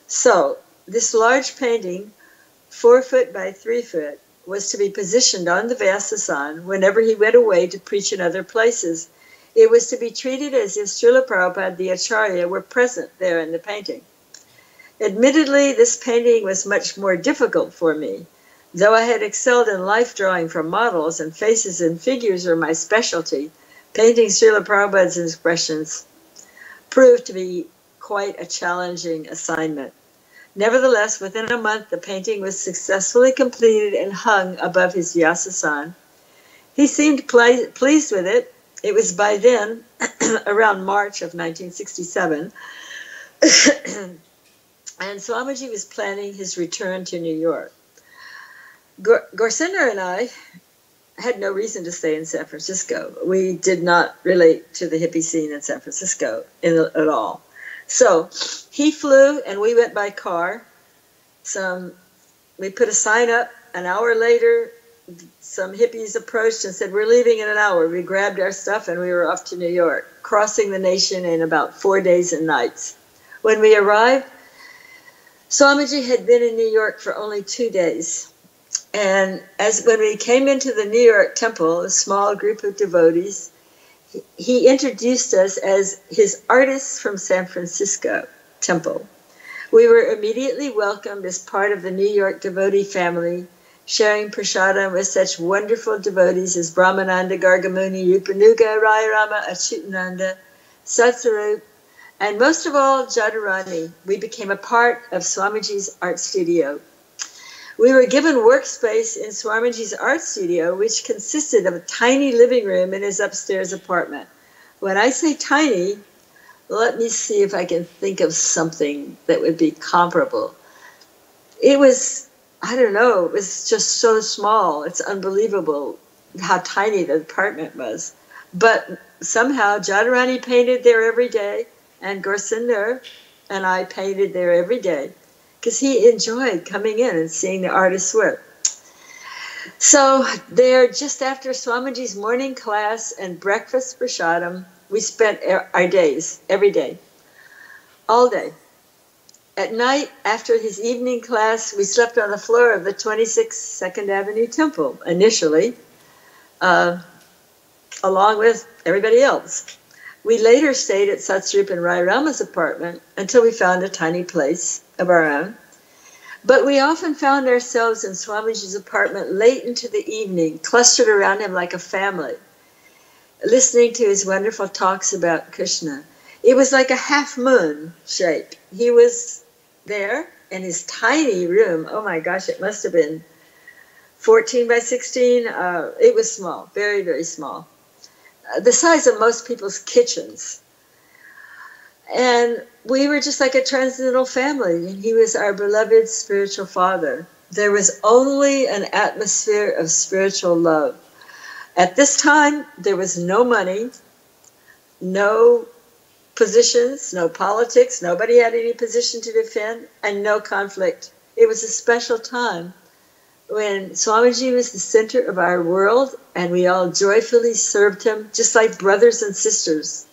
So this large painting, 4 foot by 3 foot, was to be positioned on the Vyasasan whenever he went away to preach in other places. It was to be treated as if Srila Prabhupada, the Acharya, were present there in the painting. Admittedly, this painting was much more difficult for me. Though I had excelled in life drawing from models and faces and figures were my specialty, painting Srila Prabhupada's expressions proved to be quite a challenging assignment. Nevertheless, within a month, the painting was successfully completed and hung above his Vyasasan. He seemed pleased with it. It was by then, around March of 1967, and Swamiji was planning his return to New York. Gorsinder and I had no reason to stay in San Francisco. We did not relate to the hippie scene in San Francisco at all. So he flew and we went by car. We put a sign up. An hour later, some hippies approached and said, "We're leaving in an hour." We grabbed our stuff and we were off to New York, crossing the nation in about 4 days and nights. When we arrived, Swamiji had been in New York for only 2 days. And when we came into the New York temple, a small group of devotees, he introduced us as his artists from San Francisco temple. We were immediately welcomed as part of the New York devotee family, sharing prasadam with such wonderful devotees as Brahmananda, Gargamuni, Rupanuga, Rayarama, Achyutananda, Satsarup, and most of all, Jadharani. We became a part of Swamiji's art studio. We were given workspace in Swamiji's art studio, which consisted of a tiny living room in his upstairs apartment. When I say tiny, let me see if I can think of something that would be comparable. It was, I don't know, it was just so small. It's unbelievable how tiny the apartment was. But somehow Jadharani painted there every day, and Gorsinder and I painted there every day, because he enjoyed coming in and seeing the artist's work. So there, just after Swamiji's morning class and breakfast prasadam, we spent our days, every day, all day. At night, after his evening class, we slept on the floor of the 26th 2nd Avenue Temple, initially, along with everybody else. We later stayed at Satsrup and Rai Rama's apartment until we found a tiny place of our own. But we often found ourselves in Swamiji's apartment late into the evening, clustered around him like a family, listening to his wonderful talks about Krishna. It was like a half moon shape. He was there in his tiny room. Oh my gosh, it must have been 14 by 16. It was small, very, very small. The size of most people's kitchens. And we were just like a transcendental family, and he was our beloved spiritual father. There was only an atmosphere of spiritual love. At this time, there was no money, no positions, no politics, nobody had any position to defend, and no conflict. It was a special time when Swamiji was the center of our world, and we all joyfully served him, just like brothers and sisters.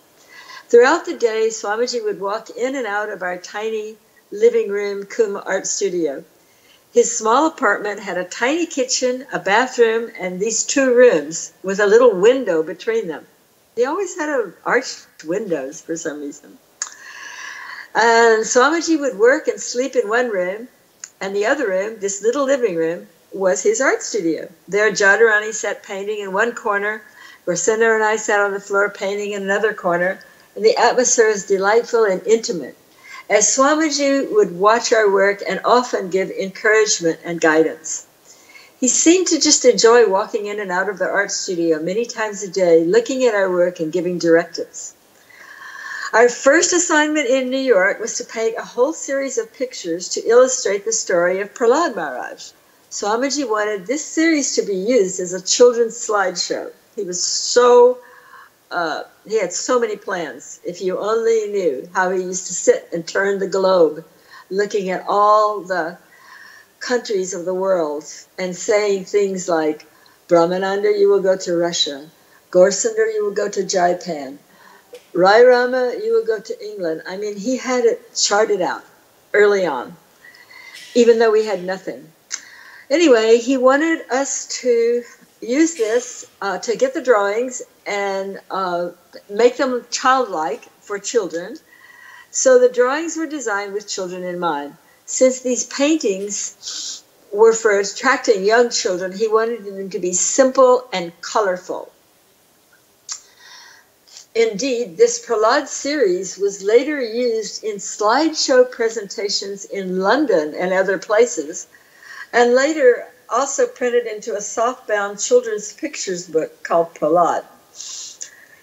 Throughout the day, Swamiji would walk in and out of our tiny living room Kuma art studio. His small apartment had a tiny kitchen, a bathroom, and these 2 rooms with a little window between them. He always had arched windows for some reason. And Swamiji would work and sleep in one room, and the other room, this little living room, was his art studio. There, Jadharani sat painting in one corner, Gorsinder and I sat on the floor painting in another corner, and the atmosphere was delightful and intimate, as Swamiji would watch our work and often give encouragement and guidance. He seemed to just enjoy walking in and out of the art studio many times a day, looking at our work and giving directives. Our first assignment in New York was to paint a whole series of pictures to illustrate the story of Prahlad Maharaj. Swamiji wanted this series to be used as a children's slideshow. He was he had so many plans. If you only knew how he used to sit and turn the globe, looking at all the countries of the world and saying things like, Brahmananda, you will go to Russia. Gorsinder, you will go to Japan. Rai Rama, you will go to England. I mean, he had it charted out. early on, even though we had nothing. Anyway, he wanted us to use this to get the drawings and make them childlike for children. So the drawings were designed with children in mind. Since these paintings were for attracting young children, he wanted them to be simple and colorful. Indeed, this Prahlad series was later used in slideshow presentations in London and other places, and later also printed into a softbound children's pictures book called Prahlad.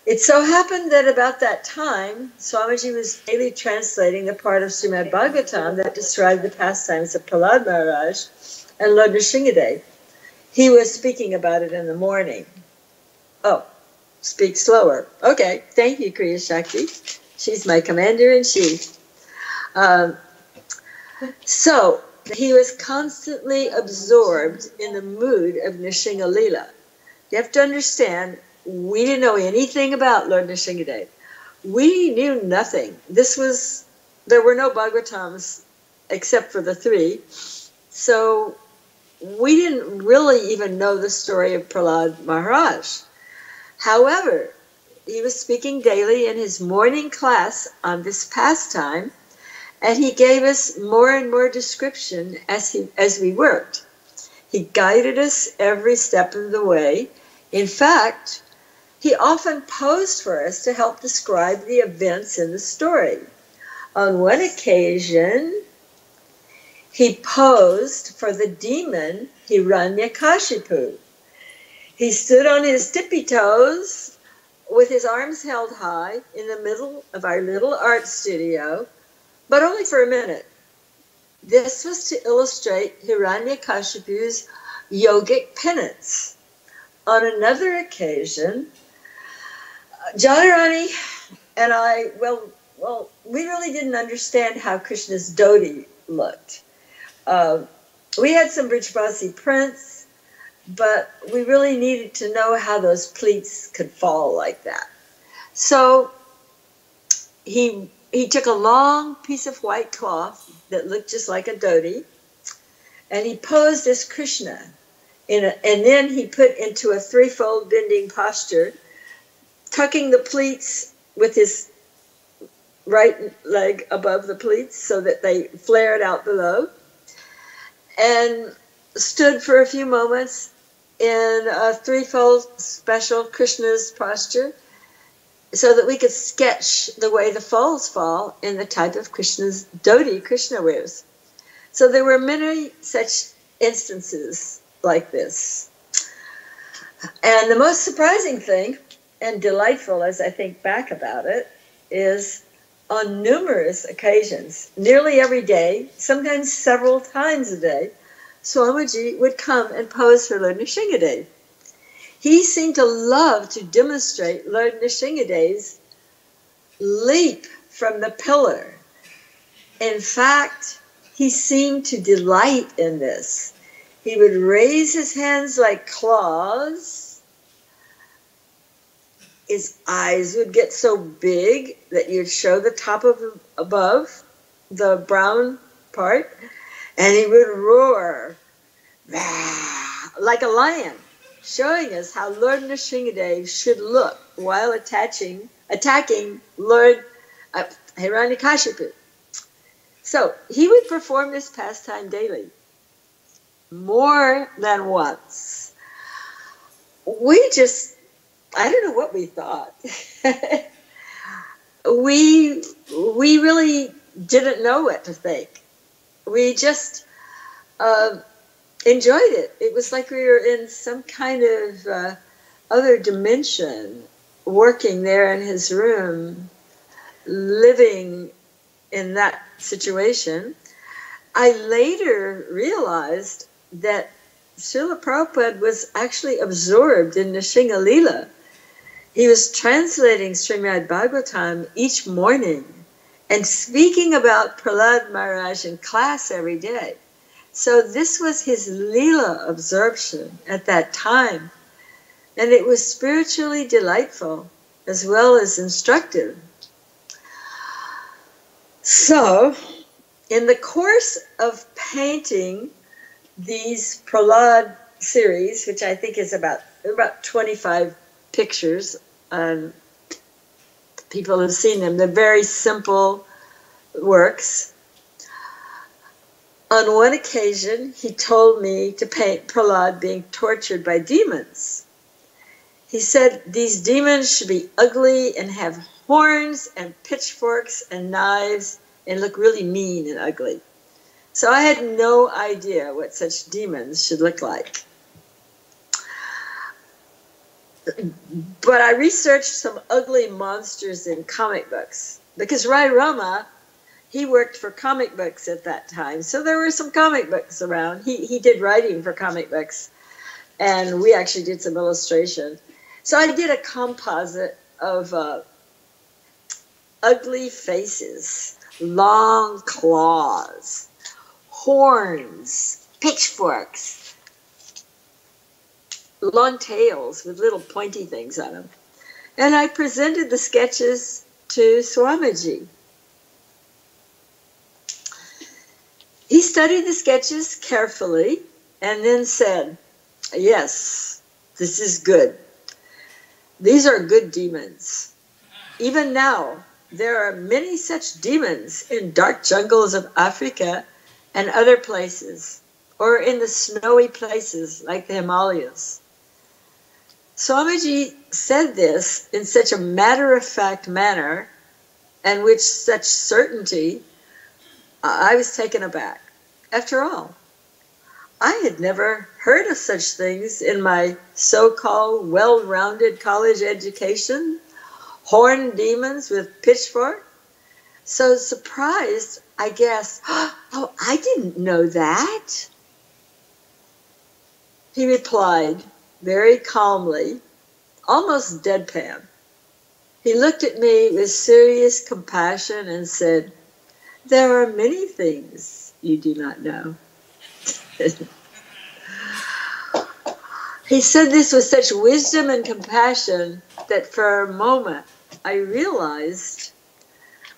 It so happened that about that time, Swamiji was daily translating the part of Srimad Bhagavatam that described the pastimes of Prahlad Maharaj and Lord Nrsingadev. He was speaking about it in the morning. Oh, speak slower. Okay, thank you, Kriya Shakti. She's my commander-in-chief. So he was constantly absorbed in the mood of Nrsinga Leela. You have to understand, we didn't know anything about Lord Nrsingadev. We knew nothing. There were no Bhagavatams except for the 3. So we didn't really even know the story of Prahlad Maharaj. However, he was speaking daily in his morning class on this pastime, and he gave us more and more description as we worked. He guided us every step of the way. In fact, he often posed for us to help describe the events in the story. On one occasion, he posed for the demon Hiranyakashipu. He stood on his tippy toes with his arms held high in the middle of our little art studio, but only for a minute. This was to illustrate Hiranyakashipu's yogic penance. On another occasion, Jadharani and I, we really didn't understand how Krishna's dhoti looked. We had some Brijbasi prints, but we really needed to know how those pleats could fall like that. So he took a long piece of white cloth that looked just like a dhoti, and he posed as Krishna. And then he put into a 3-fold bending posture, tucking the pleats with his right leg above the pleats so that they flared out below, and stood for a few moments in a 3-fold special Krishna's posture so that we could sketch the way the folds fall in the type of Krishna's dhoti Krishna wears. So there were many such instances like this. And the most surprising thing, and delightful as I think back about it, is on numerous occasions, nearly every day, sometimes several times a day, Swamiji would come and pose for Lord Nrsingadev. He seemed to love to demonstrate Lord Nrsingadev's leap from the pillar. In fact, he seemed to delight in this. He would raise his hands like claws. His eyes would get so big that you'd show the top of above the brown part, and he would roar like a lion, showing us how Lord Nrsingadev should look while attacking Lord Hiranyakashipu. So he would perform this pastime daily, more than once. I don't know what we thought. we really didn't know what to think. We just enjoyed it. It was like we were in some kind of other dimension, working there in his room, living in that situation. I later realized that Srila Prabhupada was actually absorbed in Nrsinga Leela. He was translating Srimad Bhagavatam each morning and speaking about Prahlad Maharaj in class every day. So this was his Leela absorption at that time. And it was spiritually delightful as well as instructive. So In the course of painting these Prahlad series, which I think is about 25 pictures, people have seen them. They're very simple works. On one occasion, he told me to paint Prahlad being tortured by demons. He said these demons should be ugly and have horns and pitchforks and knives and look really mean and ugly. So I had no idea what such demons should look like. But I researched some ugly monsters in comic books because Rai Rama, he worked for comic books at that time. So there were some comic books around. He did writing for comic books, and we actually did some illustration. So I did a composite of ugly faces, long claws, horns, pitchforks, long tails with little pointy things on them. And I presented the sketches to Swamiji. He studied the sketches carefully and then said, yes, this is good. These are good demons. Even now, there are many such demons in dark jungles of Africa and other places, or in the snowy places like the Himalayas. Swamiji said this in such a matter-of-fact manner, and with such certainty, I was taken aback. After all, I had never heard of such things in my so-called well-rounded college education. Horned demons with pitchfork. So surprised, I guessed, oh, I didn't know that. He replied very calmly, almost deadpan. He looked at me with serious compassion and said, there are many things you do not know. He said this with such wisdom and compassion that for a moment I realized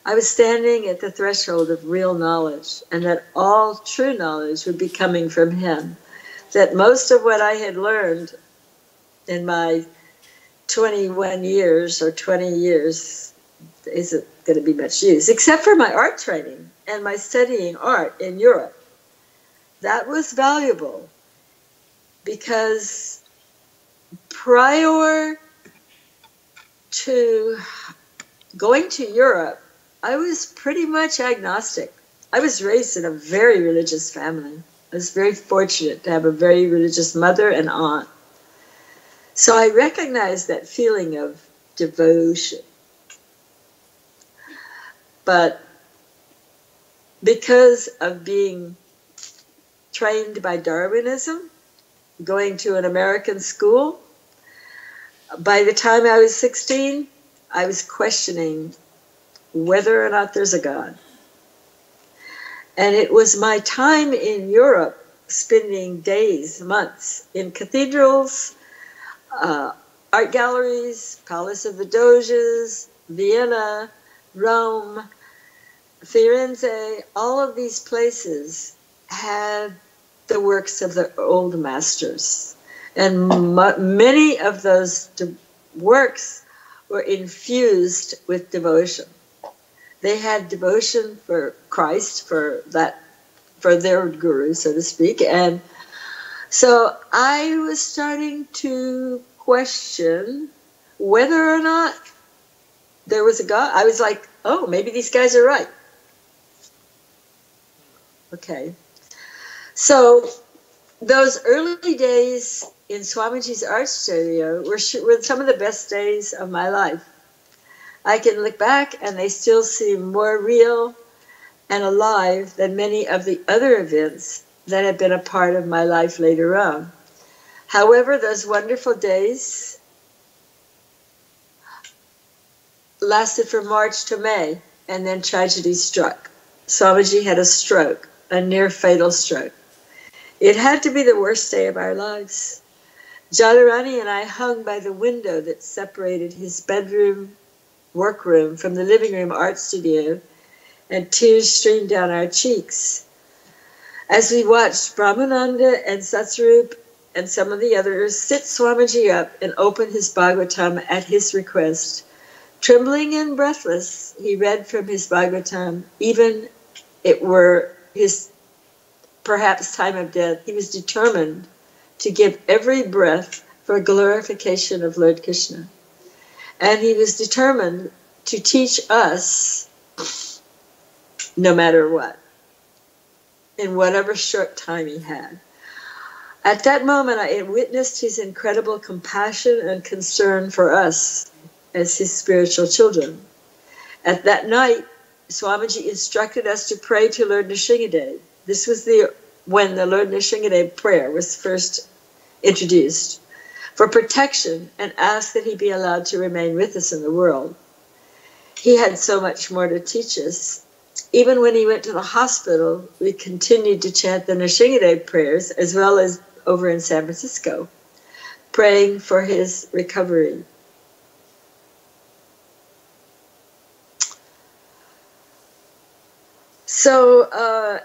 I was standing at the threshold of real knowledge, and that all true knowledge would be coming from him. That most of what I had learned in my 21 years or 20 years isn't going to be much use, except for my art training and my studying art in Europe. That was valuable because prior to going to Europe, I was pretty much agnostic. I was raised in a very religious family. I was very fortunate to have a very religious mother and aunt. So I recognized that feeling of devotion. But because of being trained by Darwinism, going to an American school, by the time I was 16, I was questioning whether or not there's a God. And it was my time in Europe, spending days, months, in cathedrals, art galleries, Palace of the Doges, Vienna, Rome, Firenze, all of these places had the works of the old masters. And many of those works were infused with devotion. They had devotion for Christ, for their guru, so to speak. And so I was starting to question whether or not there was a God. I was like, oh, maybe these guys are right. Okay. So those early days in Swamiji's art studio were some of the best days of my life. I can look back and they still seem more real and alive than many of the other events that have been a part of my life later on. However, those wonderful days lasted from March to May, and then tragedy struck. Swamiji had a stroke, a near-fatal stroke. It had to be the worst day of our lives. Jadharani and I hung by the window that separated his bedroom workroom from the living room art studio, and tears streamed down our cheeks. As we watched Brahmananda and Satsvarup and some of the others sit Swamiji up and open his Bhagavatam at his request, trembling and breathless, he read from his Bhagavatam, even it were his perhaps time of death. He was determined to give every breath for glorification of Lord Krishna. And he was determined to teach us no matter what, in whatever short time he had. At that moment, I witnessed his incredible compassion and concern for us as his spiritual children. At that night, Swamiji instructed us to pray to Lord Nrsingadev. This was when the Lord Nrsingadev prayer was first introduced, for protection, and asked that he be allowed to remain with us in the world. He had so much more to teach us. Even when he went to the hospital, we continued to chant the Nrsingadev prayers, as well as over in San Francisco, praying for his recovery. So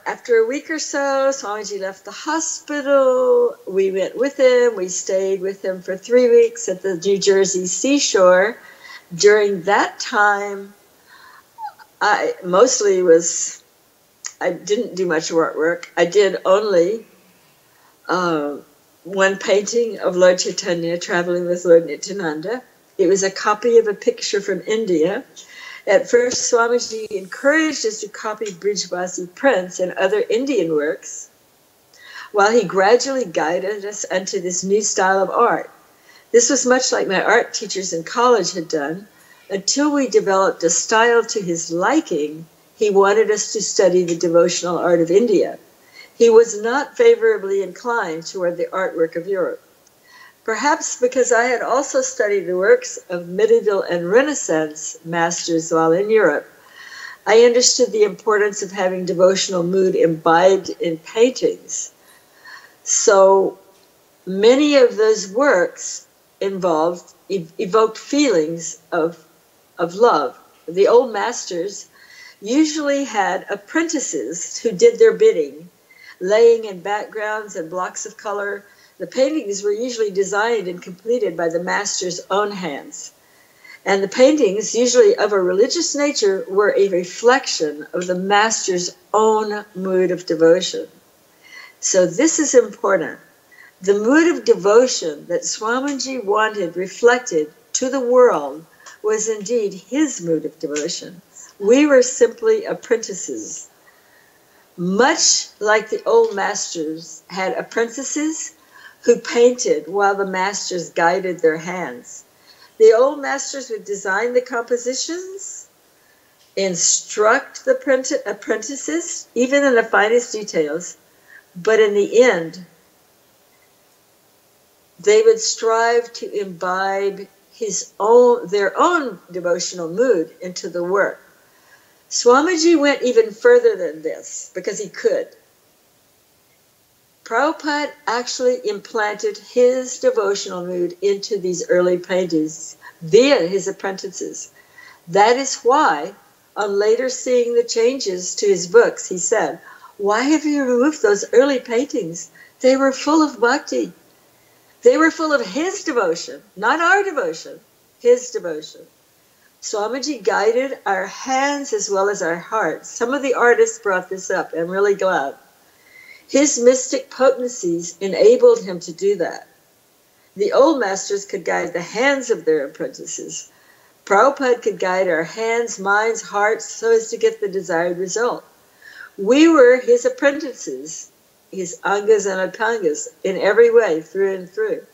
after a week or so, Swamiji left the hospital. We went with him. We stayed with him for 3 weeks at the New Jersey seashore. During that time, I didn't do much artwork. I did only one painting of Lord Chaitanya traveling with Lord Nityananda. It was a copy of a picture from India. At first, Swamiji encouraged us to copy Brijvasi prints and other Indian works, while he gradually guided us into this new style of art. This was much like my art teachers in college had done. Until we developed a style to his liking, he wanted us to study the devotional art of India. He was not favorably inclined toward the artwork of Europe. Perhaps because I had also studied the works of medieval and Renaissance masters while in Europe, I understood the importance of having devotional mood imbibed in paintings. So many of those works evoked feelings of love. The old masters usually had apprentices who did their bidding, laying in backgrounds and blocks of color. The paintings were usually designed and completed by the master's own hands. And the paintings, usually of a religious nature, were a reflection of the master's own mood of devotion. So this is important. The mood of devotion that Swamiji wanted reflected to the world was indeed his mood of devotion. We were simply apprentices. Much like the old masters had apprentices who painted while the masters guided their hands. The old masters would design the compositions, instruct the apprentices, even in the finest details, but in the end, they would strive to imbibe their own devotional mood into the work. Swamiji went even further than this because he could. Prabhupada actually implanted his devotional mood into these early paintings via his apprentices. That is why, on later seeing the changes to his books, he said, "Why have you removed those early paintings? They were full of bhakti. They were full of his devotion, not our devotion, his devotion." Swamiji guided our hands as well as our hearts. Some of the artists brought this up. I'm really glad. His mystic potencies enabled him to do that. The old masters could guide the hands of their apprentices. Prabhupada could guide our hands, minds, hearts, so as to get the desired result. We were his apprentices, his angas and apangas, in every way, through and through.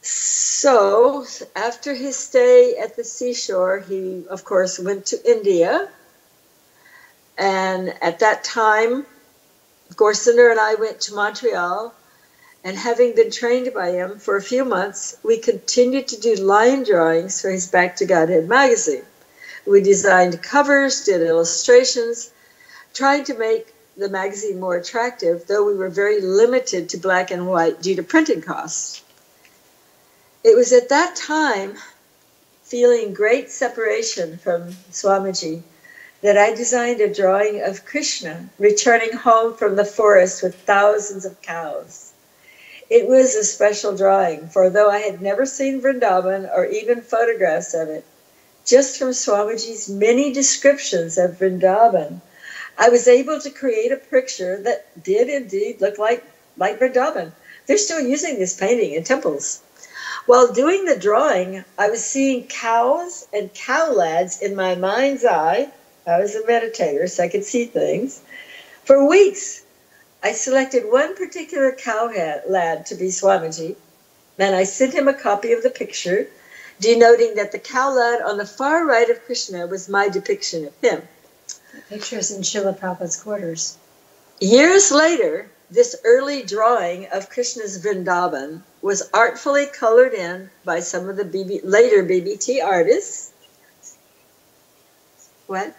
So, after his stay at the seashore, he, of course, went to India. And at that time, Gorsinder and I went to Montreal, and having been trained by him for a few months, we continued to do line drawings for his Back to Godhead magazine. We designed covers, did illustrations, trying to make the magazine more attractive, though we were very limited to black and white due to printing costs. It was at that time, feeling great separation from Swamiji, that I designed a drawing of Krishna returning home from the forest with thousands of cows. It was a special drawing, for though I had never seen Vrindavan or even photographs of it, just from Swamiji's many descriptions of Vrindavan, I was able to create a picture that did indeed look like Vrindavan. They're still using this painting in temples. While doing the drawing, I was seeing cows and cow lads in my mind's eye. I was a meditator, so I could see things. For weeks, I selected one particular cow lad to be Swamiji, and I sent him a copy of the picture, denoting that the cow lad on the far right of Krishna was my depiction of him. The picture is in Srila Prabhupada's quarters. Years later, this early drawing of Krishna's Vrindavan was artfully colored in by some of the later BBT artists. What?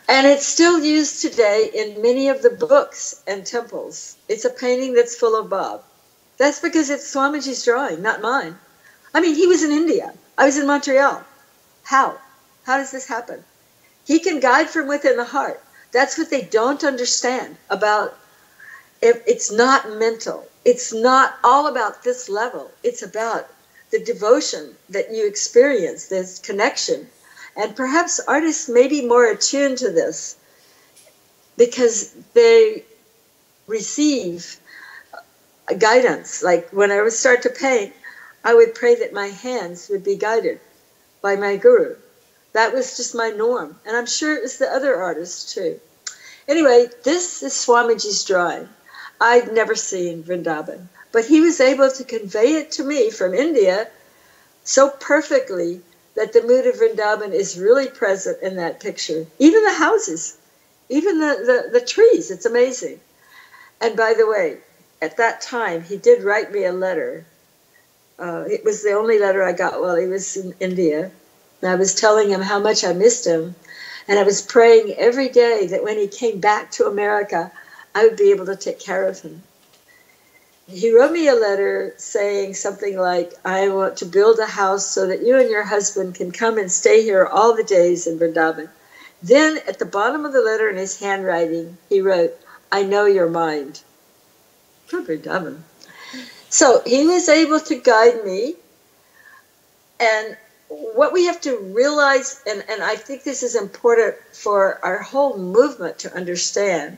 And it's still used today in many of the books and temples. It's a painting that's full of Bob. That's because it's Swamiji's drawing, not mine. I mean, he was in India. I was in Montreal. How? How does this happen? He can guide from within the heart. That's what they don't understand about. It's not mental. It's not all about this level. It's about the devotion that you experience, this connection. And perhaps artists may be more attuned to this because they receive guidance. Like when I would start to paint, I would pray that my hands would be guided by my guru. That was just my norm. And I'm sure it was the other artists too. Anyway, this is Swamiji's drawing. I'd never seen Vrindavan, but he was able to convey it to me from India so perfectly that the mood of Vrindavan is really present in that picture. Even the houses, even the trees, it's amazing. And by the way, at that time, he did write me a letter. It was the only letter I got while he was in India. And I was telling him how much I missed him. And I was praying every day that when he came back to America, I would be able to take care of him. He wrote me a letter saying something like, I want to build a house so that you and your husband can come and stay here all the days in Vrindavan. Then at the bottom of the letter in his handwriting, he wrote, I know your mind. Poor Vrindavan. So he was able to guide me. And what we have to realize, and I think this is important for our whole movement to understand,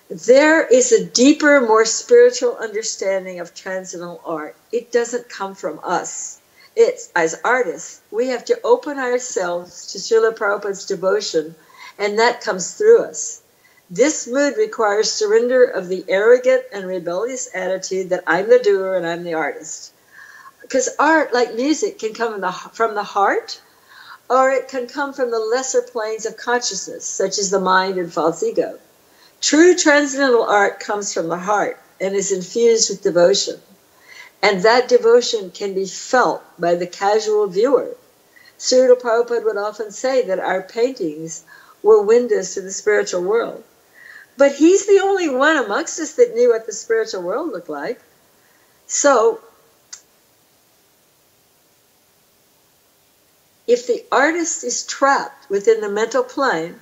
there is a deeper, more spiritual understanding of transcendental art. It doesn't come from us. It's, as artists, we have to open ourselves to Srila Prabhupada's devotion, and that comes through us. This mood requires surrender of the arrogant and rebellious attitude that I'm the doer and I'm the artist. Because art, like music, can come from the heart, or it can come from the lesser planes of consciousness, such as the mind and false ego. True transcendental art comes from the heart and is infused with devotion. And that devotion can be felt by the casual viewer. Srila Prabhupada would often say that our paintings were windows to the spiritual world. But he's the only one amongst us that knew what the spiritual world looked like. So, if the artist is trapped within the mental plane,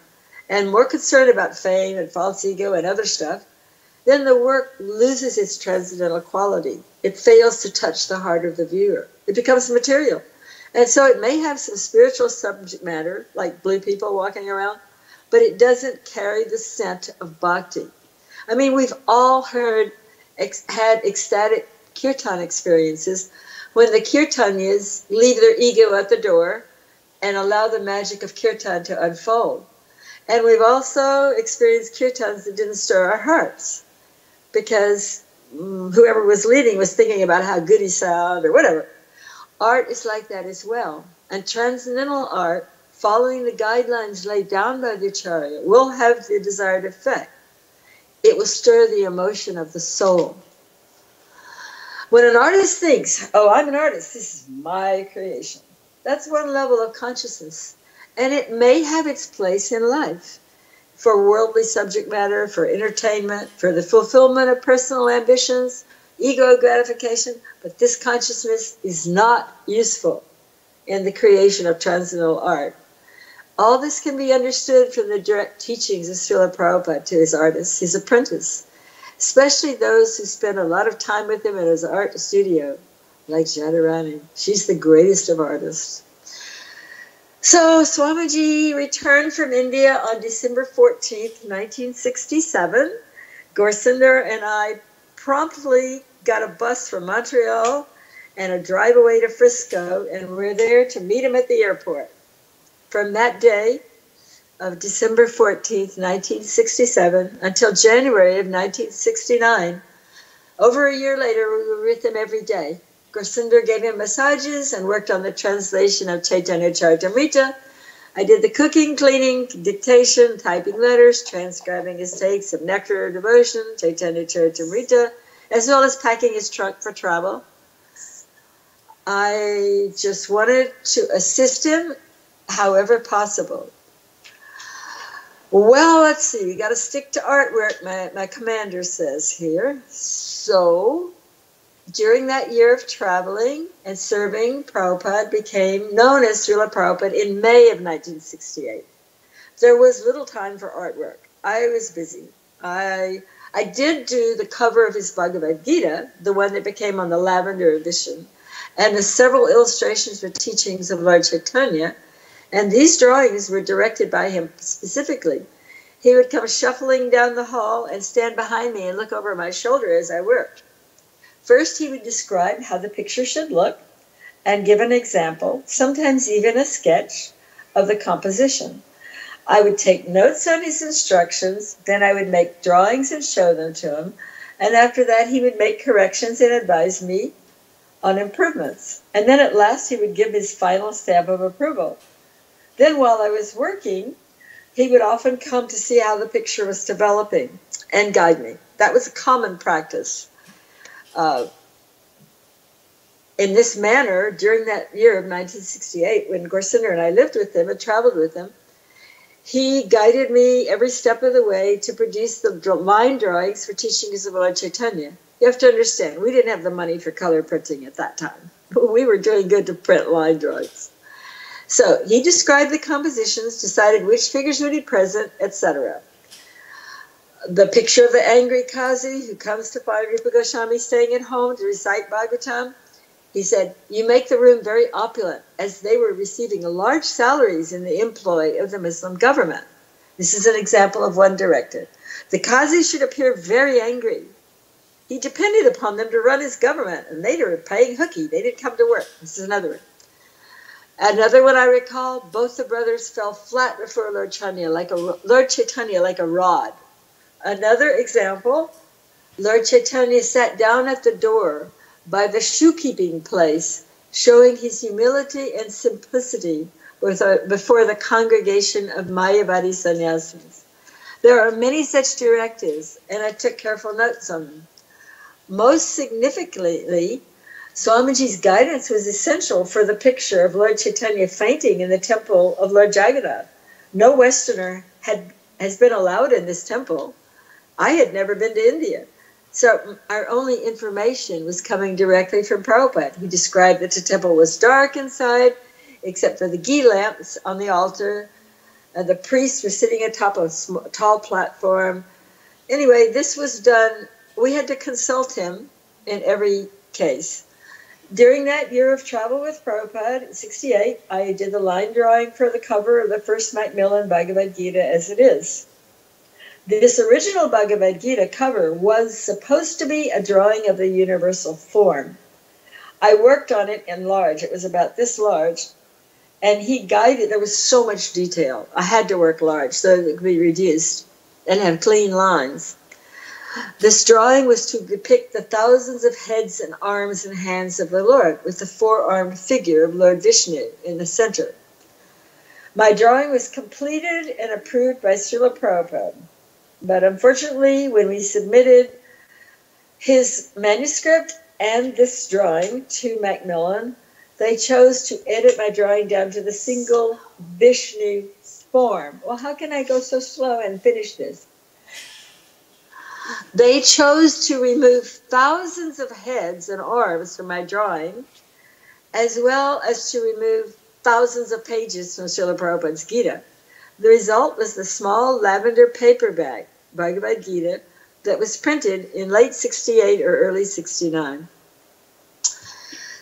and more concerned about fame and false ego and other stuff, then the work loses its transcendental quality. It fails to touch the heart of the viewer. It becomes material. And so it may have some spiritual subject matter, like blue people walking around, but it doesn't carry the scent of bhakti. I mean, we've all had ecstatic kirtan experiences when the kirtanyas leave their ego at the door and allow the magic of kirtan to unfold. And we've also experienced kirtans that didn't stir our hearts because whoever was leading was thinking about how good he sounded or whatever. Art is like that as well. And transcendental art, following the guidelines laid down by the Acharya, will have the desired effect. It will stir the emotion of the soul. When an artist thinks, oh, I'm an artist, this is my creation, that's one level of consciousness. And it may have its place in life for worldly subject matter, for entertainment, for the fulfillment of personal ambitions, ego gratification, but this consciousness is not useful in the creation of transcendental art. All this can be understood from the direct teachings of Srila Prabhupada to his artists, his apprentice, especially those who spend a lot of time with him in his art studio, like Jadharani. She's the greatest of artists. So Swamiji returned from India on December 14th, 1967. Gorsinder and I promptly got a bus from Montreal and a drive away to Frisco, and we were there to meet him at the airport. From that day of December 14th, 1967, until January of 1969, over a year later, we were with him every day. Gorsinder gave him massages and worked on the translation of Chaitanya Charitamrita. I did the cooking, cleaning, dictation, typing letters, transcribing his takes of Nectar of Devotion, Chaitanya Charitamrita, as well as packing his trunk for travel. I just wanted to assist him however possible. Well, let's see. We got to stick to artwork, my commander says here. So, during that year of traveling and serving, Prabhupada became known as Srila Prabhupada in May of 1968. There was little time for artwork. I was busy. I did do the cover of his Bhagavad Gita, the one that became on the Lavender edition, and the several illustrations for teachings of Lord Chaitanya. And these drawings were directed by him specifically. He would come shuffling down the hall and stand behind me and look over my shoulder as I worked. First, he would describe how the picture should look and give an example, sometimes even a sketch, of the composition. I would take notes on his instructions, then I would make drawings and show them to him, and after that he would make corrections and advise me on improvements. And then at last he would give his final stamp of approval. Then while I was working, he would often come to see how the picture was developing and guide me. That was a common practice. In this manner, during that year of 1968, when Gorsinder and I lived with him and traveled with him, he guided me every step of the way to produce the line drawings for teachings of Lord Chaitanya. You have to understand, we didn't have the money for color printing at that time. We were doing good to print line drawings. So he described the compositions, decided which figures would be present, etc. The picture of the angry Kazi who comes to find Rupa Goswami staying at home to recite Bhagavatam. He said, you make the room very opulent, as they were receiving large salaries in the employ of the Muslim government. This is an example of one directed. The Kazi should appear very angry. He depended upon them to run his government, and they were paying hooky. They didn't come to work. This is another one. Another one I recall, both the brothers fell flat before Lord Chaitanya like a rod. Another example, Lord Chaitanya sat down at the door by the shoe-keeping place, showing his humility and simplicity before the congregation of Mayavadi sannyasis. There are many such directives, and I took careful notes on them. Most significantly, Swamiji's guidance was essential for the picture of Lord Chaitanya fainting in the temple of Lord Jagannath. No Westerner has been allowed in this temple. I had never been to India. So our only information was coming directly from Prabhupada. He described that the temple was dark inside, except for the ghee lamps on the altar. The priests were sitting atop a tall platform. Anyway, this was done. We had to consult him in every case. During that year of travel with Prabhupada, in 68, I did the line drawing for the cover of the first Macmillan Bhagavad Gita as it is. This original Bhagavad Gita cover was supposed to be a drawing of the universal form. I worked on it in large. It was about this large. And he guided. There was so much detail. I had to work large so that it could be reduced and have clean lines. This drawing was to depict the thousands of heads and arms and hands of the Lord, with the four-armed figure of Lord Vishnu in the center. My drawing was completed and approved by Srila Prabhupada. But unfortunately, when we submitted his manuscript and this drawing to Macmillan, they chose to edit my drawing down to the single Vishnu form. Well, how can I go so slow and finish this? They chose to remove thousands of heads and arms from my drawing as well as to remove thousands of pages from Srila Prabhupada's Gita. The result was the small lavender paperback Bhagavad Gita that was printed in late 68 or early 69.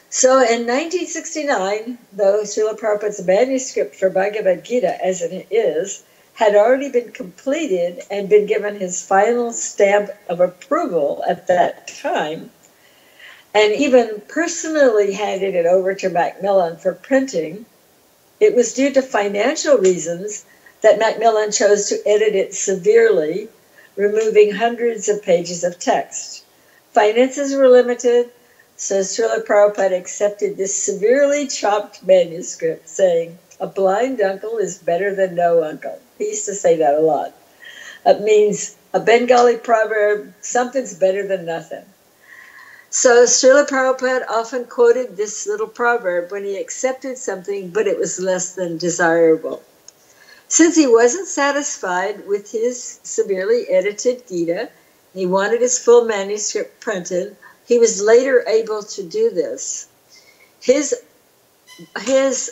So in 1969, though Srila Prabhupada's manuscript for Bhagavad Gita, as it is, had already been completed and been given his final stamp of approval at that time, and even personally handed it over to Macmillan for printing, it was due to financial reasons that Macmillan chose to edit it severely, removing hundreds of pages of text. Finances were limited, so Srila Prabhupada accepted this severely chopped manuscript, saying, "A blind uncle is better than no uncle." He used to say that a lot. It means a Bengali proverb, something's better than nothing. So Srila Prabhupada often quoted this little proverb when he accepted something, but it was less than desirable. Since he wasn't satisfied with his severely edited Gita, he wanted his full manuscript printed, he was later able to do this. His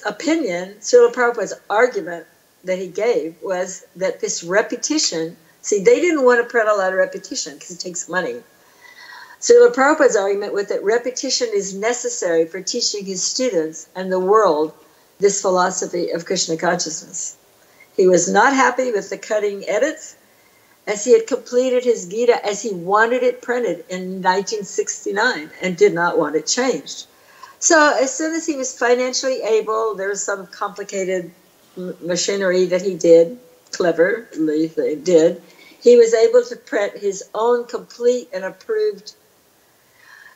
opinion, Srila Prabhupada's argument that he gave was that this repetition, see, they didn't want to print a lot of repetition because it takes money. Srila Prabhupada's argument was that repetition is necessary for teaching his students and the world this philosophy of Krishna consciousness. He was not happy with the cutting edits, as he had completed his Gita as he wanted it printed in 1969 and did not want it changed. So as soon as he was financially able, there was some complicated machinery that he did, cleverly did, he was able to print his own complete and approved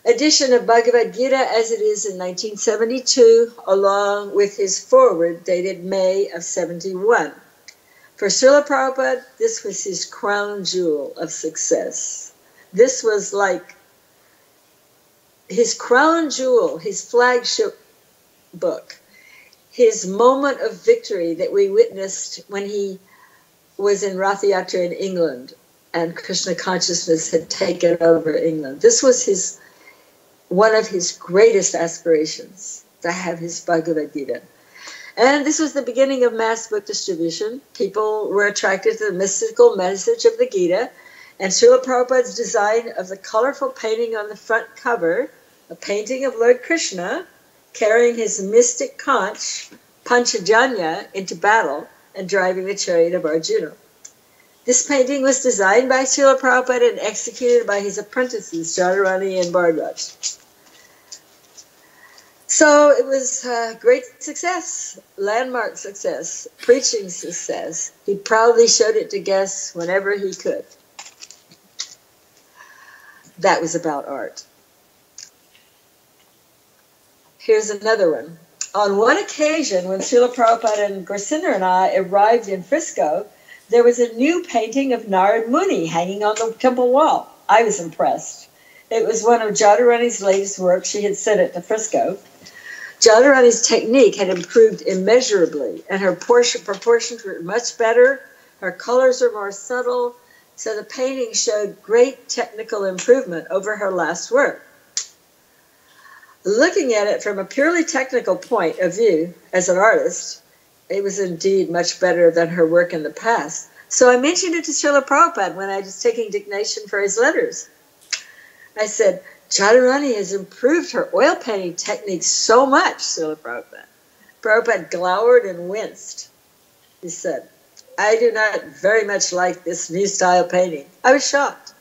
edition of Bhagavad Gita as it is in 1972, along with his foreword dated May of 71. For Srila Prabhupada, this was his crown jewel of success. This was like his crown jewel, his flagship book, his moment of victory that we witnessed when he was in Rath Yatra in England and Krishna consciousness had taken over England. This was one of his greatest aspirations, to have his Bhagavad Gita. And this was the beginning of mass book distribution. People were attracted to the mystical message of the Gita, and Srila Prabhupada's design of the colorful painting on the front cover, a painting of Lord Krishna carrying his mystic conch, Panchajanya, into battle and driving the chariot of Arjuna. This painting was designed by Srila Prabhupada and executed by his apprentices, Jadharani and Bhardwaj. So it was a great success, landmark success, preaching success. He proudly showed it to guests whenever he could. That was about art. Here's another one. On one occasion, when Srila Prabhupada and Gursinder and I arrived in Frisco, there was a new painting of Narad Muni hanging on the temple wall. I was impressed. It was one of Jadharani's latest works. She had sent it to Frisco. Jadharani's technique had improved immeasurably, and her proportions were much better. Her colors were more subtle, so the painting showed great technical improvement over her last work. Looking at it from a purely technical point of view, as an artist, it was indeed much better than her work in the past. So I mentioned it to Srila Prabhupada when I was taking dictation for his letters. I said, Jadharani has improved her oil painting technique so much, Srila Prabhupada. Prabhupada glowered and winced. He said, I do not very much like this new style painting. I was shocked.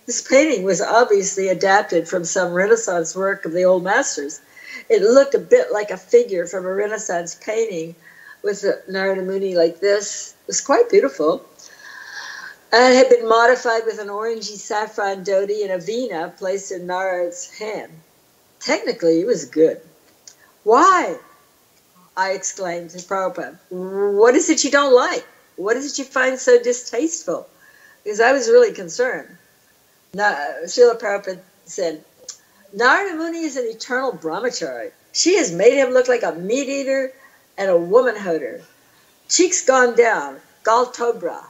This painting was obviously adapted from some Renaissance work of the old masters. It looked a bit like a figure from a Renaissance painting with Narada Muni like this. It was quite beautiful. And it had been modified with an orangey saffron dhoti and a veena placed in Narad's hand. Technically, it was good. Why? I exclaimed to Prabhupada. What is it you don't like? What is it you find so distasteful? Because I was really concerned. Srila Prabhupada said, Narada Muni is an eternal brahmachari. She has made him look like a meat eater and a woman hoder. Cheeks gone down, galtobra.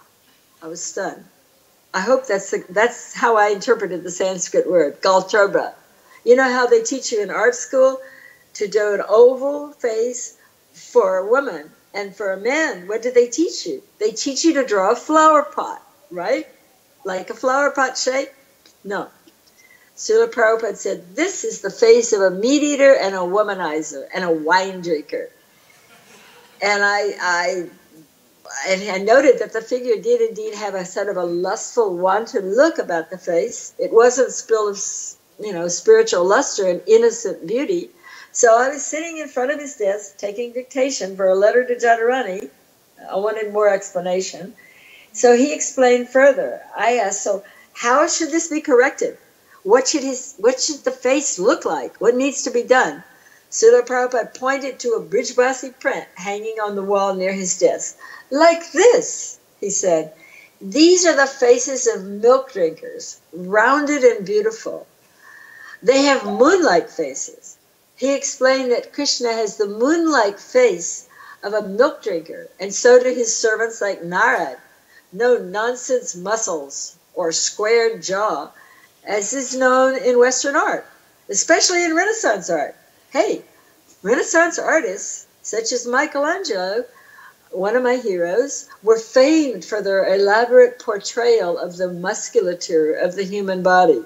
I was stunned. I hope that's how I interpreted the Sanskrit word, galtobra. You know how they teach you in art school to do an oval face for a woman. And for a man, what do they teach you? They teach you to draw a flower pot, right? Like a flower pot shape? No. Srila Prabhupada said, this is the face of a meat eater and a womanizer and a wine drinker. And I noted that the figure did indeed have a sort of a lustful, wanton look about the face. It wasn't full of, spiritual luster and innocent beauty. So I was sitting in front of his desk taking dictation for a letter to Jadharani. I wanted more explanation. So he explained further. I asked, so how should this be corrected? What should the face look like? What needs to be done? Srila Prabhupada pointed to a Brijbasi print hanging on the wall near his desk. Like this, he said. These are the faces of milk drinkers, rounded and beautiful. They have moon-like faces. He explained that Krishna has the moon-like face of a milk drinker, and so do his servants like Narad. No nonsense muscles or squared jaw, as is known in Western art, especially in Renaissance art. Hey, Renaissance artists, such as Michelangelo, one of my heroes, were famed for their elaborate portrayal of the musculature of the human body.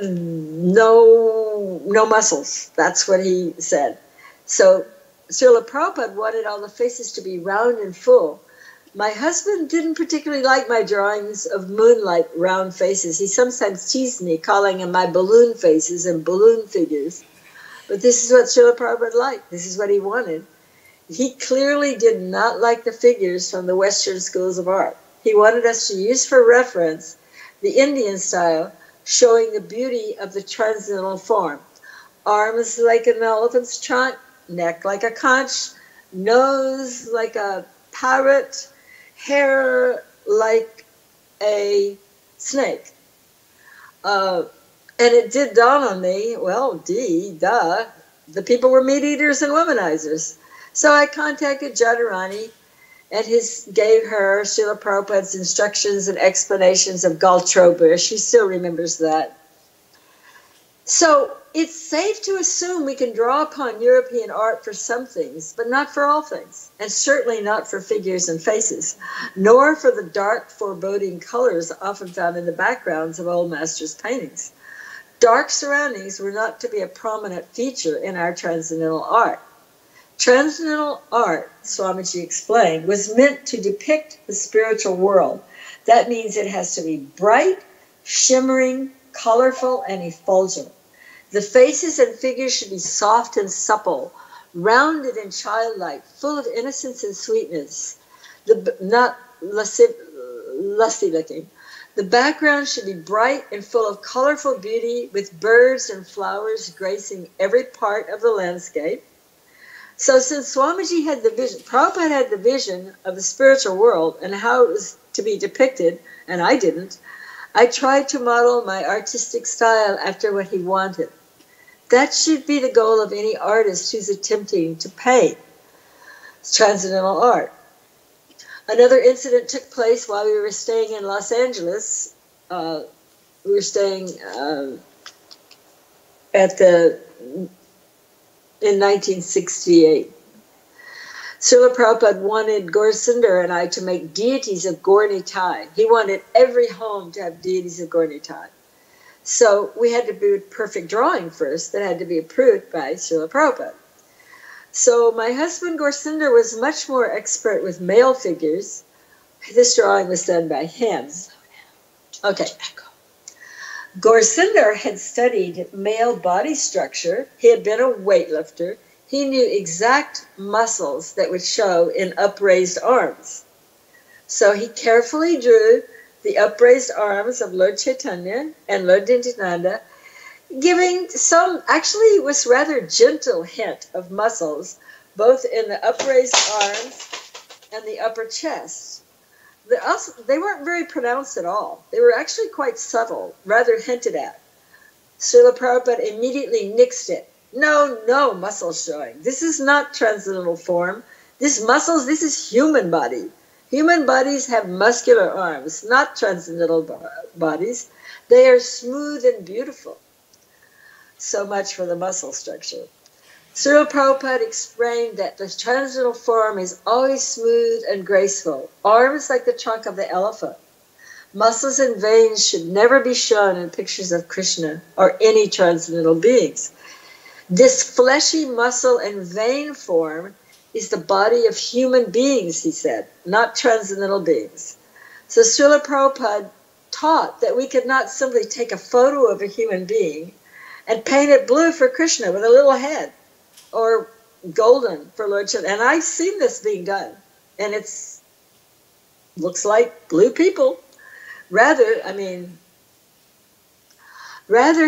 No muscles, that's what he said. So Srila Prabhupada wanted all the faces to be round and full. My husband didn't particularly like my drawings of moon-like round faces. He sometimes teased me, calling them my balloon faces and balloon figures. But this is what Srila Prabhupada liked. This is what he wanted. He clearly did not like the figures from the Western schools of art. He wanted us to use for reference the Indian style, showing the beauty of the transcendental form. Arms like an elephant's trunk, neck like a conch, nose like a parrot, hair like a snake. And it did dawn on me, the people were meat eaters and womanizers. So I contacted Jadharani and gave her Srila Prabhupada's instructions and explanations of Galtrober. She still remembers that. So it's safe to assume we can draw upon European art for some things, but not for all things, and certainly not for figures and faces, nor for the dark, foreboding colors often found in the backgrounds of old masters' paintings. Dark surroundings were not to be a prominent feature in our transcendental art. Transcendental art, Swamiji explained, was meant to depict the spiritual world. That means it has to be bright, shimmering, colorful, and effulgent. The faces and figures should be soft and supple, rounded and childlike, full of innocence and sweetness, not lusty-looking. The background should be bright and full of colorful beauty, with birds and flowers gracing every part of the landscape. So since Swamiji had the vision, Prabhupada had the vision of the spiritual world and how it was to be depicted, and I didn't, I tried to model my artistic style after what he wanted. That should be the goal of any artist who's attempting to paint transcendental art. Another incident took place while we were staying in Los Angeles. We were staying in 1968. Srila Prabhupada wanted Gaurasundar and I to make deities of Gaur Nitai. He wanted every home to have deities of Gaur Nitai. So we had to do a perfect drawing first that had to be approved by Srila Prabhupada. So my husband Gaurasundar was much more expert with male figures. This drawing was done by him. Okay. Gaurasundar had studied male body structure. He had been a weightlifter. He knew exact muscles that would show in upraised arms. So he carefully drew the upraised arms of Lord Chaitanya and Lord Nityananda, giving some, actually it was rather gentle hint of muscles, both in the upraised arms and the upper chest. They weren't very pronounced at all. They were actually quite subtle, rather hinted at. Srila Prabhupada immediately nixed it. No muscles showing. This is not transcendental form. This is human body. Human bodies have muscular arms, not transcendental bodies. They are smooth and beautiful. So much for the muscle structure. Srila Prabhupada explained that the transcendental form is always smooth and graceful, arms like the trunk of the elephant. Muscles and veins should never be shown in pictures of Krishna or any transcendental beings. This fleshy muscle and vein form is the body of human beings, he said, not transcendental beings. So Srila Prabhupada taught that we could not simply take a photo of a human being and paint it blue for Krishna with a little head, or golden for Lord Shiva. And I've seen this being done, and it's looks like blue people. Rather,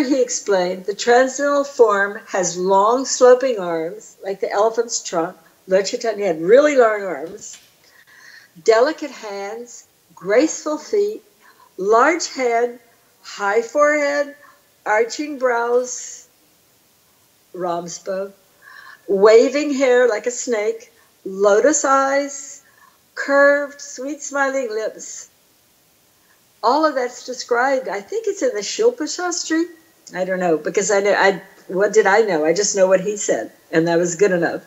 he explained, the transcendental form has long sloping arms, like the elephant's trunk. Lord Chaitanya had really long arms, delicate hands, graceful feet, large head, high forehead, arching brows, Ramsbo, waving hair like a snake, lotus eyes, curved, sweet smiling lips. All of that's described. I think it's in the Shilpa Shastri. I don't know, because what did I know? I just know what he said, and that was good enough.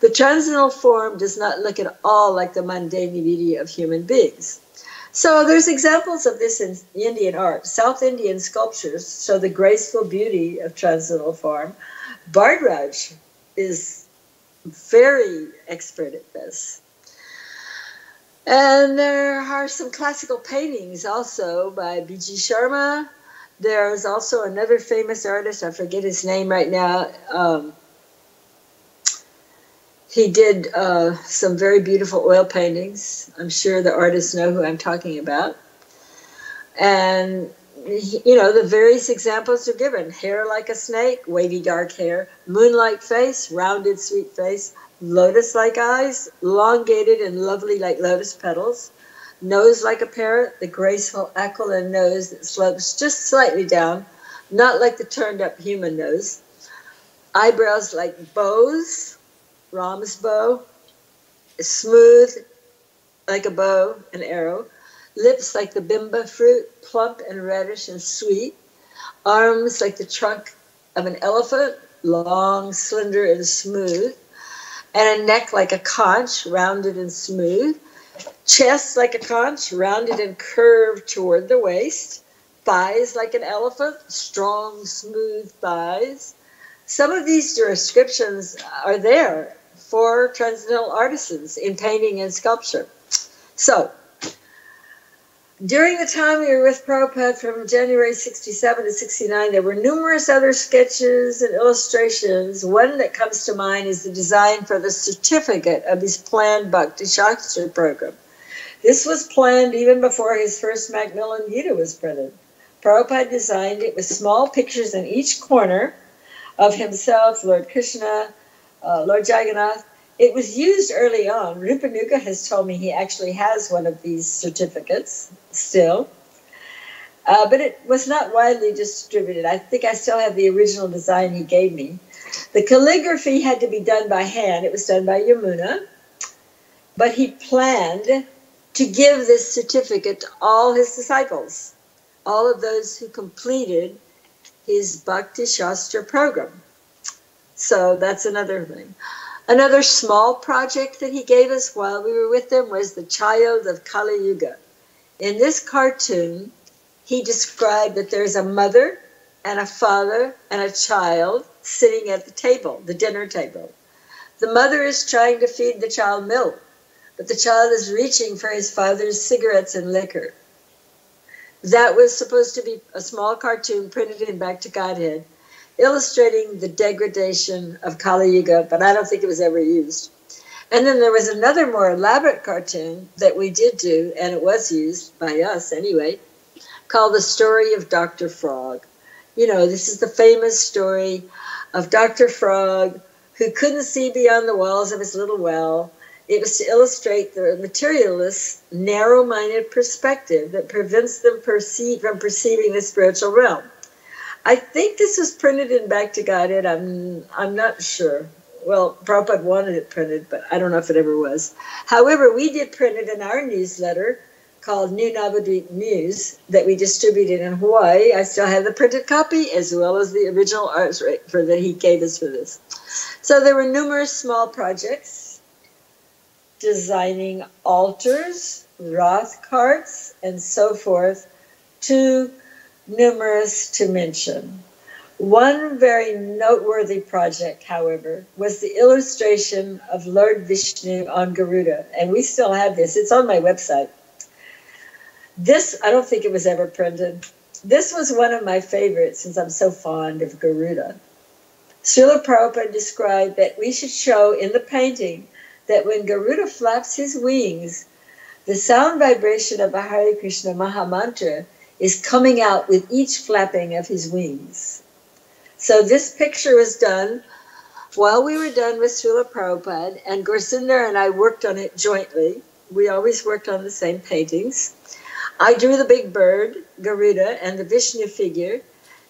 The transcendental form does not look at all like the mundane beauty of human beings. So there's examples of this in Indian art. South Indian sculptures show the graceful beauty of transcendental form. Bhardraj is very expert at this. And there are some classical paintings also by B.G. Sharma. There's also another famous artist, I forget his name right now. He did some very beautiful oil paintings. I'm sure the artists know who I'm talking about. And, the various examples are given. Hair like a snake, wavy dark hair, moonlight face, rounded sweet face, lotus-like eyes, elongated and lovely like lotus petals, nose like a parrot, the graceful aquiline nose that slopes just slightly down, not like the turned-up human nose, eyebrows like bows, Ram's bow, smooth like a bow, an arrow, lips like the bimba fruit, plump and reddish and sweet, arms like the trunk of an elephant, long, slender, and smooth, and a neck like a conch, rounded and smooth, chest like a conch, rounded and curved toward the waist, thighs like an elephant, strong, smooth thighs. Some of these descriptions are there for transcendental artisans in painting and sculpture. So, during the time we were with Prabhupada from January 67 to 69, there were numerous other sketches and illustrations. One that comes to mind is the design for the certificate of his planned Bhakti Shastra program. This was planned even before his first Macmillan Gita was printed. Prabhupada designed it with small pictures in each corner of himself, Lord Krishna, Lord Jagannath. It was used early on. Rupanuga has told me he actually has one of these certificates still. But it was not widely distributed. I think I still have the original design he gave me. The calligraphy had to be done by hand. It was done by Yamuna. But he planned to give this certificate to all his disciples, all of those who completed his Bhakti Shastra program. So that's another thing. Another small project that he gave us while we were with him was the Child of Kali Yuga. In this cartoon, he described that there's a mother and a father and a child sitting at the table, the dinner table. The mother is trying to feed the child milk, but the child is reaching for his father's cigarettes and liquor. That was supposed to be a small cartoon printed in Back to Godhead, illustrating the degradation of Kali Yuga, but I don't think it was ever used. And then there was another more elaborate cartoon that we did do, and it was used by us anyway, called The Story of Dr. Frog. This is the famous story of Dr. Frog who couldn't see beyond the walls of his little well. It was to illustrate the materialist's narrow-minded perspective that prevents them from perceiving the spiritual realm. I think this was printed in Back to Godhead. I'm not sure. Well, Prabhupada wanted it printed, but I don't know if it ever was. However, we did print it in our newsletter called New Navadvip News that we distributed in Hawaii. I still have the printed copy as well as the original art for that he gave us for this. So there were numerous small projects, designing altars, Roth carts, and so forth, too numerous to mention. One very noteworthy project, however, was the illustration of Lord Vishnu on Garuda, and we still have this. It's on my website. This, I don't think it was ever printed. This was one of my favorites since I'm so fond of Garuda. Srila Prabhupada described that we should show in the painting that when Garuda flaps his wings, the sound vibration of the Hare Krishna Maha Mantra is coming out with each flapping of his wings. So this picture was done while we were done with Srila Prabhupada, and Gorsinder and I worked on it jointly. We always worked on the same paintings. I drew the big bird, Garuda, and the Vishnu figure,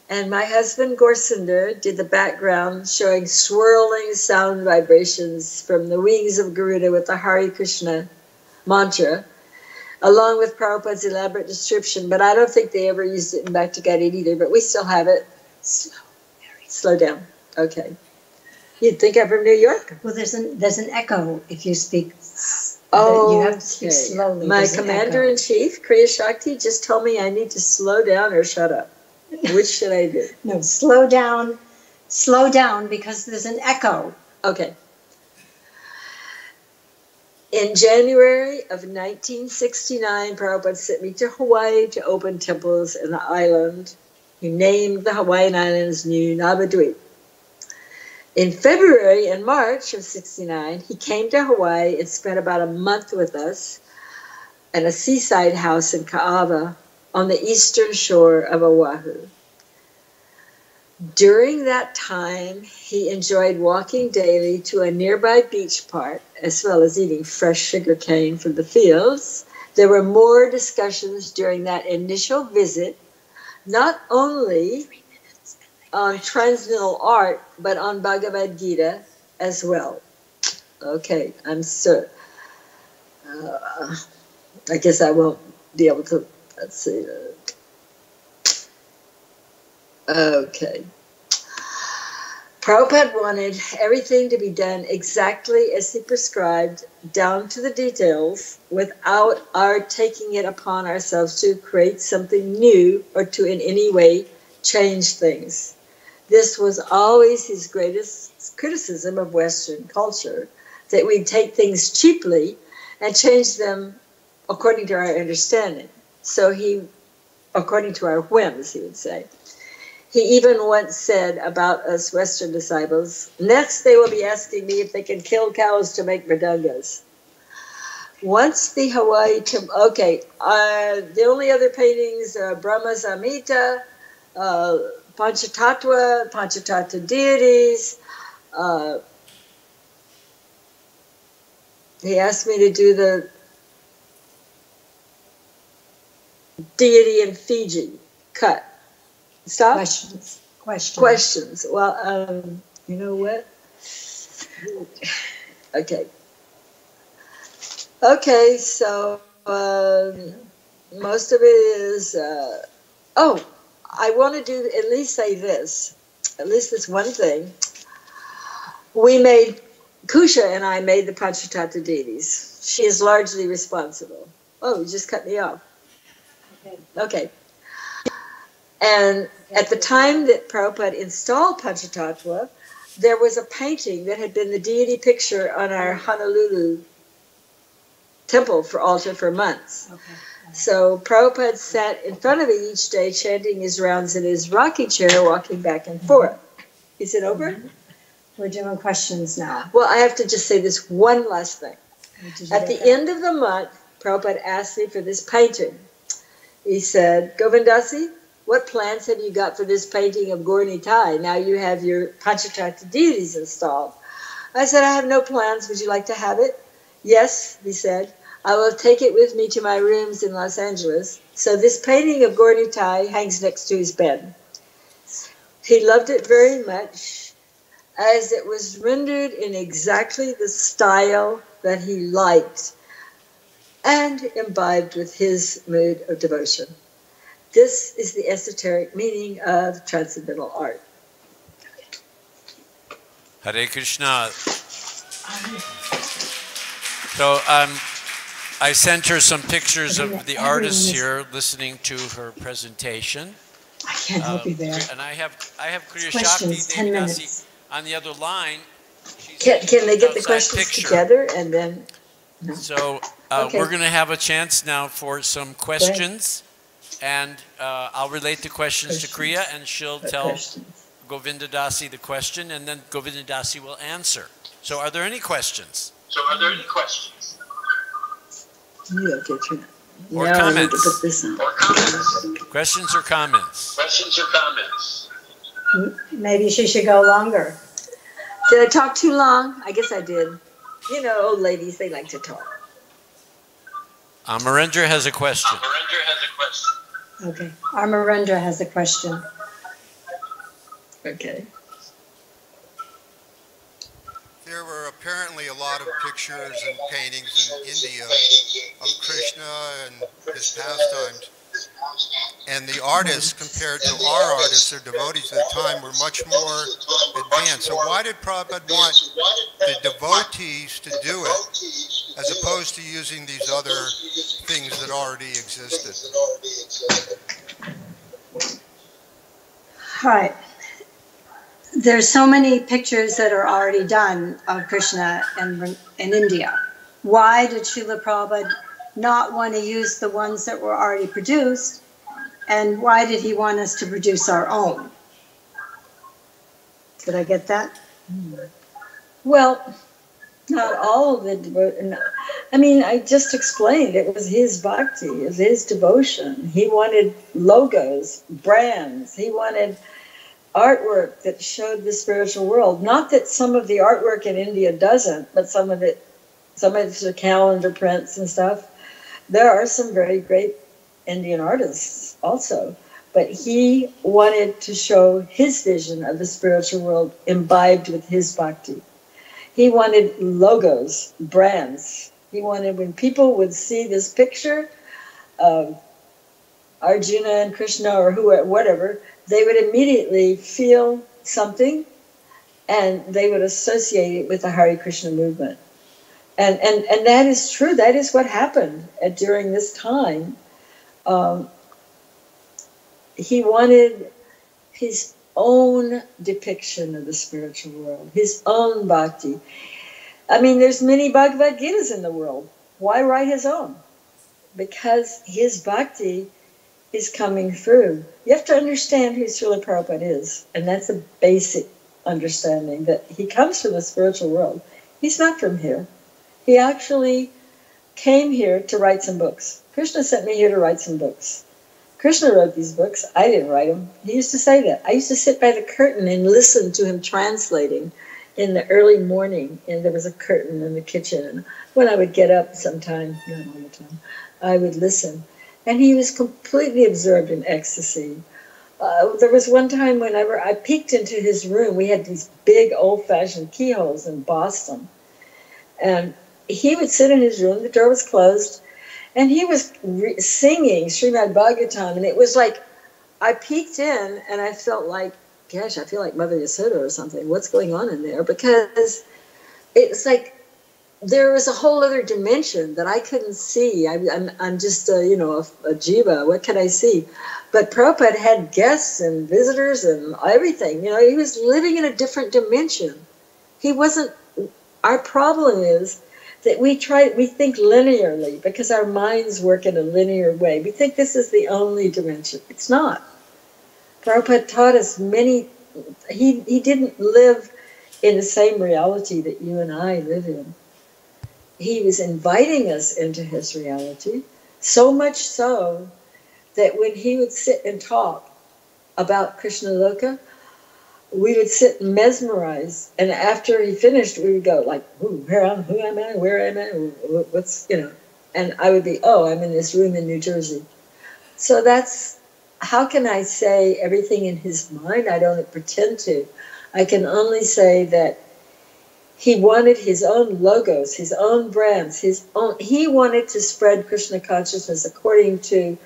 and my husband Gorsinder did the background showing swirling sound vibrations from the wings of Garuda with the Hare Krishna mantra, along with Prabhupada's elaborate description, but I don't think they ever used it in Bhakti-Gita either, but we still have it. Slow down. Okay. You'd think I'm from New York. Well, there's an echo if you speak. Oh, you have to speak slowly. My commander-in-chief, Kriya Shakti, just told me I need to slow down or shut up. Which should I do? No, slow down. Slow down because there's an echo. Okay. In January of 1969, Prabhupada sent me to Hawaii to open temples in the island. He named the Hawaiian Islands New Navadvip. In February and March of 69, he came to Hawaii and spent about a month with us at a seaside house in Ka'ava on the eastern shore of Oahu. During that time, he enjoyed walking daily to a nearby beach park, as well as eating fresh sugar cane from the fields. There were more discussions during that initial visit, not only on transcendental art, but on Bhagavad Gita as well. Okay, I'm sure. I guess I won't be able to, let's see. Okay. Prabhupada wanted everything to be done exactly as he prescribed, down to the details, without our taking it upon ourselves to create something new or to in any way change things. This was always his greatest criticism of Western culture, that we take things cheaply and change them according to our understanding. So according to our whims, he would say. He even once said about us Western disciples, next they will be asking me if they can kill cows to make mridangas. Once the Hawaii temple, okay, the only other paintings are Brahma Samhita, Panchatattva deities. He asked me to do the deity in Fiji cut. Stop? Questions. Well, you know what? Okay. Okay, so most of it is, I want to do at least say this, at least this one thing. Kusha and I made the Panchatattva deities. She is largely responsible. Oh, you just cut me off. Okay. And at the time that Prabhupada installed Panchatattva, there was a painting that had been the deity picture on our Honolulu temple for altar for months. Okay. So Prabhupada sat in front of it each day chanting his rounds in his rocking chair, walking back and forth. Is it over? Mm-hmm. We're doing questions now. Well, I have to just say this one last thing. At the end of the month, Prabhupada asked me for this painting. He said, Govindasi, what plans have you got for this painting of Gaur Nitai? Now you have your Panchatattva deities installed. I said, I have no plans. Would you like to have it? Yes, he said. I will take it with me to my rooms in Los Angeles. So this painting of Gaur Nitai hangs next to his bed. He loved it very much, as it was rendered in exactly the style that he liked. and imbibed with his mood of devotion. This is the esoteric meaning of transcendental art. Hare Krishna. So I sent her some pictures of the artists here listening to her presentation. I can't help you there. And I have Kriya Questions, Shakti 10 Devidasi minutes. on the other line. Can they get the questions together and then? No. So Okay. we're going to have a chance now for some questions, and I'll relate the questions to Kriya, and she'll tell Govinda Dasi the question, and then Govinda Dasi will answer. So are there any questions? You okay, Trina? Or now comments? I need to put this on. Questions or comments? Maybe she should go longer. Did I talk too long? I guess I did. You know, old ladies, they like to talk. Amarendra has a question. Okay. Amarendra has a question. Okay. There were apparently a lot of pictures and paintings in India of Krishna and his pastimes. And the artists, compared to our artists or devotees at the time, were much more advanced. So why did Prabhupada want the devotees to do it, as opposed to using these other things that already existed? All right. There's so many pictures that are already done of Krishna in India. Why did Srila Prabhupada not want to use the ones that were already produced? And why did he want us to produce our own? Did I get that? Well, not all of it. I mean, I just explained it was his bhakti, it was his devotion. He wanted logos, brands. He wanted artwork that showed the spiritual world. Not that some of the artwork in India doesn't, but some of it's the calendar prints and stuff. There are some very great Indian artists also, but he wanted to show his vision of the spiritual world imbibed with his bhakti. He wanted logos, brands. He wanted, when people would see this picture of Arjuna and Krishna or whoever, whatever, they would immediately feel something, and they would associate it with the Hare Krishna movement. And that is true. That is what happened during this time. He wanted his own depiction of the spiritual world, his own bhakti. I mean, there's many Bhagavad Gitas in the world. Why write his own? Because his bhakti is coming through. You have to understand who Srila Prabhupada is, and that's a basic understanding, that he comes from the spiritual world. He's not from here. He actually came here to write some books. Krishna sent me here to write some books. Krishna wrote these books. I didn't write them. He used to say that. I used to sit by the curtain and listen to him translating in the early morning, and there was a curtain in the kitchen. And when I would get up sometime, not all the time, I would listen. And he was completely absorbed in ecstasy. There was one time whenever I peeked into his room, we had these big old-fashioned keyholes in Boston. And he would sit in his room, the door was closed, and he was singing Srimad Bhagavatam. And it was like, I peeked in and I felt like, gosh, I feel like Mother Yasoda or something. What's going on in there? Because it's like, there was a whole other dimension that I couldn't see. I'm just, a jiva. What can I see? But Prabhupada had guests and visitors and everything. You know, he was living in a different dimension. He wasn't. Our problem is that we think linearly because our minds work in a linear way. We think this is the only dimension. It's not. Prabhupada taught us he didn't live in the same reality that you and I live in. He was inviting us into his reality, so much so that when he would sit and talk about Krishna Loka, we would sit mesmerized, and after he finished, we would go like, who am I, where am I, what's, and I would be, I'm in this room in New Jersey. So that's, how can I say everything in his mind? I don't pretend to. I can only say that He wanted his own logos, his own brands, he wanted to spread Krishna consciousness according to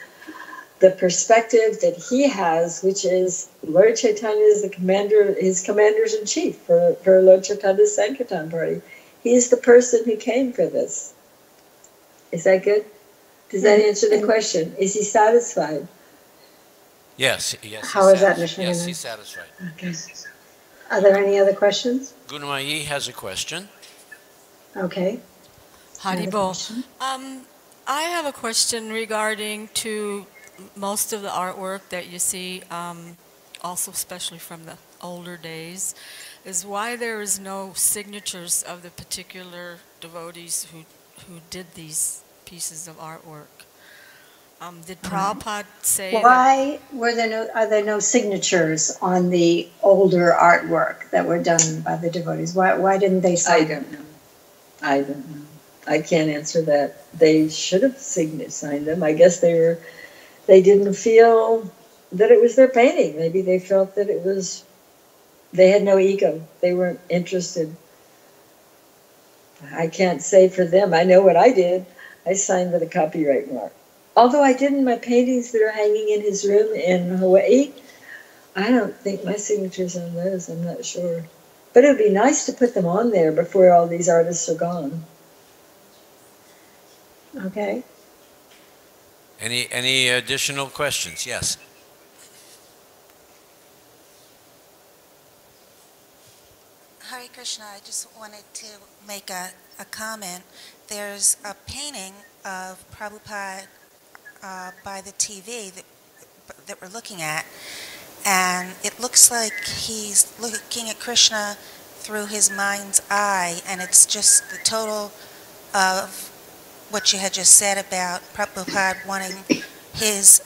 the perspective that he has, which is Lord Chaitanya is the commander, his commanders in chief for Lord Chaitanya's Sankirtan party. He's the person who came for this. Is that good? Does that answer the question? Is he satisfied? Yes, yes. How is that, Mr. Yes, he's satisfied. Okay. Are there any other questions? Gunmayi has a question. Okay. Haribol. I have a question regarding to most of the artwork that you see, also especially from the older days, is why there is no signatures of the particular devotees who did these pieces of artwork. Did Prabhupada say why are there no signatures on the older artwork that were done by the devotees? Why didn't they sign? I don't know. I can't answer that. They should have signed them. I guess they didn't feel that it was their painting. Maybe they felt that they had no ego. They weren't interested. I can't say for them. I know what I did. I signed with a copyright mark. Although I did in my paintings that are hanging in his room in Hawaii, I don't think my signature's on those. I'm not sure. But it would be nice to put them on there before all these artists are gone. Okay. Any additional questions? Yes. Hare Krishna, I just wanted to make a comment. There's a painting of Prabhupada by the TV that we're looking at, and it looks like he's looking at Krishna through his mind's eye, and it's just the total of what you had just said about Prabhupada wanting his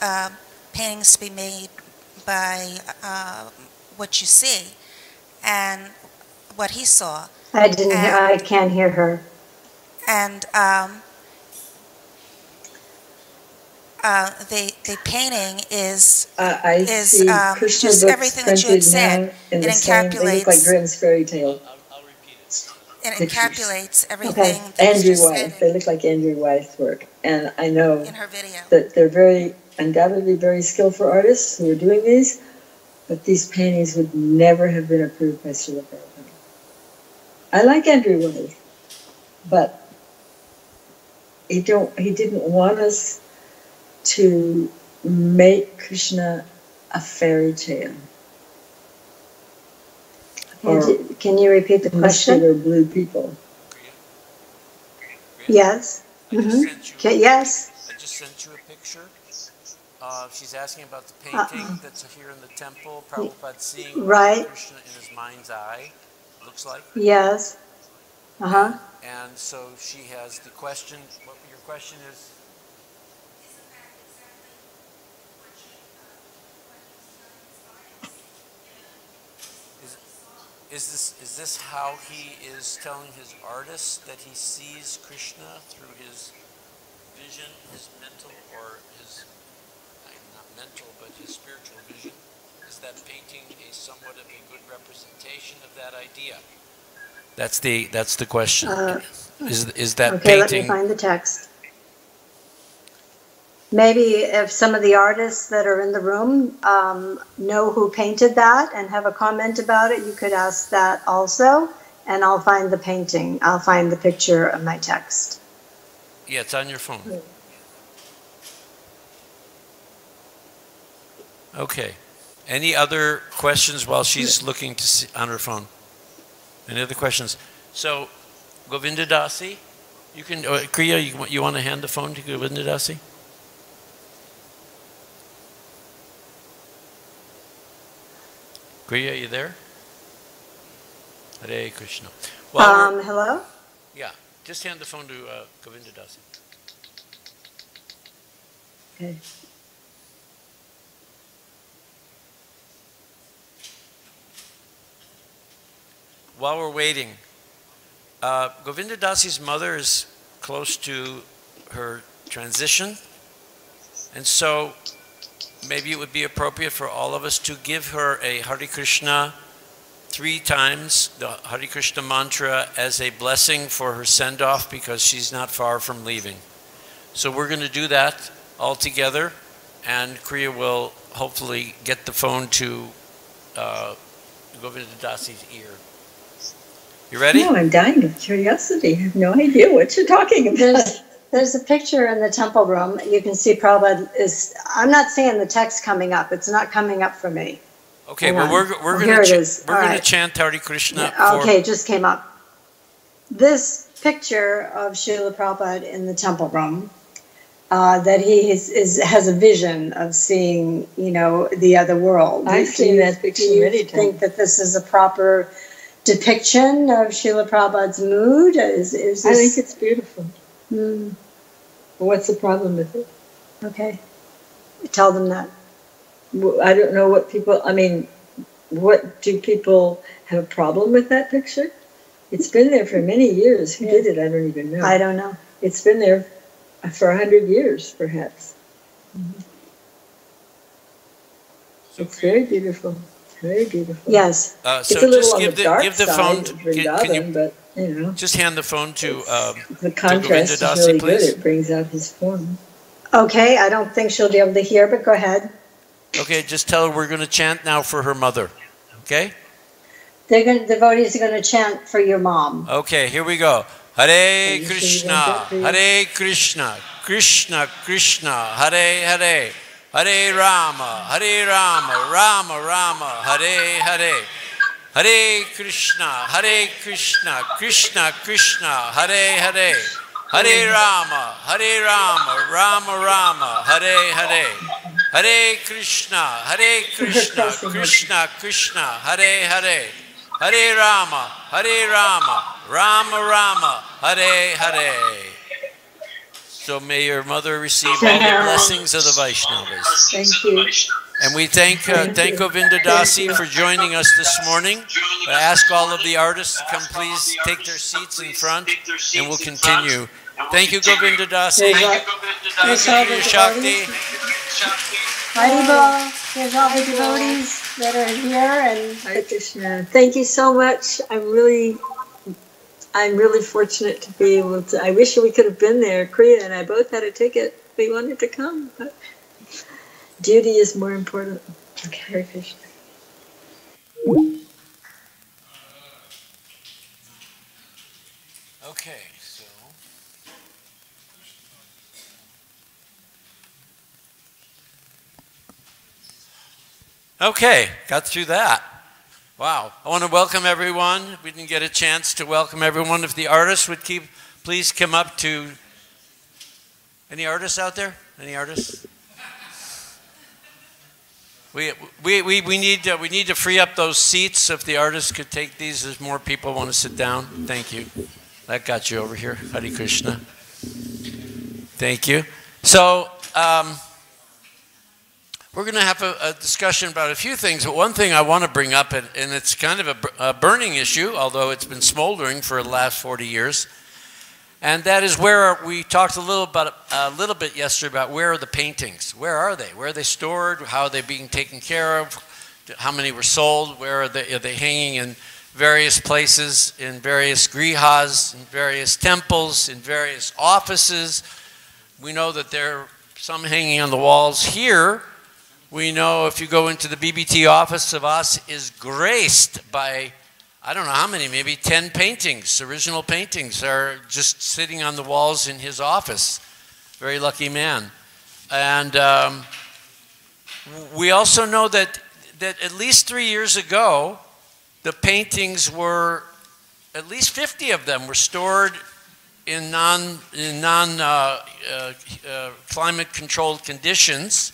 paintings to be made by what you see and what he saw. I can't hear her. And the painting is just everything that you had said. It encapsulates. They look like Grimm's fairy tale. It encapsulates everything. Okay. Andrew Wyeth. They look like Andrew Wyeth's work, and I know in her video that they're undoubtedly very skillful artists who are doing these, but these paintings would never have been approved by Srila Prabhupada. I like Andrew Wyeth, but he didn't want us to make Krishna a fairy tale. Can you repeat the question? Muscular blue people. Yes. Yes. I just sent you a picture. She's asking about the painting that's here in the temple. Prabhupada seeing Krishna in his mind's eye. Looks like. Yes. And so she has the question. What your question is? Is this how he is telling his artists that he sees Krishna through his vision, his mental, or his, not mental, but his spiritual vision? Is that painting a somewhat of a good representation of that idea? That's the question. Is that okay, painting? Let me find the text. Maybe if some of the artists that are in the room know who painted that and have a comment about it, you could ask that also, and I'll find the painting. I'll find the picture of my text. Yeah, it's on your phone. Okay. Any other questions while she's looking to see on her phone? Any other questions? So, Govinda Dasi, you can, Kriya, you want to hand the phone to Govinda Dasi? Kriya, you there? Hare Krishna. Well, hello? Yeah, just hand the phone to Govinda Dasi. Okay. While we're waiting, Govinda Dasi's mother is close to her transition, and so maybe it would be appropriate for all of us to give her a Hare Krishna 3 times the Hare Krishna mantra as a blessing for her send-off because she's not far from leaving. So we're going to do that all together, and Kriya will hopefully get the phone to Govinda Dasi's ear. You ready? No, I'm dying of curiosity. I have no idea what you're talking about. There's a picture in the temple room. You can see Prabhupada is, I'm not seeing the text coming up. It's not coming up for me. Okay, well, we're going to chant Hare Krishna. Yeah, okay, it just came up. This picture of Srila Prabhupada in the temple room, that he has a vision of seeing, the other world. I've seen that picture many times. Do you think that this is a proper depiction of Srila Prabhupada's mood? Is this... I think it's beautiful. Hmm. What's the problem with it? Okay. Tell them that. I don't know what people, what do people have a problem with that picture? It's been there for many years. Who did it? I don't even know. I don't know. It's been there for 100 years, perhaps. Mm-hmm. It's very beautiful. Very beautiful. Yes. So it's a little just on give the phone to Vrindavan, but just hand the phone to the contrast is Dasi, really please. good. It brings out his form. Okay, I don't think she'll be able to hear, but go ahead. Okay, just tell her we're going to chant now for her mother. Okay? The devotees are going to chant for your mom. Okay, here we go. Hare Krishna, Hare Krishna, Krishna Krishna, Hare Hare, Hare Rama, Rama Rama, Hare Hare. Hare Krishna, Krishna Krishna, Hare Hare. Hare Rama, Rama Rama, Hare Hare. Hare Krishna, Krishna Krishna, Hare Hare. Hare Rama, Rama Rama, Hare Hare. So may your mother receive all the blessings of the Vaishnavas. Thank you. And we thank Govinda Dasi for joining us this morning. I ask all of the artists to come please take their seats in front, and we'll continue. Thank you, Govinda Dasi. Thank you, Shakti. Haribol, there's all the devotees that are here. And Hare Krishna. Thank you so much. I'm really fortunate to be able to. I wish we could have been there. Kriya and I both had a ticket. We wanted to come, but duty is more important. Okay, Hare Krishna. Okay, so. Okay, got through that. Wow. I want to welcome everyone. We didn't get a chance to welcome everyone. If the artists would please come up to. Any artists out there? Any artists? We need to free up those seats. If the artists could take these, as more people want to sit down. Thank you. That got you over here. Hare Krishna. Thank you. So we're going to have a discussion about a few things. But one thing I want to bring up, and it's kind of a burning issue, although it's been smoldering for the last 40 years. And that is where we talked a little bit yesterday about where are the paintings? Where are they? Where are they stored? How are they being taken care of? How many were sold? Where are they? Are they hanging in various places, in various grihas, in various temples, in various offices? We know that there are some hanging on the walls here. We know if you go into the BBT office of us is graced by, I don't know how many, maybe 10 paintings, original paintings are just sitting on the walls in his office. Very lucky man. And we also know that at least 3 years ago, the paintings were, at least 50 of them were stored in climate controlled conditions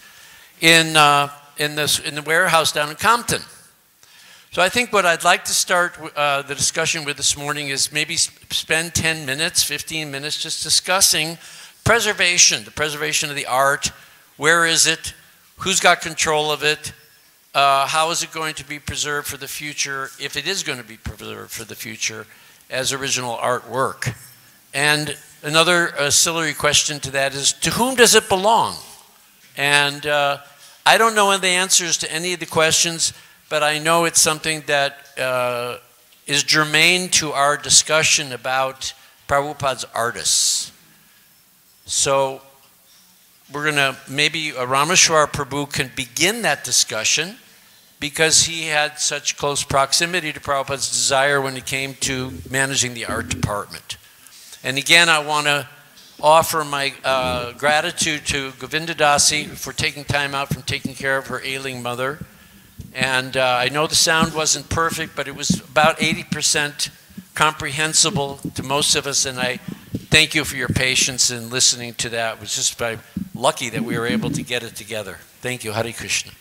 in the warehouse down in Compton. So I think what I'd like to start the discussion with this morning is maybe spend 10 minutes, 15 minutes just discussing preservation, the preservation of the art. Where is it? Who's got control of it? How is it going to be preserved for the future, if it is going to be preserved for the future as original artwork? And another ancillary question to that is, to whom does it belong? And I don't know the answers to any of the questions, but I know it's something that is germane to our discussion about Prabhupada's artists. So we're going to, maybe Rameshwar Prabhu can begin that discussion because he had such close proximity to Prabhupada's desire when it came to managing the art department. And again, I want to offer my gratitude to Govinda Dasi for taking time out from taking care of her ailing mother. And I know the sound wasn't perfect, but it was about 80% comprehensible to most of us, and I thank you for your patience in listening to that. It was just very lucky that we were able to get it together. Thank you. Hare Krishna.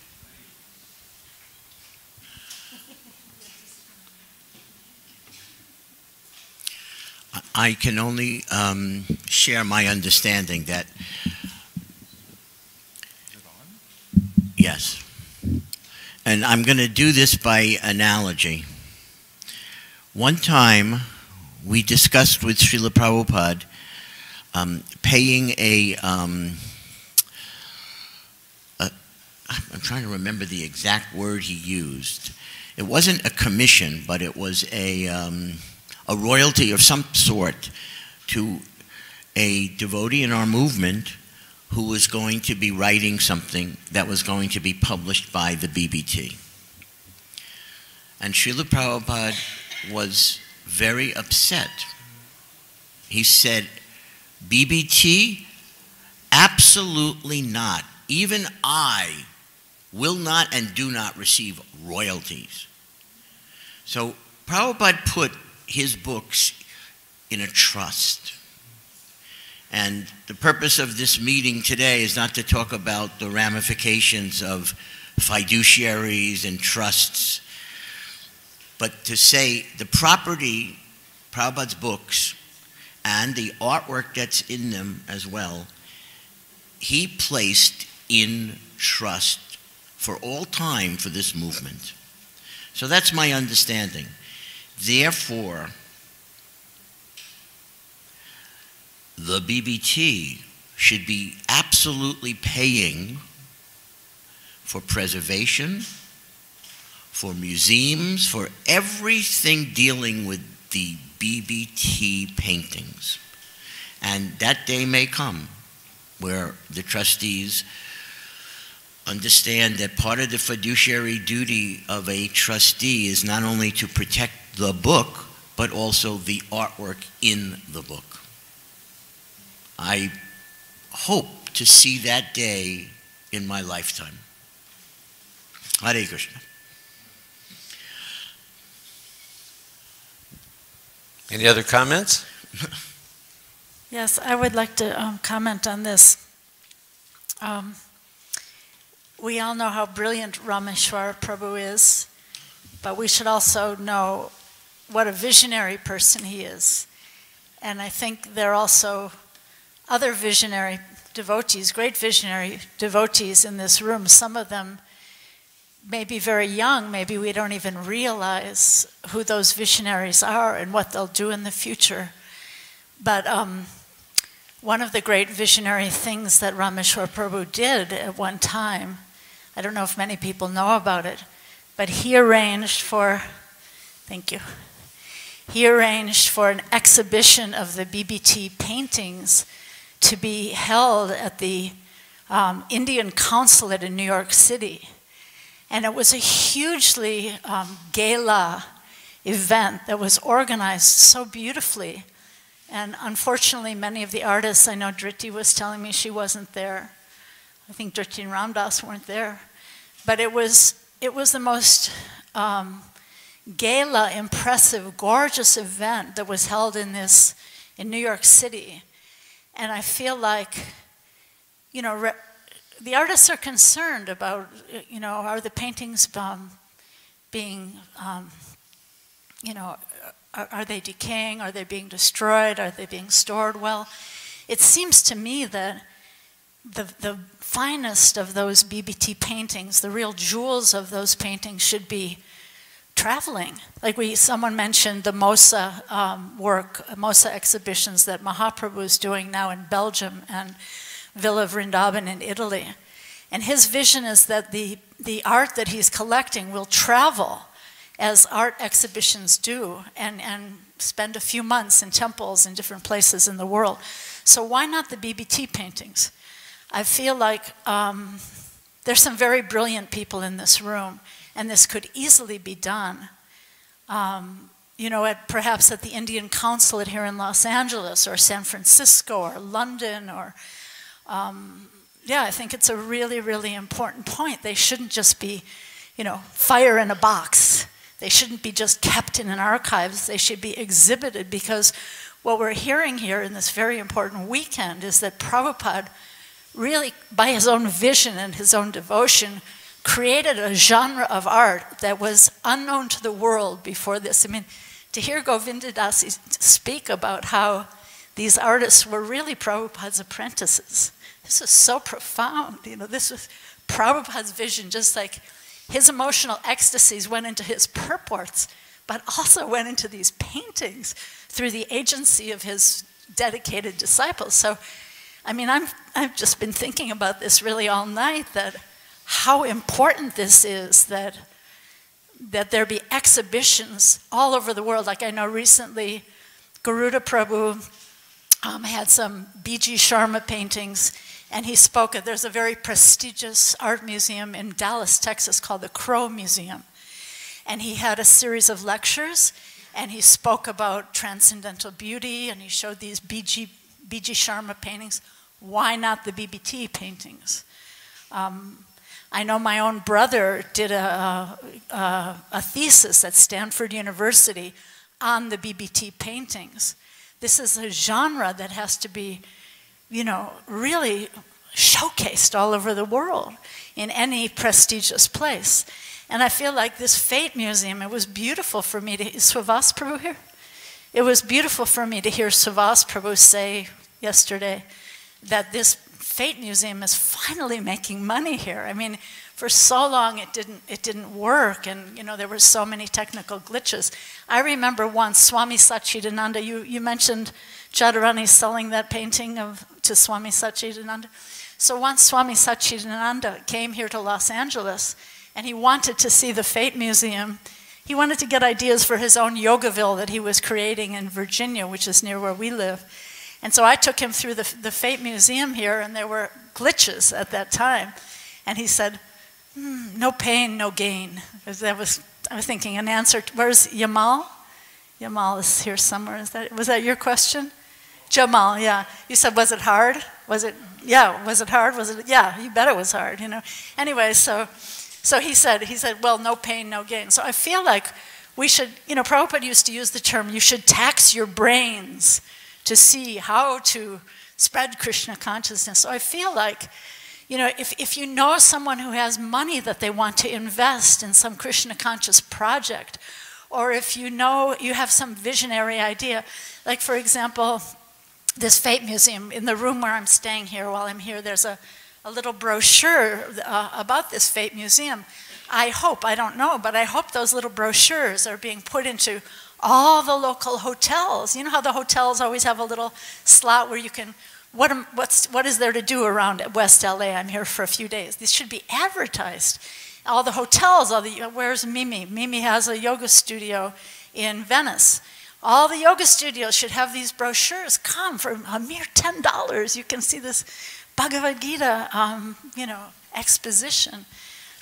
I can only share my understanding that, yes, and I'm going to do this by analogy. One time we discussed with Srila Prabhupada paying I'm trying to remember the exact word he used. It wasn't a commission, but it was a royalty of some sort to a devotee in our movement who was going to be writing something that was going to be published by the BBT. And Srila Prabhupada was very upset. He said, BBT? Absolutely not. Even I will not and do not receive royalties. So Prabhupada put his books in a trust. And the purpose of this meeting today is not to talk about the ramifications of fiduciaries and trusts, but to say the property, Prabhupada's books, and the artwork that's in them as well, he placed in trust for all time for this movement. So that's my understanding. Therefore, the BBT should be absolutely paying for preservation, for museums, for everything dealing with the BBT paintings. And that day may come where the trustees understand that part of the fiduciary duty of a trustee is not only to protect the book, but also the artwork in the book. I hope to see that day in my lifetime. Hare Krishna. Any other comments? Yes, I would like to comment on this. We all know how brilliant Rameshwar Prabhu is, but we should also know what a visionary person he is. And I think there are also other visionary devotees, great visionary devotees in this room. Some of them may be very young. Maybe we don't even realize who those visionaries are and what they'll do in the future. But one of the great visionary things that Rameshwar Prabhu did at one time, I don't know if many people know about it, but he arranged for, thank you, he arranged for an exhibition of the BBT paintings to be held at the Indian consulate in New York City. And it was a hugely gala event that was organized so beautifully. And unfortunately, many of the artists, I know Dhriti was telling me she wasn't there. I think Dhriti and Ramdas weren't there. But it was the most gala, impressive, gorgeous event that was held in New York City. And I feel like, you know, the artists are concerned about, you know, are the paintings being, you know, are they decaying? Are they being destroyed? Are they being stored well? It seems to me that the finest of those BBT paintings, the real jewels of those paintings should be traveling. Like someone mentioned the Mosa Mosa exhibitions that Mahaprabhu is doing now in Belgium and Villa Vrindavan in Italy. And his vision is that the art that he's collecting will travel as art exhibitions do and spend a few months in temples in different places in the world. So why not the BBT paintings? I feel like there's some very brilliant people in this room, and this could easily be done. You know, perhaps at the Indian Consulate here in Los Angeles or San Francisco or London or, yeah, I think it's a really, really important point. They shouldn't just be, you know, fire in a box. They shouldn't be just kept in an archives. They should be exhibited, because what we're hearing here in this very important weekend is that Prabhupada really, by his own vision and his own devotion, created a genre of art that was unknown to the world before this. I mean, to hear Govinda Dasi speak about how these artists were really Prabhupada's apprentices, this is so profound. You know, this was Prabhupada's vision, just like his emotional ecstasies went into his purports, but also went into these paintings through the agency of his dedicated disciples. So, I mean, I've just been thinking about this really all night, that how important this is, that there be exhibitions all over the world. Like I know recently, Garuda Prabhu had some B.G. Sharma paintings, and he spoke at, there's a very prestigious art museum in Dallas, Texas called the Crow Museum. And he had a series of lectures, and he spoke about transcendental beauty, and he showed these B.G. Sharma paintings. Why not the BBT paintings? I know my own brother did a thesis at Stanford University on the BBT paintings. This is a genre that has to be, you know, really showcased all over the world in any prestigious place. And I feel like this Fate Museum, it was beautiful for me to, is Swavas Prabhu here? It was beautiful for me to hear Swavas Prabhu say yesterday that this Fate Museum is finally making money here. I mean, for so long it didn't work, and you know, there were so many technical glitches. I remember once Swami Satchidananda, you mentioned Jadharani selling that painting to Swami Satchidananda. So once Swami Satchidananda came here to Los Angeles, and he wanted to see the Fate Museum. He wanted to get ideas for his own Yogaville that he was creating in Virginia, which is near where we live. And so I took him through the Fate Museum here, and there were glitches at that time. And he said, no pain, no gain. I was thinking an answer. Where's Yamal? Yamal is here somewhere. Was that your question? Jamal, yeah. You said, was it hard? Was it, yeah, was it hard? Was it, yeah, you bet it was hard, you know. Anyway, so he said, well, no pain, no gain. So I feel like we should, you know, Prabhupada used to use the term, you should tax your brains to see how to spread Krishna consciousness. So I feel like, you know, if you know someone who has money that they want to invest in some Krishna conscious project, or if you know you have some visionary idea, like for example, this Fate Museum, in the room where I'm staying here while I'm here, there's a little brochure about this Fate Museum. I hope, I don't know, but I hope those little brochures are being put into all the local hotels. You know how the hotels always have a little slot where you can, what is there to do around West LA? I'm here for a few days. These should be advertised. All the hotels, where's Mimi? Mimi has a yoga studio in Venice. All the yoga studios should have these brochures. Come for a mere $10. You can see this Bhagavad Gita, you know, exposition.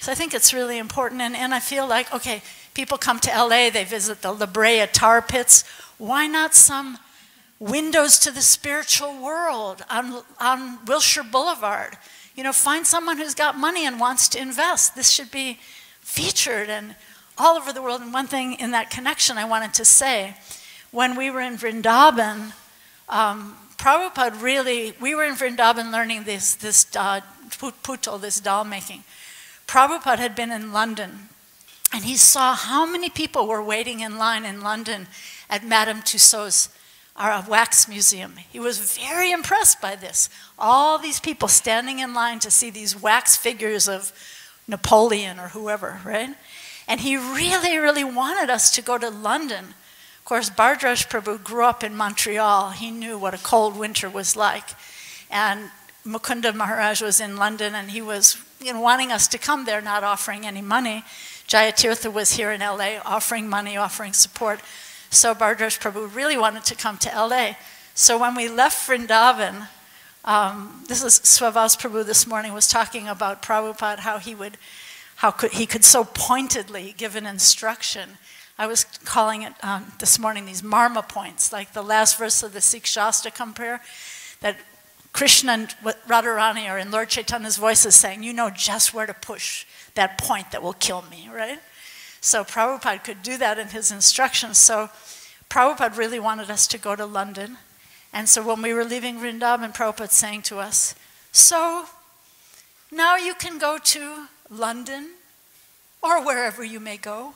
So I think it's really important, and I feel like, okay, people come to LA, they visit the La Brea tar pits. Why not some windows to the spiritual world on Wilshire Boulevard? You know, find someone who's got money and wants to invest. This should be featured and all over the world. And one thing in that connection I wanted to say, when we were in Vrindavan, Prabhupada really, we were in Vrindavan learning this putul, this doll making. Prabhupada had been in London, and he saw how many people were waiting in line in London at Madame Tussauds wax museum. He was very impressed by this. All these people standing in line to see these wax figures of Napoleon or whoever, right? And he really, really wanted us to go to London. Of course, Bhardraj Prabhu grew up in Montreal. He knew what a cold winter was like. And Mukunda Maharaj was in London and he was wanting us to come there, not offering any money. Jayatirtha was here in LA offering money, offering support. So Bhardraj Prabhu really wanted to come to LA. So when we left Vrindavan, this is Swavas Prabhu this morning was talking about Prabhupada, how he could so pointedly give an instruction. I was calling it this morning these marma points, like the last verse of the Sikh Shastra compare, that Krishna and Radharani are in Lord Chaitanya's voices saying, you know just where to push that point that will kill me, right? So Prabhupada could do that in his instructions. So Prabhupada really wanted us to go to London. And so when we were leaving Vrindavan, Prabhupada saying to us, so now you can go to London or wherever you may go.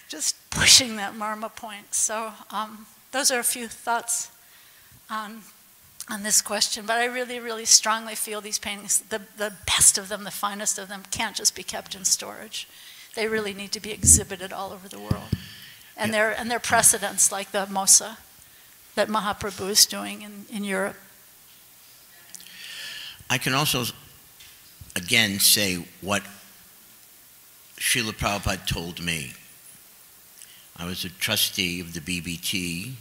Just pushing that marma point. So those are a few thoughts on this question. But I really, really strongly feel these paintings, the best of them, the finest of them, can't just be kept in storage. They really need to be exhibited all over the world. And they're precedents like the Mosa that Mahaprabhu is doing in Europe. I can also, again, say what Srila Prabhupada told me. I was a trustee of the BBT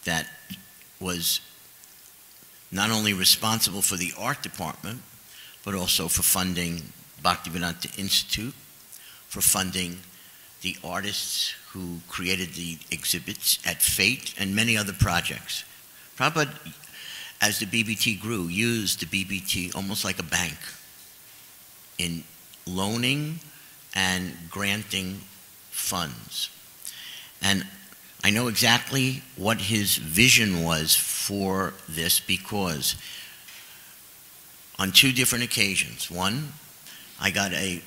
that was not only responsible for the art department, but also for funding Bhaktivedanta Institute, for funding the artists who created the exhibits at Fate and many other projects. Prabhupada, as the BBT grew, used the BBT almost like a bank in loaning and granting funds. And I know exactly what his vision was for this because on two different occasions. One, I got an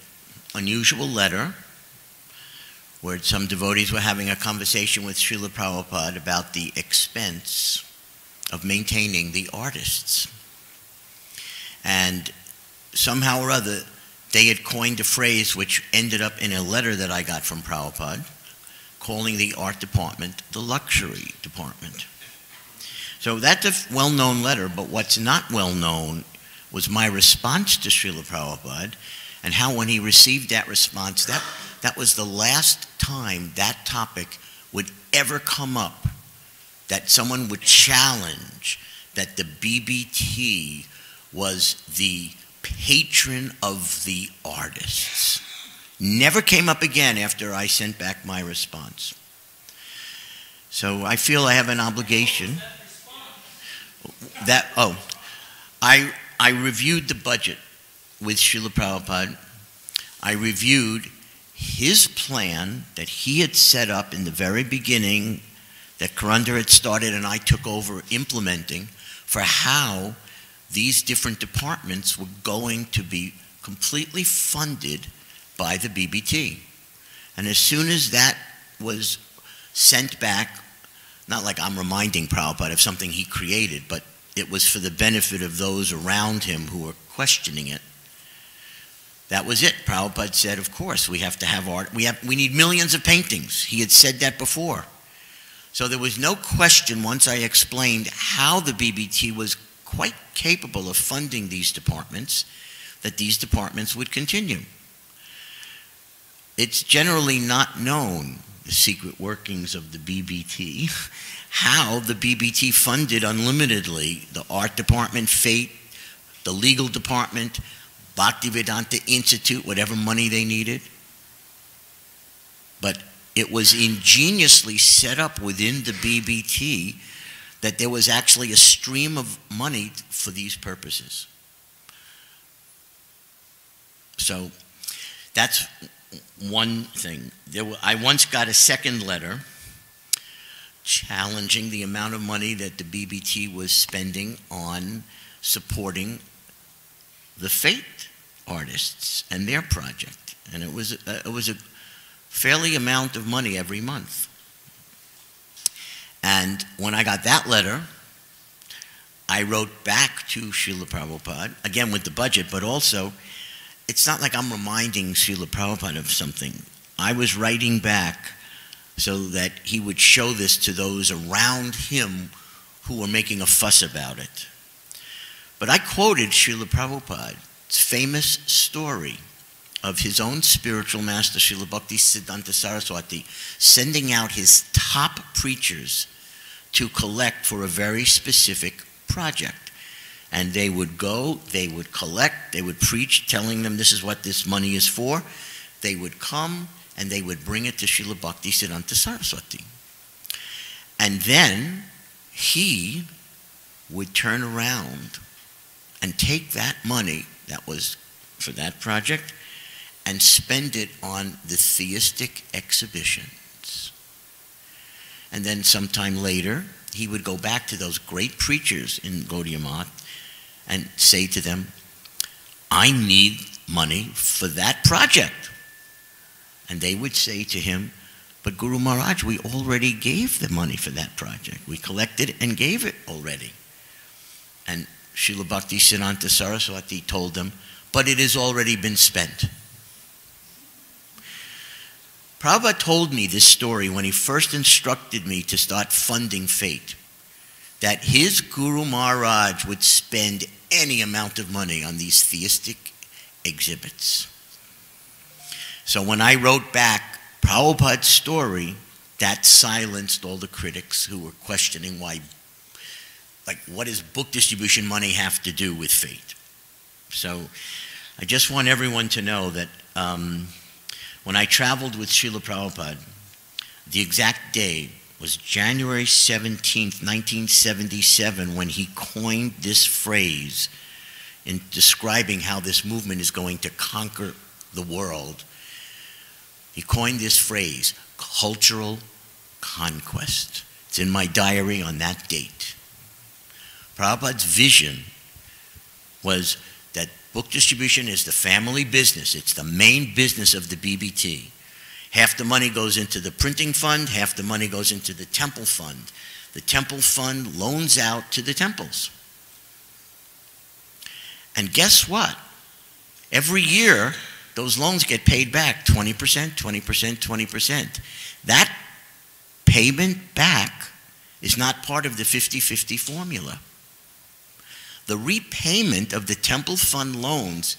unusual letter where some devotees were having a conversation with Srila Prabhupada about the expense of maintaining the artists. And somehow or other, they had coined a phrase which ended up in a letter that I got from Prabhupada, calling the art department the luxury department. So that's a well-known letter, but what's not well-known was my response to Srila Prabhupada, and how when he received that response, that was the last time that topic would ever come up, that someone would challenge that the BBT was the patron of the artists. Never came up again after I sent back my response. So I feel I have an obligation. I reviewed the budget with Srila Prabhupada. I reviewed his plan that he had set up in the very beginning, that Karanda had started and I took over implementing, for how these different departments were going to be completely funded by the BBT. And as soon as that was sent back, not like I'm reminding Prabhupada of something he created, but it was for the benefit of those around him who were questioning it. That was it. Prabhupada said, of course, we have to have art. We need millions of paintings. He had said that before. So there was no question once I explained how the BBT was quite capable of funding these departments, that these departments would continue. It's generally not known, the secret workings of the BBT, how the BBT funded unlimitedly the art department, Fate, the legal department, Bhaktivedanta Institute, whatever money they needed. But it was ingeniously set up within the BBT that there was actually a stream of money for these purposes. So that's one thing. I once got a second letter challenging the amount of money that the BBT was spending on supporting the Fate artists and their project. And it was a fairly amount of money every month. And when I got that letter, I wrote back to Srila Prabhupada, again with the budget, but also, it's not like I'm reminding Srila Prabhupada of something. I was writing back so that he would show this to those around him who were making a fuss about it. But I quoted Srila Prabhupada's famous story of his own spiritual master, Srila Bhaktisiddhanta Saraswati, sending out his top preachers to collect for a very specific project. And they would go, they would collect, they would preach, telling them this is what this money is for. They would come and they would bring it to Srila Bhaktisiddhanta Saraswati. And then he would turn around and take that money that was for that project and spend it on the theistic exhibitions. And then sometime later, he would go back to those great preachers in Gaudiya Math and say to them, I need money for that project. And they would say to him, but Guru Maharaj, we already gave the money for that project. We collected and gave it already. And Srila Bhaktisiddhanta Saraswati told them, but it has already been spent. Prabhupada told me this story when he first instructed me to start funding Fate, that his Guru Maharaj would spend any amount of money on these theistic exhibits. So when I wrote back Prabhupada's story, that silenced all the critics who were questioning why, like, what does book distribution money have to do with Fate? So I just want everyone to know that when I traveled with Srila Prabhupada, the exact day was January 17th, 1977, when he coined this phrase in describing how this movement is going to conquer the world. He coined this phrase, cultural conquest. It's in my diary on that date. Prabhupada's vision was that book distribution is the family business. It's the main business of the BBT. Half the money goes into the printing fund, half the money goes into the temple fund. The temple fund loans out to the temples. And guess what? Every year, those loans get paid back 20%, 20%, 20%. That payment back is not part of the 50-50 formula. The repayment of the temple fund loans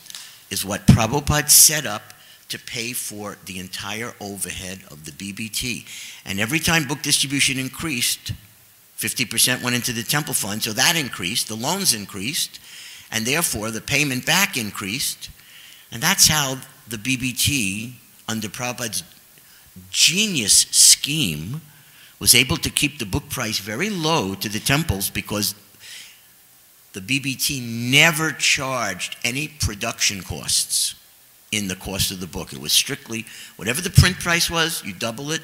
is what Prabhupada set up to pay for the entire overhead of the BBT. And every time book distribution increased, 50% went into the temple fund, so that increased, the loans increased, and therefore the payment back increased. And that's how the BBT, under Prabhupada's genius scheme, was able to keep the book price very low to the temples, because the BBT never charged any production costs in the cost of the book. It was strictly whatever the print price was, you double it,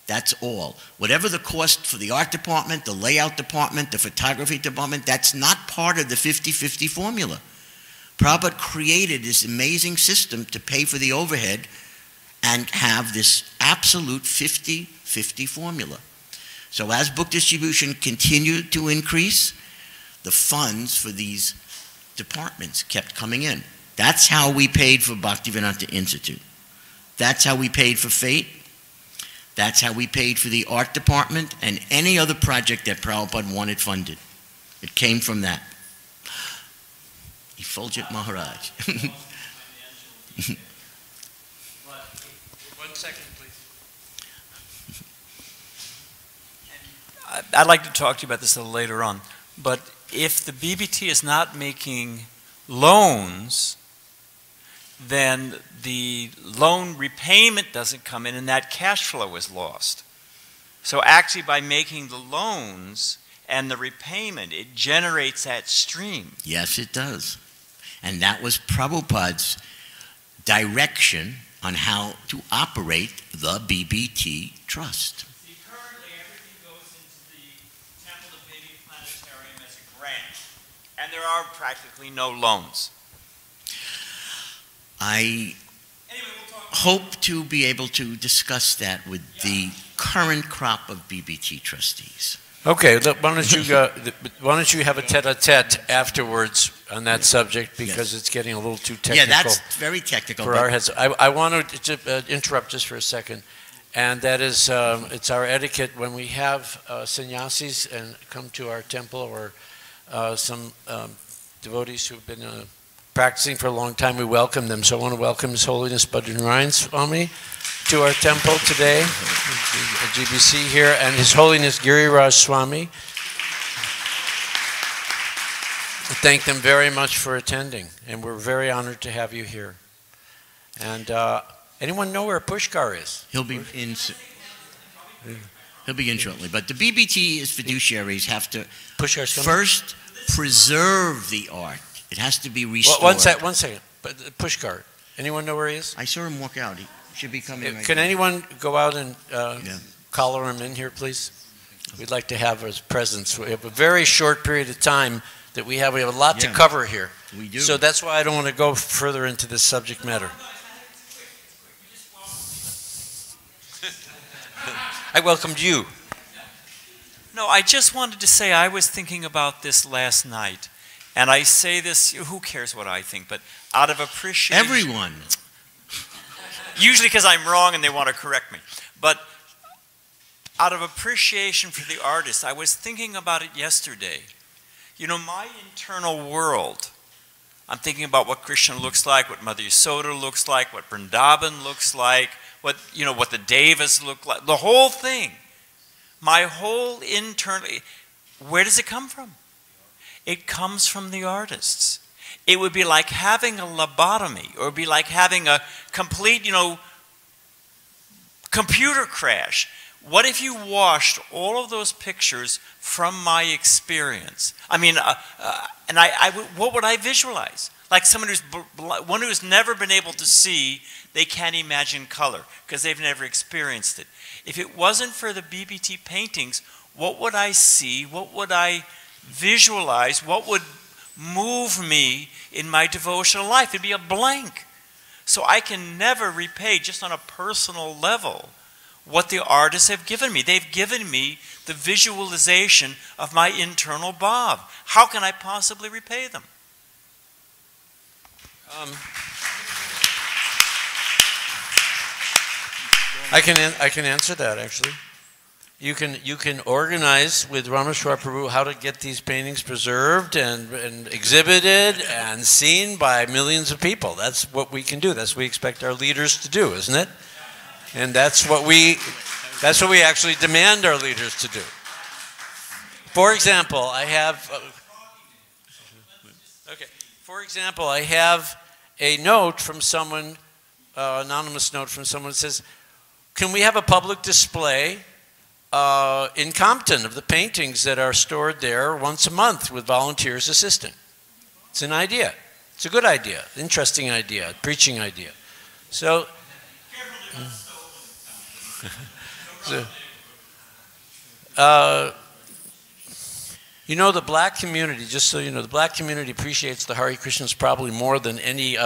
that's all. Whatever the cost for the art department, the layout department, the photography department, that's not part of the 50-50 formula. Prabhupada created this amazing system to pay for the overhead and have this absolute 50-50 formula. So as book distribution continued to increase, the funds for these departments kept coming in. That's how we paid for Bhaktivedanta Institute. That's how we paid for Fate. That's how we paid for the art department and any other project that Prabhupada wanted funded. It came from that. Effulgent Maharaj. 1 second, please. I'd like to talk to you about this a little later on, but if the BBT is not making loans, then the loan repayment doesn't come in and that cash flow is lost. So actually by making the loans and the repayment, it generates that stream. Yes, it does. And that was Prabhupada's direction on how to operate the BBT Trust. See, currently everything goes into the Temple of Baby Planetarium as a grant, and there are practically no loans. I hope to be able to discuss that with the current crop of BBT trustees. Okay, look, why don't you have a tete-a-tete afterwards on that subject, because it's getting a little too technical. Yeah, that's very technical. For our heads. I want to interrupt just for a second, and that is, it's our etiquette when we have sannyasis and come to our temple or some devotees who've been practicing for a long time. We welcome them. So I want to welcome His Holiness Bhadranaran Swami to our temple today, at GBC here, and His Holiness Giriraj Swami. Thank them very much for attending, and we're very honored to have you here. And anyone know where Pushkar is? He'll be in. He'll be in shortly. But the BBT's fiduciaries have to first preserve the art. It has to be restored. Well, one second. But Pushkar, anyone know where he is? I saw him walk out. He should be coming. Can anyone go out and collar him in here, please? We'd like to have his presence. We have a very short period of time that we have. We have a lot to cover here. We do. So that's why I don't want to go further into this subject matter. I welcomed you. No, I just wanted to say I was thinking about this last night. And I say this, who cares what I think, but out of appreciation. Everyone. Usually because I'm wrong and they want to correct me. But out of appreciation for the artist, I was thinking about it yesterday. You know, my internal world, I'm thinking about what Krishna looks like, what Mother Yasoda looks like, what Vrindavan looks like, what the Devas look like, the whole thing. My whole internal, where does it come from? It comes from the artists. It would be like having a lobotomy, or it would be like having a complete, computer crash. What if you washed all of those pictures from my experience? I mean, what would I visualize? Like one who's never been able to see, they can't imagine color because they've never experienced it. If it wasn't for the BBT paintings, what would I see? What would I visualize? What would move me in my devotional life? It'd be a blank. So I can never repay, just on a personal level, what the artists have given me. They've given me the visualization of my internal Bob. How can I possibly repay them? I can answer that, actually. You can organize with Rameshwar Prabhu how to get these paintings preserved and exhibited and seen by millions of people. That's what we can do. That's what we expect our leaders to do, isn't it? And that's what we actually demand our leaders to do. For example, I have a note from someone, anonymous note from someone that says, can we have a public display in Compton of the paintings that are stored there once a month with volunteers assisting? It's an idea. It's a good idea, interesting idea, preaching idea. So, the black community, just so you know, the black community appreciates the Hare Krishnas probably more than any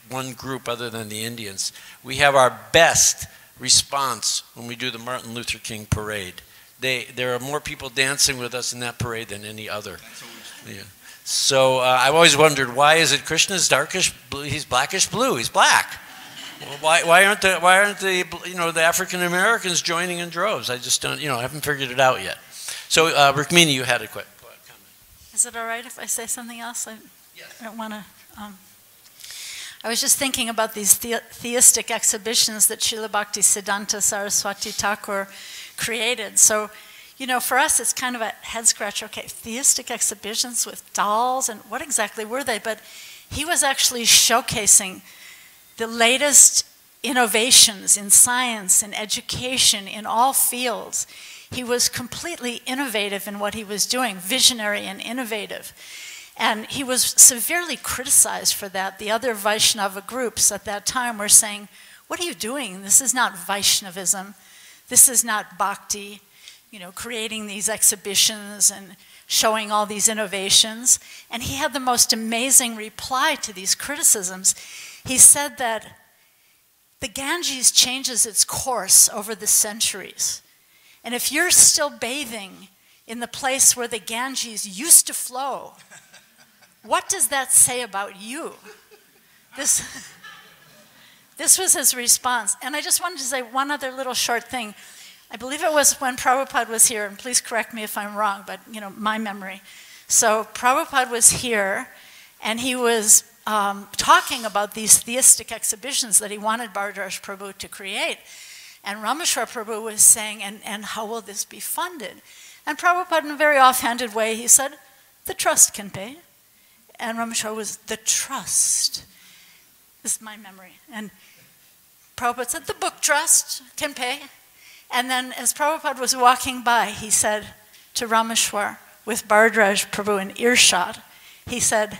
one group other than the Indians. We have our best response when we do the Martin Luther King parade. There are more people dancing with us in that parade than any other. Yeah. So I've always wondered, why is it Krishna's darkish blue? He's blackish blue. He's black. Well, why aren't the African Americans joining in droves? I just don't. I haven't figured it out yet. So Rukmini, you had a quick comment. Is it all right if I say something else? I don't want to. I was just thinking about these theistic exhibitions that Srila Bhakti Siddhanta Saraswati Thakur created. So, for us, it's kind of a head scratcher. Okay, theistic exhibitions with dolls, and what exactly were they? But he was actually showcasing the latest innovations in science and education in all fields. He was completely innovative in what he was doing, visionary and innovative. And he was severely criticized for that. The other Vaishnava groups at that time were saying, what are you doing? This is not Vaishnavism. This is not bhakti, creating these exhibitions and showing all these innovations. And he had the most amazing reply to these criticisms. He said that the Ganges changes its course over the centuries. And if you're still bathing in the place where the Ganges used to flow, what does that say about you? This was his response. And I just wanted to say one other little short thing. I believe it was when Prabhupada was here, and please correct me if I'm wrong, but my memory. So Prabhupada was here, and he was talking about these theistic exhibitions that he wanted Bhardaraj Prabhu to create. And Rameshwar Prabhu was saying, and how will this be funded? And Prabhupada, in a very offhanded way, he said, the trust can pay. And Rameshwar was, the trust. This is my memory. And Prabhupada said, the book trust can pay. And then as Prabhupada was walking by, he said to Rameshwar, with Bhardaraj Prabhu in earshot, he said,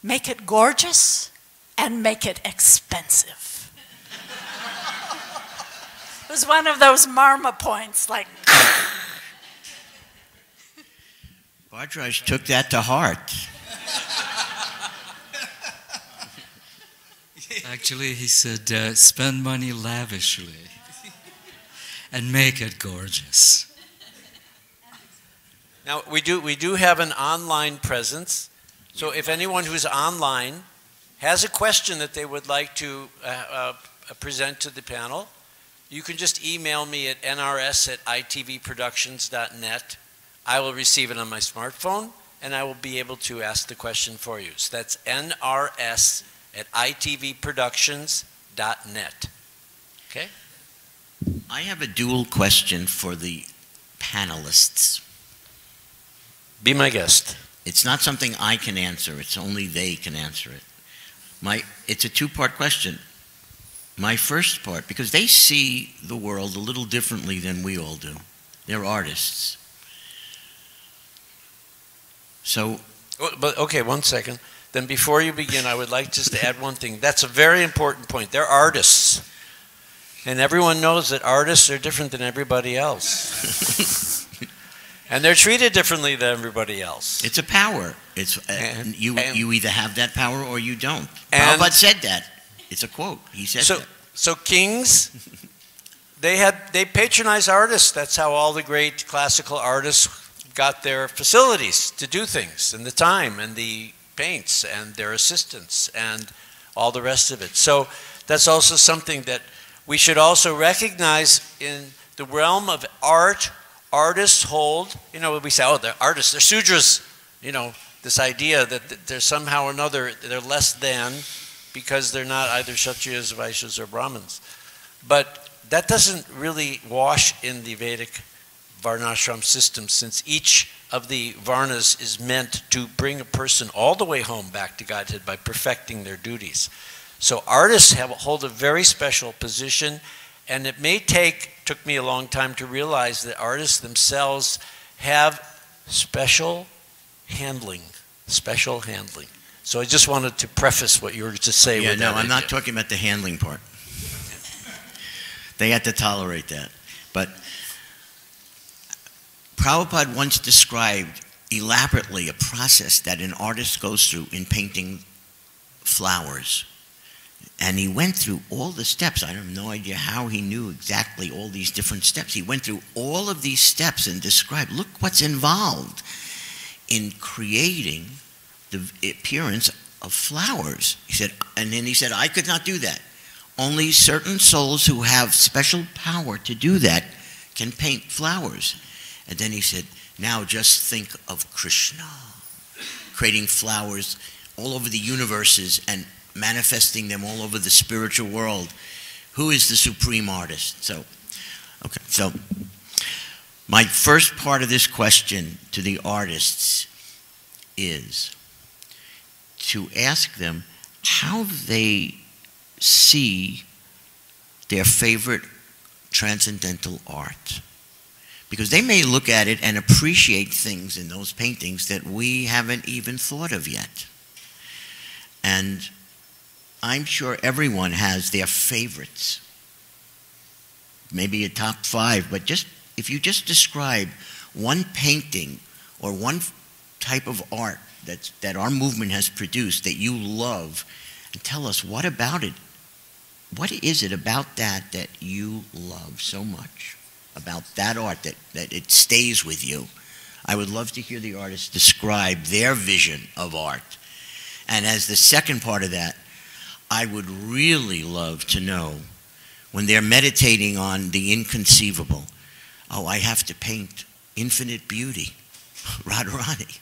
make it gorgeous and make it expensive. It was one of those marma points, like. Bhardaraj took that to heart. Actually, he said, spend money lavishly and make it gorgeous. Now, we do have an online presence. So if anyone who's online has a question that they would like to present to the panel, you can just email me at nrs@itvproductions.net. I will receive it on my smartphone, and I will be able to ask the question for you. So that's nrs@itvproductions.net. Okay? I have a dual question for the panelists. Be my guest. It's not something I can answer. It's only they can answer it. It's a two-part question. My first part, because they see the world a little differently than we all do. They're artists. So... But okay, one second. Then before you begin, I would like just to add one thing. That's a very important point. They're artists. And everyone knows that artists are different than everybody else. And they're treated differently than everybody else. It's a power. You either have that power or you don't. Prabhupada said that. It's a quote. He said that. So kings, they patronize artists. That's how all the great classical artists got their facilities to do things, and the time, and the paints, and their assistants, and all the rest of it. So that's also something that we should also recognize in the realm of art. Artists hold, we say, oh, they're artists, they're Sudras, this idea that they're somehow or another, they're less than because they're not either Kshatriyas, Vaishyas, or Brahmins. But that doesn't really wash in the Vedic Varnashram system, since each of the Varnas is meant to bring a person all the way home back to Godhead by perfecting their duties. So artists hold a very special position, and it took me a long time to realize that artists themselves have special handling. So I just wanted to preface what you were to say. Yeah, with no, that I'm not idea. talking about the handling part. They had to tolerate that. But Prabhupada once described elaborately a process that an artist goes through in painting flowers. And he went through all the steps. I have no idea how he knew exactly all these different steps. He went through all of these steps and described, look what's involved in creating the appearance of flowers. He said, and then he said, I could not do that. Only certain souls who have special power to do that can paint flowers. And then he said, now just think of Krishna, creating flowers all over the universes and manifesting them all over the spiritual world. Who is the supreme artist? So my first part of this question to the artists is to ask them how they see their favorite transcendental art. Because they may look at it and appreciate things in those paintings that we haven't even thought of yet. And I'm sure everyone has their favorites. Maybe a top 5, but if you just describe one painting or one type of art that our movement has produced that you love, and tell us what about it. What is it about that you love so much? About that art that it stays with you? I would love to hear the artists describe their vision of art. And as the second part of that, I would really love to know when they're meditating on the inconceivable. Oh, I have to paint infinite beauty, Radharani.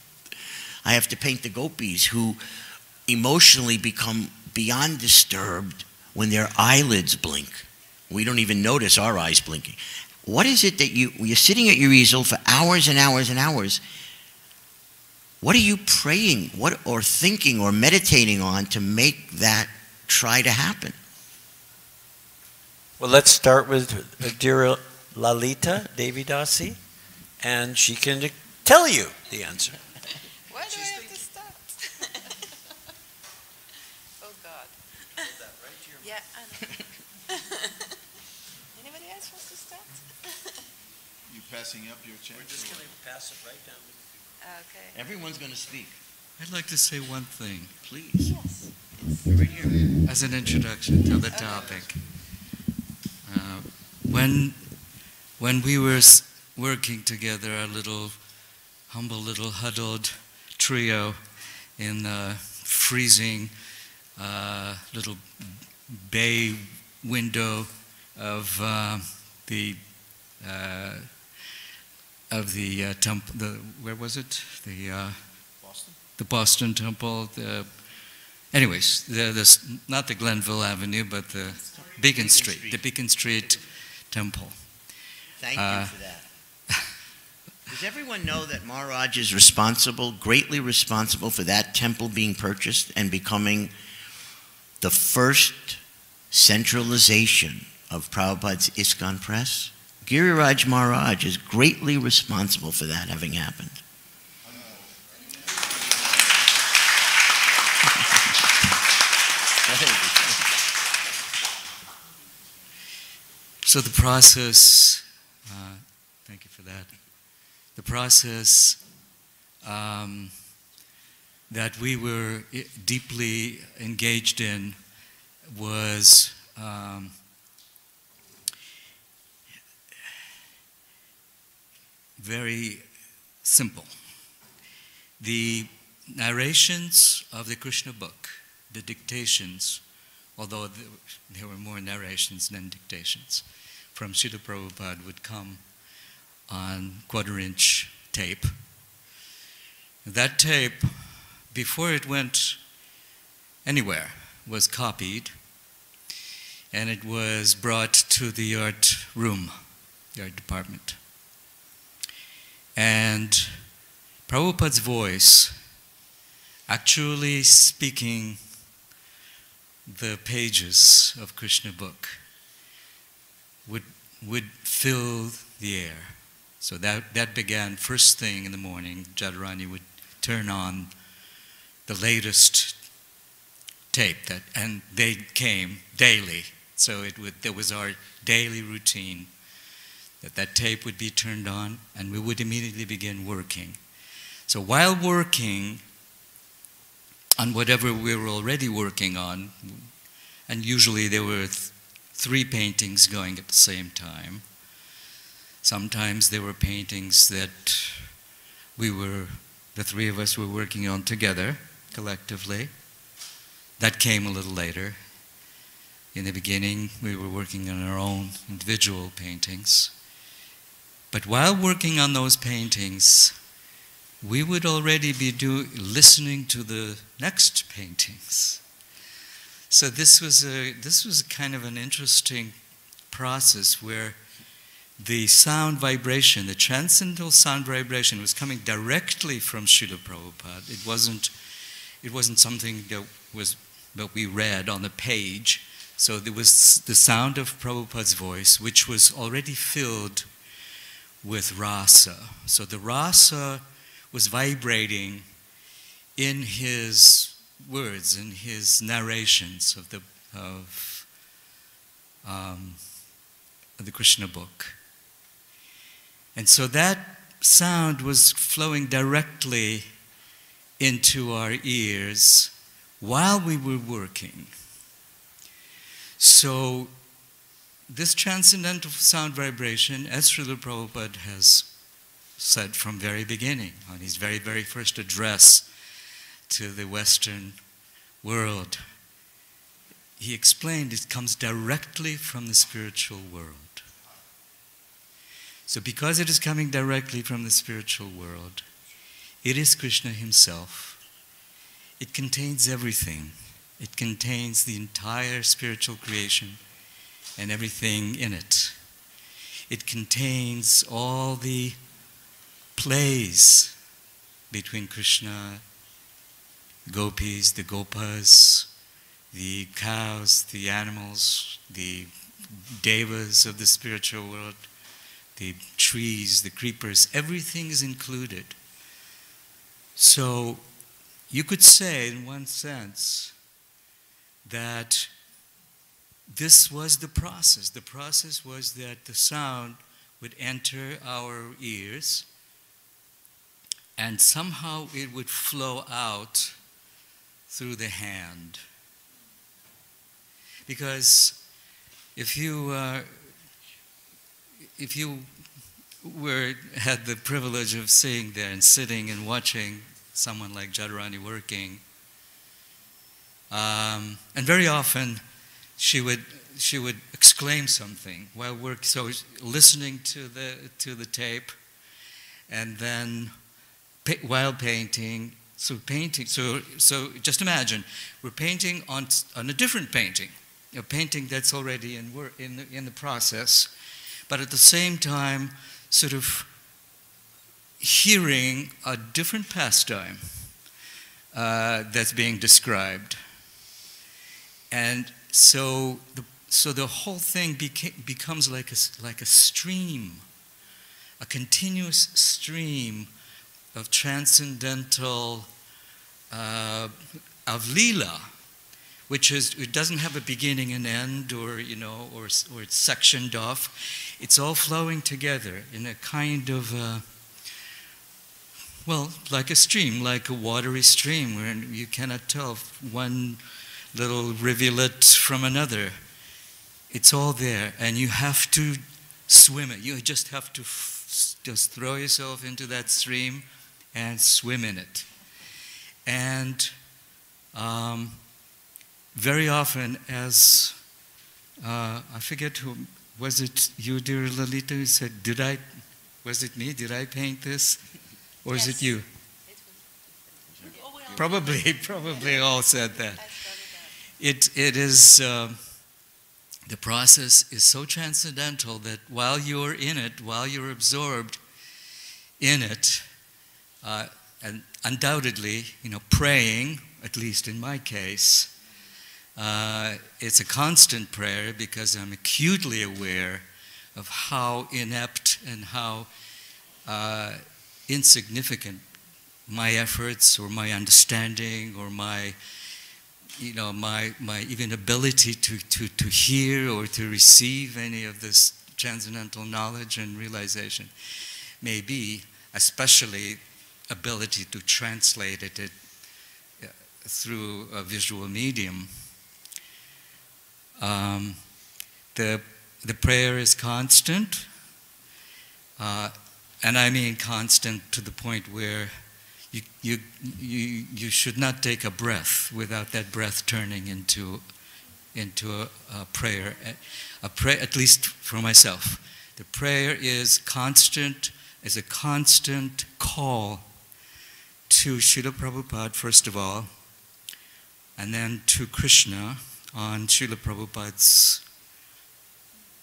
I have to paint the gopis who emotionally become beyond disturbed when their eyelids blink. We don't even notice our eyes blinking. What is it that you're sitting at your easel for hours and hours and hours? What are you praying, or thinking, or meditating on to make that try to happen? Well, let's start with dear Lalita Devidasi, and she can tell you the answer. Why do I have to start? Oh God. Yeah, I know. Anybody else wants to start? You passing up your chance? We're just going to pass it right down. Okay. Everyone's going to speak. I'd like to say one thing. Please. Yes. Right here. As an introduction to the topic. When we were working together, our humble little huddled trio in the freezing little bay window of the temple, where was it? Boston? The Boston Temple. Anyways, not the Glenville Avenue, but the Beacon Street. The Beacon Street Temple. Thank you for that. Does everyone know that Maharaj is responsible, greatly responsible for that temple being purchased and becoming the first centralization of Prabhupada's ISKCON press? Giriraj Maharaj is greatly responsible for that having happened. So the process, thank you for that. The process that we were deeply engaged in was very simple. The narrations of the Krishna book, the dictations, although there were more narrations than dictations, from Srila Prabhupada would come on quarter-inch tape. That tape, before it went anywhere, was copied, and it was brought to the art room, the art department. And Prabhupada's voice, actually speaking the pages of Krishna book, would fill the air. So that began first thing in the morning. Jadharani would turn on the latest tape, and they came daily. So there was our daily routine that tape would be turned on, and we would immediately begin working. So while working on whatever we were already working on, and usually there were 3 paintings going at the same time. Sometimes there were paintings that the 3 of us were working on together, collectively. That came a little later. In the beginning, we were working on our own individual paintings. But while working on those paintings, we would already be listening to the next paintings. So this was kind of an interesting process where the sound vibration, the transcendental sound vibration, was coming directly from Srila Prabhupada. It wasn't something that we read on the page. So there was the sound of Prabhupada's voice, which was already filled with rasa. So the rasa was vibrating in his words, in his narrations of the Krishna book. And so that sound was flowing directly into our ears while we were working. So this transcendental sound vibration, as Srila Prabhupada has said from very beginning, on his very, very first address to the Western world, he explained it comes directly from the spiritual world. So because it is coming directly from the spiritual world, It is Krishna himself. It contains everything. It contains the entire spiritual creation and everything in it. It contains all the plays between Krishna, gopis, the gopas, the cows, the animals, the devas of the spiritual world, the trees, the creepers, everything is included. So you could say, in one sense, that this was the process. The process was that the sound would enter our ears and somehow it would flow out through the hand. Because if you had the privilege of sitting there and sitting and watching someone like Jadharani working, and very often she would exclaim something while working. So listening to the tape, and then while painting. So just imagine we're painting on a different painting, a painting that's already in the process, but at the same time, sort of hearing a different pastime that's being described. And so the whole thing becomes like a stream, a continuous stream of transcendental, of lila, which is, it doesn't have a beginning and end, or it's sectioned off. It's all flowing together in a kind of, like a stream, like a watery stream, where you cannot tell one little rivulet from another. It's all there, and you have to swim it. You just have to just throw yourself into that stream and swim in it. And very often, as I forget who, was it you, dear Lalita, who said, was it me? Did I paint this? Or yes. Is it you? Probably all said that. It is, the process is so transcendental that while you're in it, while you're absorbed in it, and undoubtedly, praying, at least in my case, it's a constant prayer because I'm acutely aware of how inept and how insignificant my efforts or my understanding or my even ability to hear or to receive any of this transcendental knowledge and realization may be, especially ability to translate it through a visual medium. The prayer is constant, and I mean constant to the point where you should not take a breath without that breath turning into a prayer. At least for myself, the prayer is constant, is a constant call to Srila Prabhupada first of all, and then to Krishna on Srila Prabhupada's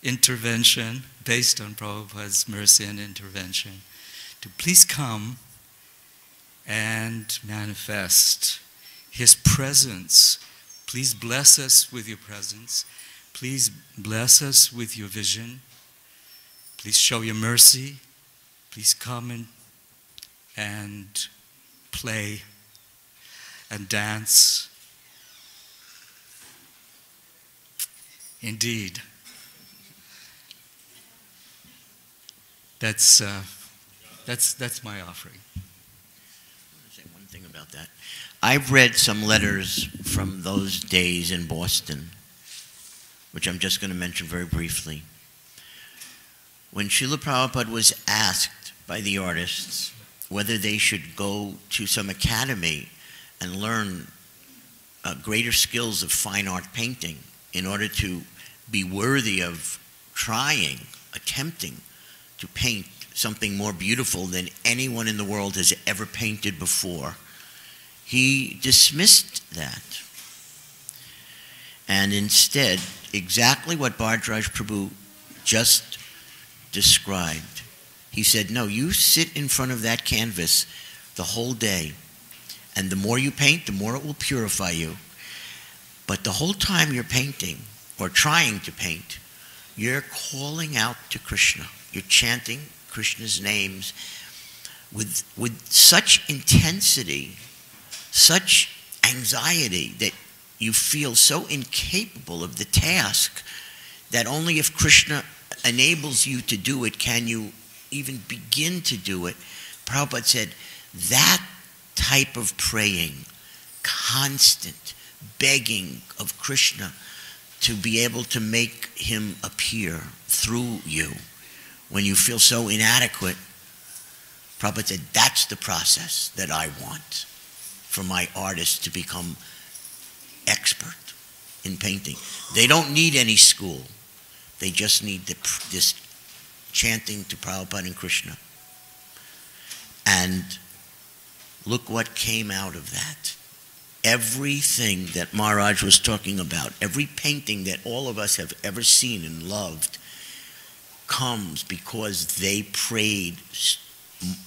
intervention, based on Prabhupada's mercy and intervention, to please come and manifest His presence. Please bless us with your presence. Please bless us with your vision. Please show your mercy. Please come and play and dance. Indeed. That's my offering. One thing about that. I've read some letters from those days in Boston, which I'm just going to mention very briefly. When Srila Prabhupada was asked by the artists whether they should go to some academy and learn greater skills of fine art painting in order to be worthy of attempting to paint something more beautiful than anyone in the world has ever painted before, he dismissed that. And instead, exactly what Bhardraj Prabhu just described. He said, no, you sit in front of that canvas the whole day, and the more you paint, the more it will purify you. But the whole time you're painting, or trying to paint, you're calling out to Krishna. You're chanting Krishna's names with such intensity, such anxiety, that you feel so incapable of the task that only if Krishna enables you to do it can you even begin to do it. Prabhupada said, that type of praying, constant begging of Krishna to be able to make him appear through you when you feel so inadequate, Prabhupada said, that's the process that I want for my artists to become expert in painting. They don't need any school. They just need this chanting to Prabhupada and Krishna. And look what came out of that. Everything that Maharaj was talking about, every painting that all of us have ever seen and loved, comes because they prayed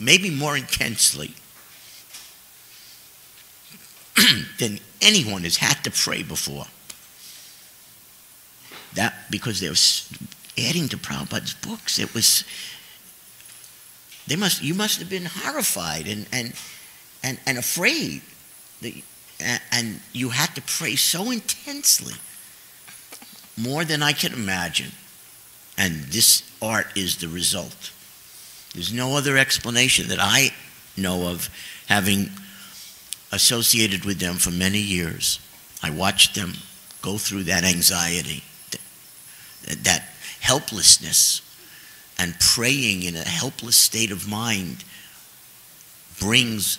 maybe more intensely than anyone has had to pray before. That because they were adding to Prabhupada's books. It was, you must have been horrified and afraid. And you had to pray so intensely, more than I can imagine. And this art is the result. There's no other explanation that I know of, having associated with them for many years. I watched them go through that anxiety, that helplessness, and praying in a helpless state of mind brings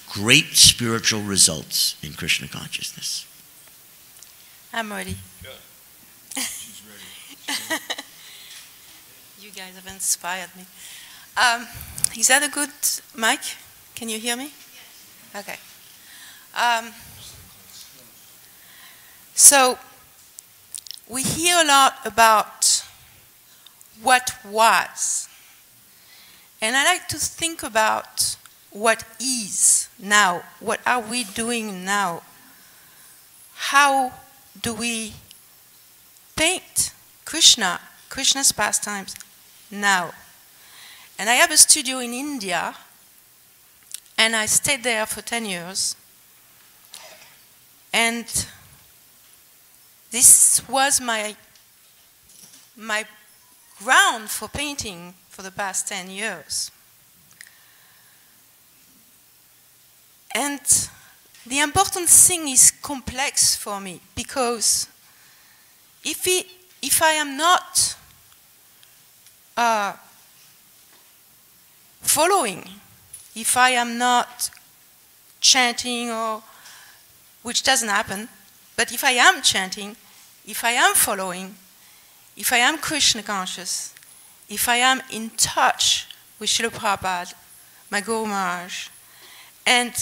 great spiritual results in Krishna consciousness. I'm ready. Good. She's ready. You guys have inspired me. Is that a good mic? Can you hear me? Yes. Okay. So we hear a lot about what was. And I like to think about what is now. What are we doing now? How do we paint Krishna's pastimes now? And I have a studio in India, and I stayed there for 10 years. And this was my ground for painting for the past 10 years. And the important thing is complex for me, because if I am not following, if I am not chanting, which doesn't happen, but if I am chanting, if I am following, if I am Krishna conscious, if I am in touch with Srila Prabhupada, my Guru Maharaj, and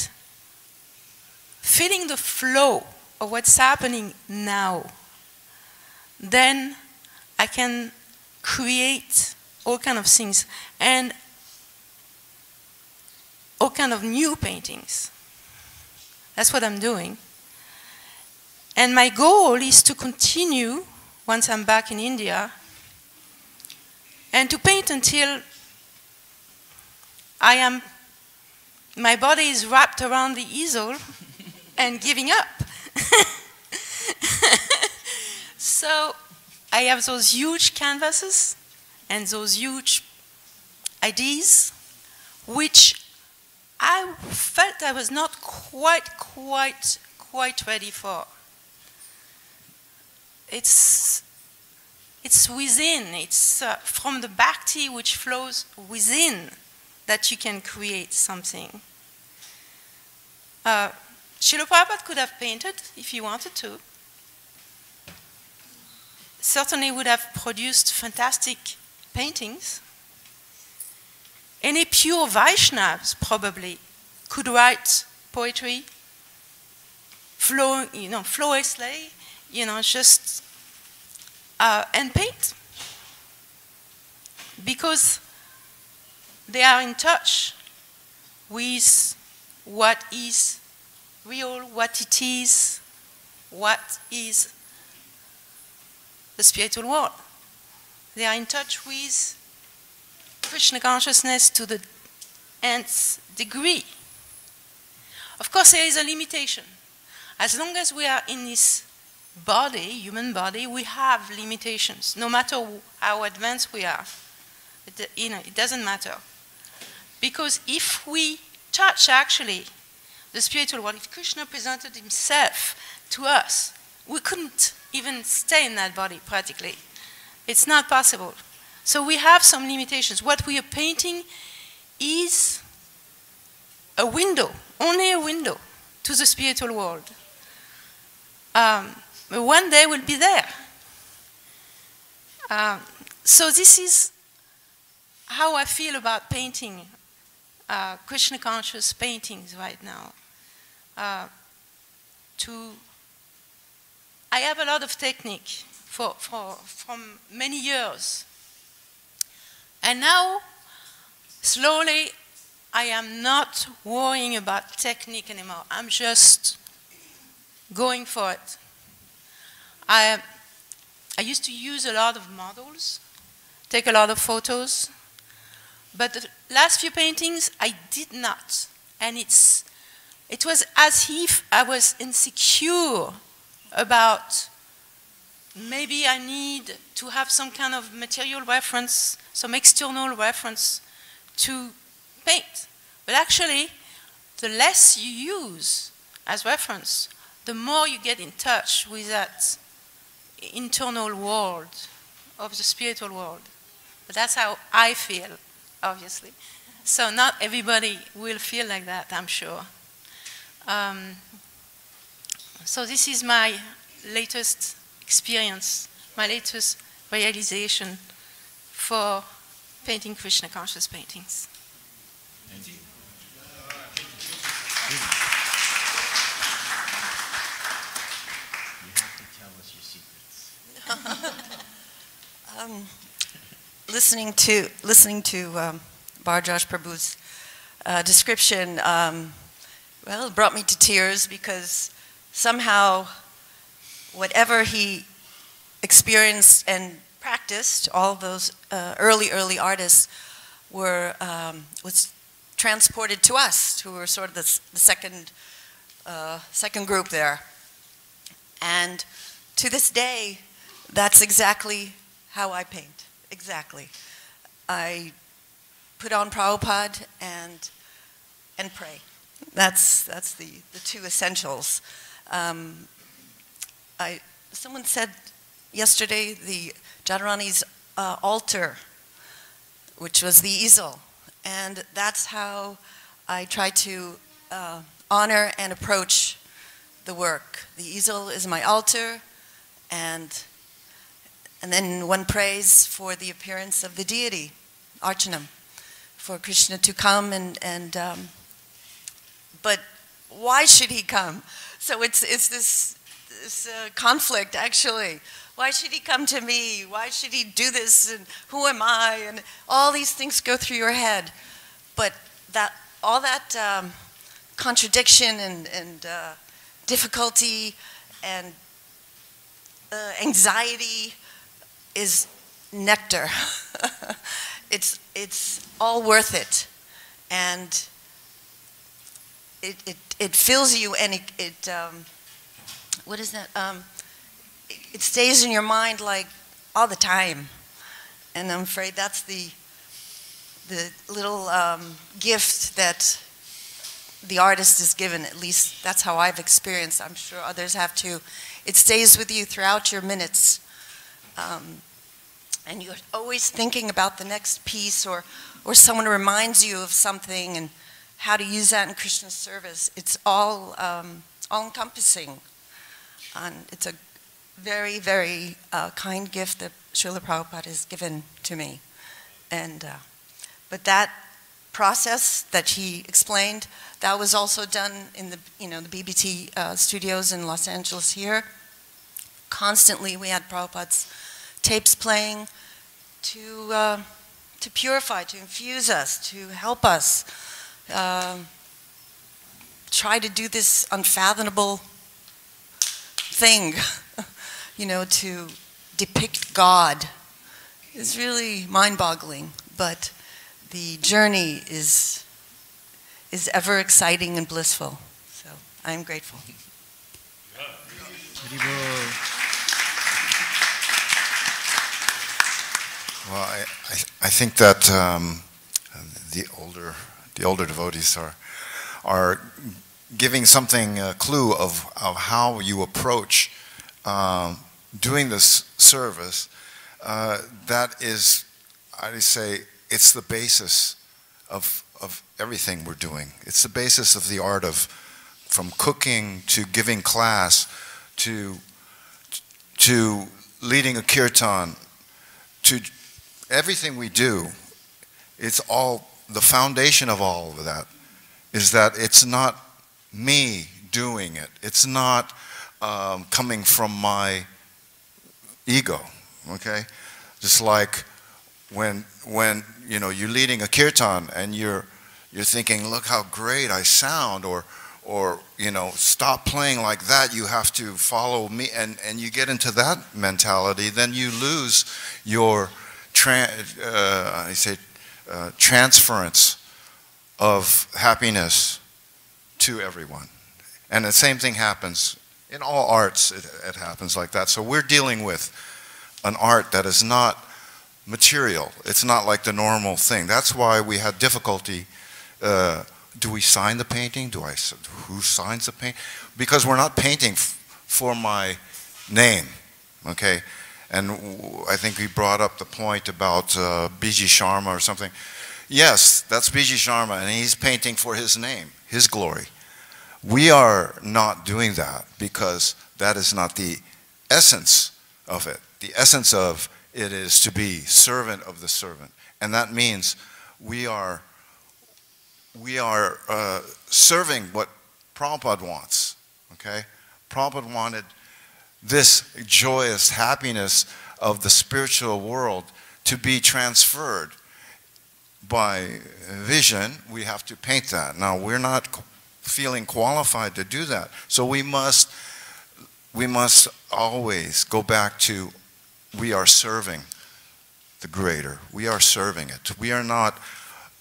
feeling the flow of what's happening now, then I can create all kinds of things and all kinds of new paintings. That's what I'm doing. And my goal is to continue, once I'm back in India, and to paint until my body is wrapped around the easel and giving up. So I have those huge canvases and those huge ideas, which I felt I was not quite ready for. It's within, it's from the bhakti which flows within that you can create something. Srila Prabhupada could have painted if he wanted to. Certainly would have produced fantastic paintings. Any pure Vaishnavas probably could write poetry flawlessly, just and paint, because they are in touch with what is real, what is the spiritual world. They are in touch with Krishna consciousness to the nth degree. Of course, there is a limitation. As long as we are in this body, human body, we have limitations. No matter how advanced we are, it doesn't matter. Because if we touch actually the spiritual world, if Krishna presented himself to us, we couldn't even stay in that body practically. It's not possible. So we have some limitations. What we are painting is a window, only a window to the spiritual world. But one day we'll be there. So this is how I feel about painting Krishna conscious paintings right now. I have a lot of technique from many years. And now, slowly, I am not worrying about technique anymore. I'm just going for it. I used to use a lot of models, take a lot of photos, but the last few paintings I did not. And it was as if I was insecure about maybe I need to have some kind of material reference, some external reference to paint. But actually, the less you use as reference, the more you get in touch with that internal world of the spiritual world. But that's how I feel, obviously. So not everybody will feel like that, I'm sure. So this is my latest experience, my latest realization for painting Krishna conscious paintings. Thank you. You have to tell us your secrets. Listening to Bharajaj Prabhu's description, well, it brought me to tears, because somehow whatever he experienced and practiced, all those early artists was transported to us, who were sort of the second group there. And to this day, that's exactly how I paint. Exactly. I put on Prabhupada and pray. That's the two essentials. Someone said yesterday the Jadharani's altar, which was the easel, and that's how I try to honor and approach the work. The easel is my altar, and then one prays for the appearance of the deity, Archanam, for Krishna to come but why should he come? So it's this conflict, actually. Why should he come to me? Why should he do this? And who am I? And all these things go through your head. But all that contradiction and difficulty and anxiety is nectar. It's all worth it. And it fills you, and it what is that? It stays in your mind like all the time, and I'm afraid that's the little gift that the artist is given. At least that's how I've experienced. I'm sure others have too. It stays with you throughout your minutes, and you're always thinking about the next piece, or someone reminds you of something, and how to use that in Krishna's service. It's all encompassing. And it's a very, very kind gift that Srila Prabhupada has given to me. And but that process that he explained, that was also done in the, the BBT studios in Los Angeles here. Constantly we had Prabhupada's tapes playing to purify, to infuse us, to help us try to do this unfathomable thing, to depict God. It's really mind-boggling, but the journey is ever exciting and blissful. So I'm grateful. Well, I think that the older devotees are giving something, a clue of how you approach doing this service. That is, I say, it's the basis of everything we're doing. It's the basis of the art of, from cooking to giving class to leading a kirtan, to everything we do. It's all, the foundation of all of that is that it's not me doing it. It's not coming from my ego, okay? Just like when you're leading a kirtan and you're thinking, look how great I sound, or stop playing like that, you have to follow me, and you get into that mentality, then you lose your transference of happiness to everyone. And the same thing happens in all arts. It happens like that. So we're dealing with an art that is not material. It's not like the normal thing. That's why we had difficulty. Do we sign the painting? Who signs the painting? Because we're not painting for my name, okay? And I think we brought up the point about Biji Sharma or something. Yes, that's Biji Sharma, and he's painting for his name, his glory. We are not doing that because that is not the essence of it. The essence of it is to be servant of the servant. And that means we are serving what Prabhupada wants, okay? Prabhupada wanted this joyous happiness of the spiritual world to be transferred. By vision, we have to paint that. Now, we're not feeling qualified to do that. So we must always go back to, we are serving the greater. We are serving it. We are not,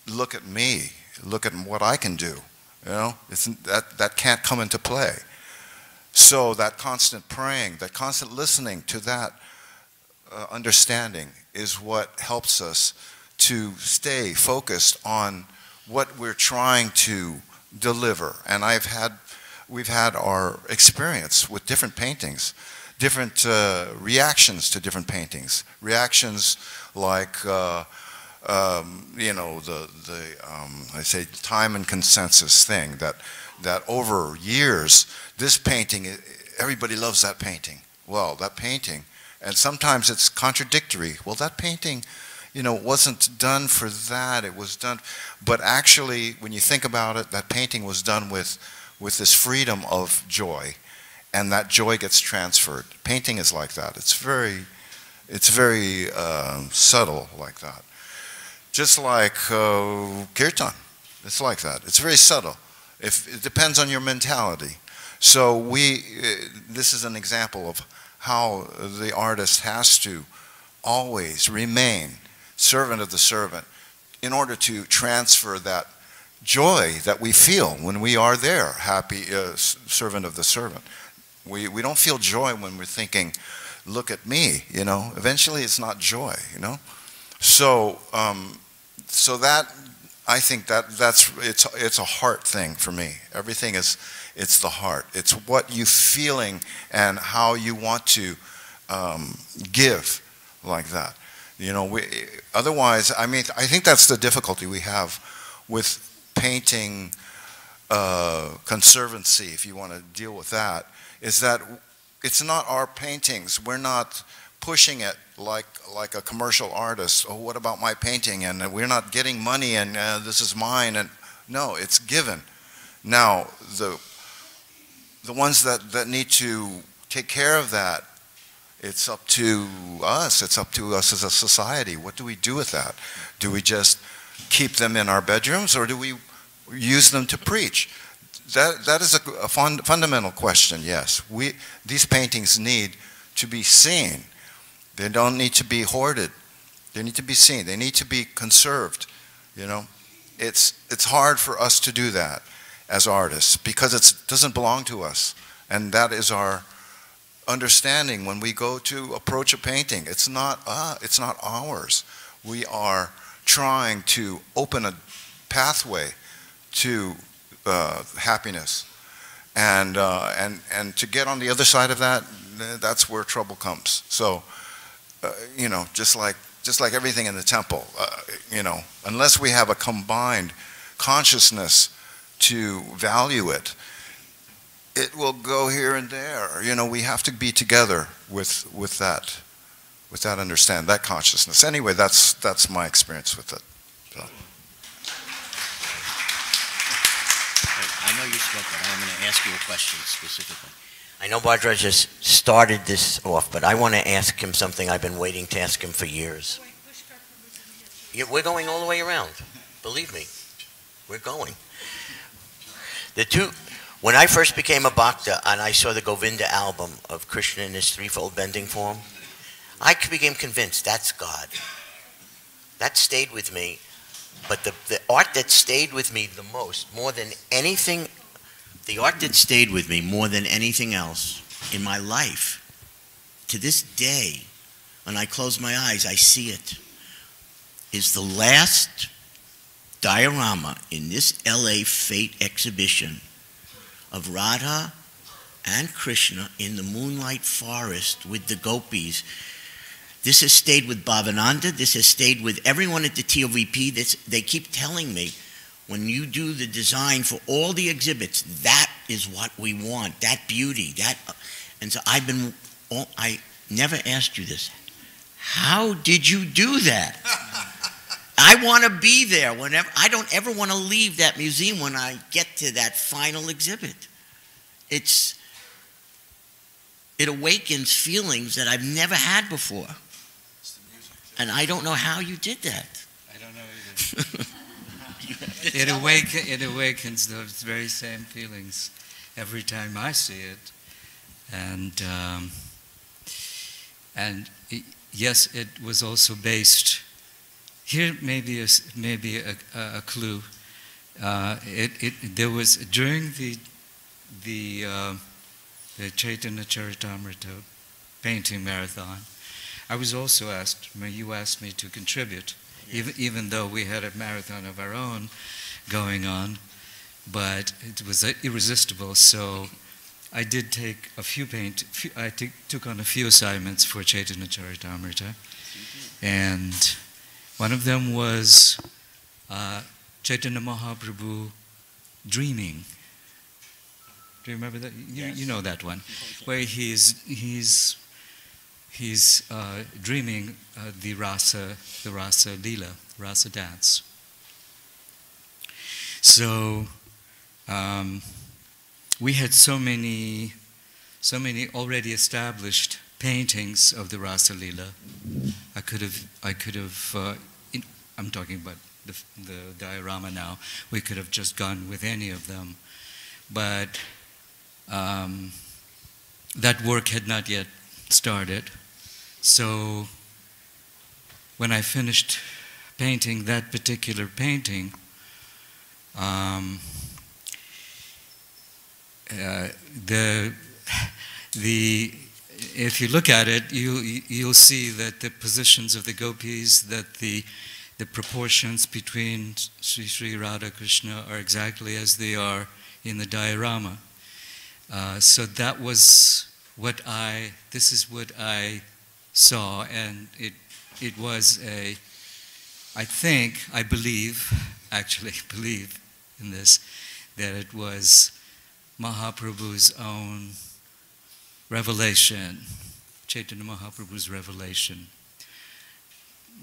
look at me, look at what I can do. That can't come into play. So that constant praying, that constant listening to that understanding is what helps us to stay focused on what we're trying to deliver. And we've had our experience with different paintings, different reactions to different paintings. Reactions like, I say time and consensus thing, that over years, this painting, everybody loves that painting. Well, that painting, and sometimes it's contradictory. Well, that painting, wasn't done for that. It was done, but actually, when you think about it, that painting was done with this freedom of joy, and that joy gets transferred. Painting is like that. It's very subtle like that. Just like kirtan, it's like that. It's very subtle. It depends on your mentality. So this is an example of how the artist has to always remain servant of the servant in order to transfer that joy that we feel when we are there, happy servant of the servant. We don't feel joy when we're thinking, look at me, Eventually it's not joy, So so that, I think it's a heart thing for me. Everything it's the heart. It's what you feeling and how you want to give like that. Otherwise, I think that's the difficulty we have with painting conservancy, if you want to deal with that, is that it's not our paintings. We're not pushing it like a commercial artist. Oh, what about my painting? And we're not getting money, and this is mine. And no, it's given. Now, the ones that need to take care of that, it's up to us. It's up to us as a society. What do we do with that? Do we just keep them in our bedrooms, or do we use them to preach? That is a fundamental question, yes. These paintings need to be seen. They don't need to be hoarded. They need to be seen. They need to be conserved, you know. It's hard for us to do that as artists because it doesn't belong to us. And that is our understanding when we go to approach a painting. It's not ours. We are trying to open a pathway to happiness, and to get on the other side of that, that's where trouble comes. So, you know, just like everything in the temple, you know, unless we have a combined consciousness to value it, it will go here and there. You know, we have to be together with that understanding, that consciousness. Anyway, that's my experience with it. So. I know you spoke, but I'm going to ask you a question specifically. I know Bhadra just started this off, but I want to ask him something I've been waiting to ask him for years. Yeah, we're going all the way around. Believe me, we're going. When I first became a bhakta and I saw the Govinda album of Krishna in his threefold bending form, I became convinced that's God. That stayed with me. But the art that stayed with me the most, more than anything, the art that stayed with me more than anything else in my life, to this day, when I close my eyes, I see it, is the last diorama in this LA Fate exhibition of Radha and Krishna in the moonlight forest with the gopis. This has stayed with Bhavananda. This has stayed with everyone at the TOVP. They keep telling me, when you do the design for all the exhibits, that is what we want, that beauty. And so I never asked you this. How did you do that? I want to be there whenever. I don't ever want to leave that museum when I get to that final exhibit. It awakens feelings that I've never had before. And I don't know how you did that. I don't know either. It awakens those very same feelings every time I see it. And yes, it was also based. Here maybe a clue. There was during the Chaitanya Charitamrita painting marathon, I was also asked, you asked me to contribute, yes. even though we had a marathon of our own going on, but it was irresistible, so I did take took on a few assignments for Chaitanya Charitamrita, and one of them was Chaitanya Mahaprabhu dreaming. Do you remember that? Yes. You know that one, where he's dreaming the rasa lila, rasa dance. So we had so many already established paintings of the rasa lila. I could have. I'm talking about the diorama now. We could have just gone with any of them, but that work had not yet started. So when I finished painting that particular painting, if you look at it, you'll see that the positions of the gopis, that the proportions between Sri Radha Krishna are exactly as they are in the diorama. So that was this is what I saw, and it was I believe in this, that it was Mahaprabhu's own revelation Chaitanya Mahaprabhu's revelation,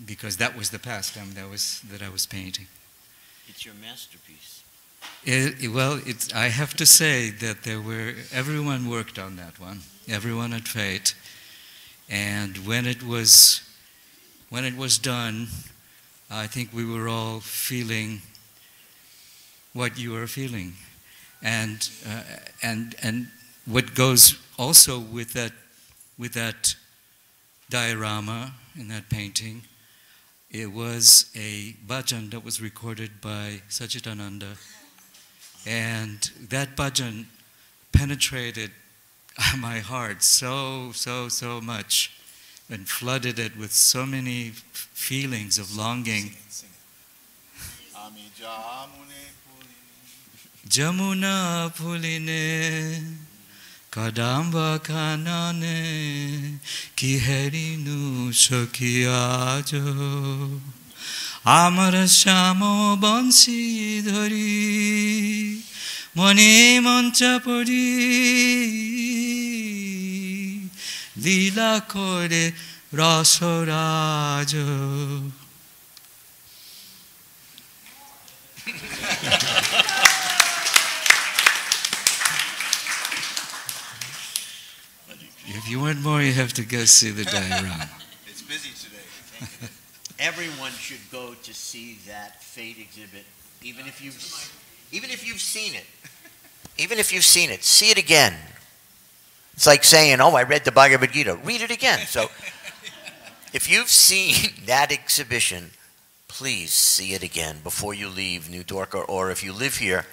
because that was the pastime that I was painting. It's your masterpiece. I have to say that everyone worked on that one, everyone at Fate, and when it was done, I think we were all feeling what you are feeling, and what goes also with that diorama in that painting. It was a bhajan that was recorded by Sachidananda, and that bhajan penetrated my heart so much and flooded it with so many feelings of longing. Jamuna Puline Kadamba Kanane Kiherinu Shokiajo Amara Shamo Bansi Dhari Moni Manchapuri Lila Kore Rasorajo. If you want more, you have to go see the diorama. It's busy today. Everyone should go to see that Fate exhibit, even if you've seen it. Even if you've seen it, see it again. It's like saying, "Oh, I read the Bhagavad Gita." Read it again. So, if you've seen that exhibition, please see it again before you leave New Dwarka, or if you live here,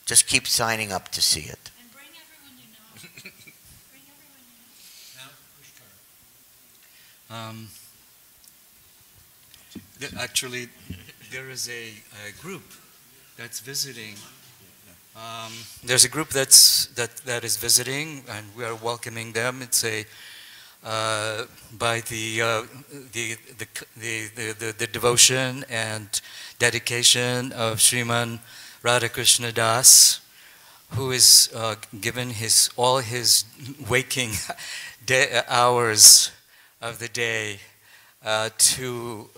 just keep signing up to see it. And bring everyone you know. Bring everyone you know. Actually, there is a group that's visiting. There's a group that is visiting, and we are welcoming them. It's by the devotion and dedication of Sriman Radhakrishna Das, who is given all his waking hours of the day to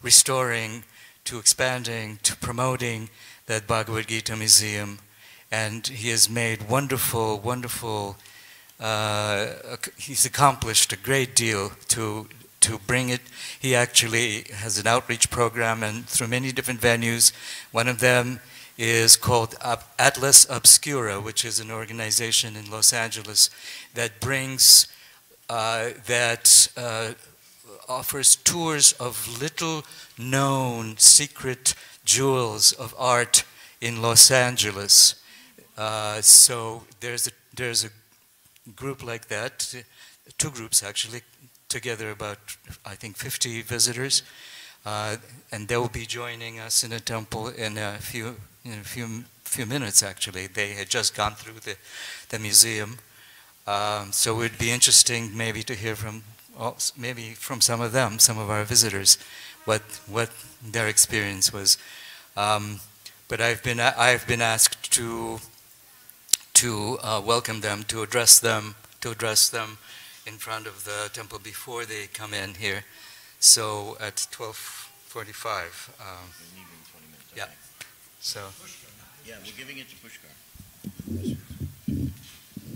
restoring, to expanding, to promoting that Bhagavad Gita Museum, and he has made wonderful, he's accomplished a great deal to bring it. He actually has an outreach program, and through many different venues. One of them is called Atlas Obscura, which is an organization in Los Angeles that brings, offers tours of little known secret jewels of art in Los Angeles. So there's a group like that, two groups actually, together about, I think, 50 visitors, and they will be joining us in a temple in a few minutes. Actually, they had just gone through the museum, so it would be interesting maybe to hear from some of them, some of our visitors, what their experience was. But I've been asked to welcome them, to address them in front of the temple before they come in here. So at 12:45. Yeah. So. Yeah, we're giving it to Pushkar.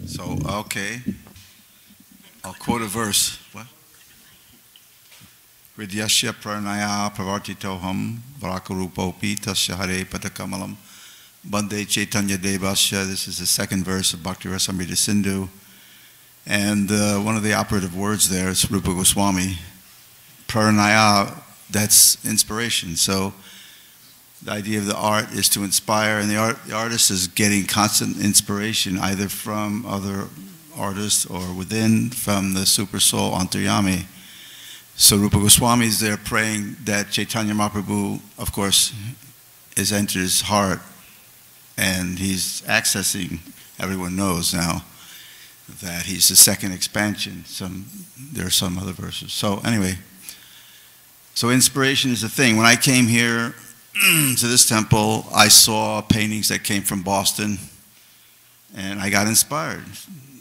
So okay, I'll quote a verse. What? Hridyasya pranaya pravartitoham varakarupopi tasya hare padakamalam bande chaitanya devasya. This is the second verse of Bhakti Rasamrita Sindhu. And one of the operative words there is Rupa Goswami. Pranaya, that's inspiration. So the idea of the art is to inspire, and the artist is getting constant inspiration either from other artists or within, from the Super Soul Antaryami. So Rupa Goswami is there praying that Chaitanya Mahaprabhu, of course, has entered his heart, and he's accessing, everyone knows now, that he's the second expansion. There are some other verses. So anyway, so inspiration is a thing. When I came here to this temple, I saw paintings that came from Boston, and I got inspired.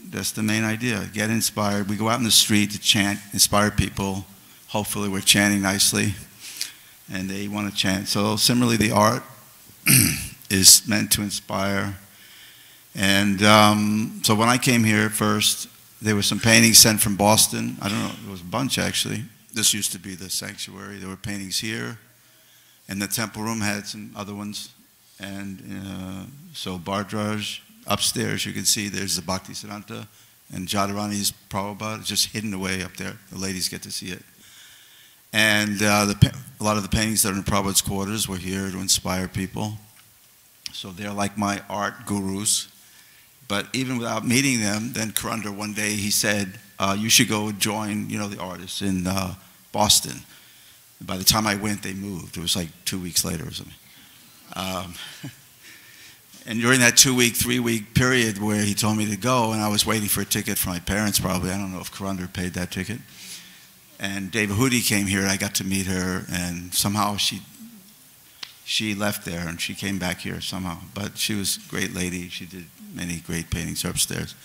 that's the main idea. Get inspired. We go out in the street to chant, inspire people. Hopefully we're chanting nicely, and they want to chant. So similarly, the art is meant to inspire. And so when I came here first, there were some paintings sent from Boston. I don't know, there was a bunch actually. This used to be the sanctuary. There were paintings here, and the temple room had some other ones. And so Bhardraj, upstairs you can see there's the Bhaktisiddhanta, and Jadharani's Prabhupada, just hidden away up there. The ladies get to see it. And a lot of the paintings that are in Prabhupada's quarters were here to inspire people. So they're like my art gurus. But even without meeting them, then Karandar one day he said, you should go join, the artists in Boston. By the time I went, they moved. It was like 2 weeks later or something. And during that 2-week, 3-week period where he told me to go, and I was waiting for a ticket from my parents probably, I don't know if Karandar paid that ticket. And Devahudi came here, and I got to meet her, and somehow she left there, and she came back here somehow. But she was a great lady. She did many great paintings upstairs.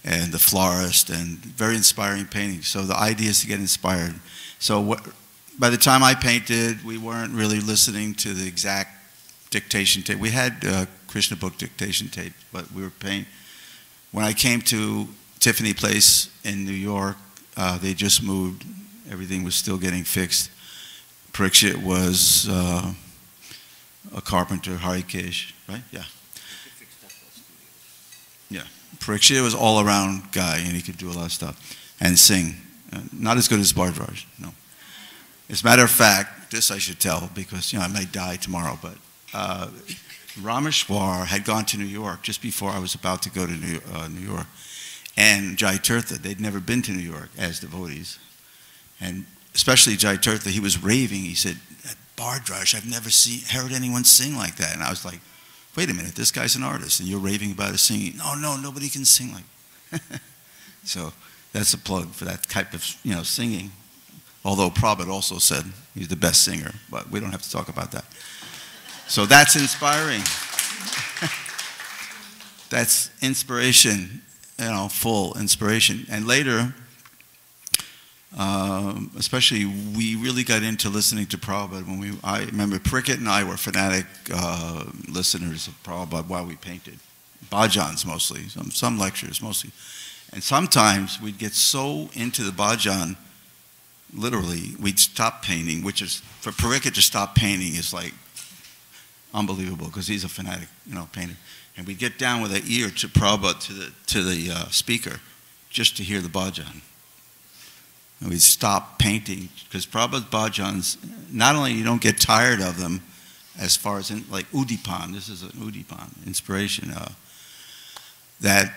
And the florist, and very inspiring paintings. So the idea is to get inspired. So by the time I painted, we weren't really listening to the exact dictation tape. We had Krishna book dictation tape, but we were painting. When I came to Tiffany Place in New York, they just moved. Everything was still getting fixed. Parikshit was a carpenter, Harikesh, right? Yeah. Yeah. Parikshit was all-around guy, and he could do a lot of stuff. And sing. Not as good as Bhardraj, no. As a matter of fact, this I should tell, because I might die tomorrow, but Rameshwar had gone to New York just before I was about to go to New York. And Jai Tirtha, they'd never been to New York as devotees. And especially Jai Tirtha, he was raving. He said, Bhardraj, I've never heard anyone sing like that. And I was like, wait a minute, this guy's an artist, and you're raving about his singing. No, nobody can sing like So that's a plug for that type of singing. Although Prabhupada also said he's the best singer, but we don't have to talk about that. So that's inspiring. That's inspiration, full inspiration. And later, especially, we really got into listening to Prabhupada. I remember Parikshit and I were fanatic listeners of Prabhupada while we painted. Bhajans mostly, some lectures mostly. And sometimes we'd get so into the bhajan, literally, we'd stop painting, which is, for Parikshit to stop painting is like unbelievable, because he's a fanatic, painter. And we'd get down with an ear to Prabhupada, to the speaker, just to hear the bhajan. And we'd stop painting, because Prabhupada's bhajans, not only you don't get tired of them, as far as like Udipan, this is an Udipan, inspiration, that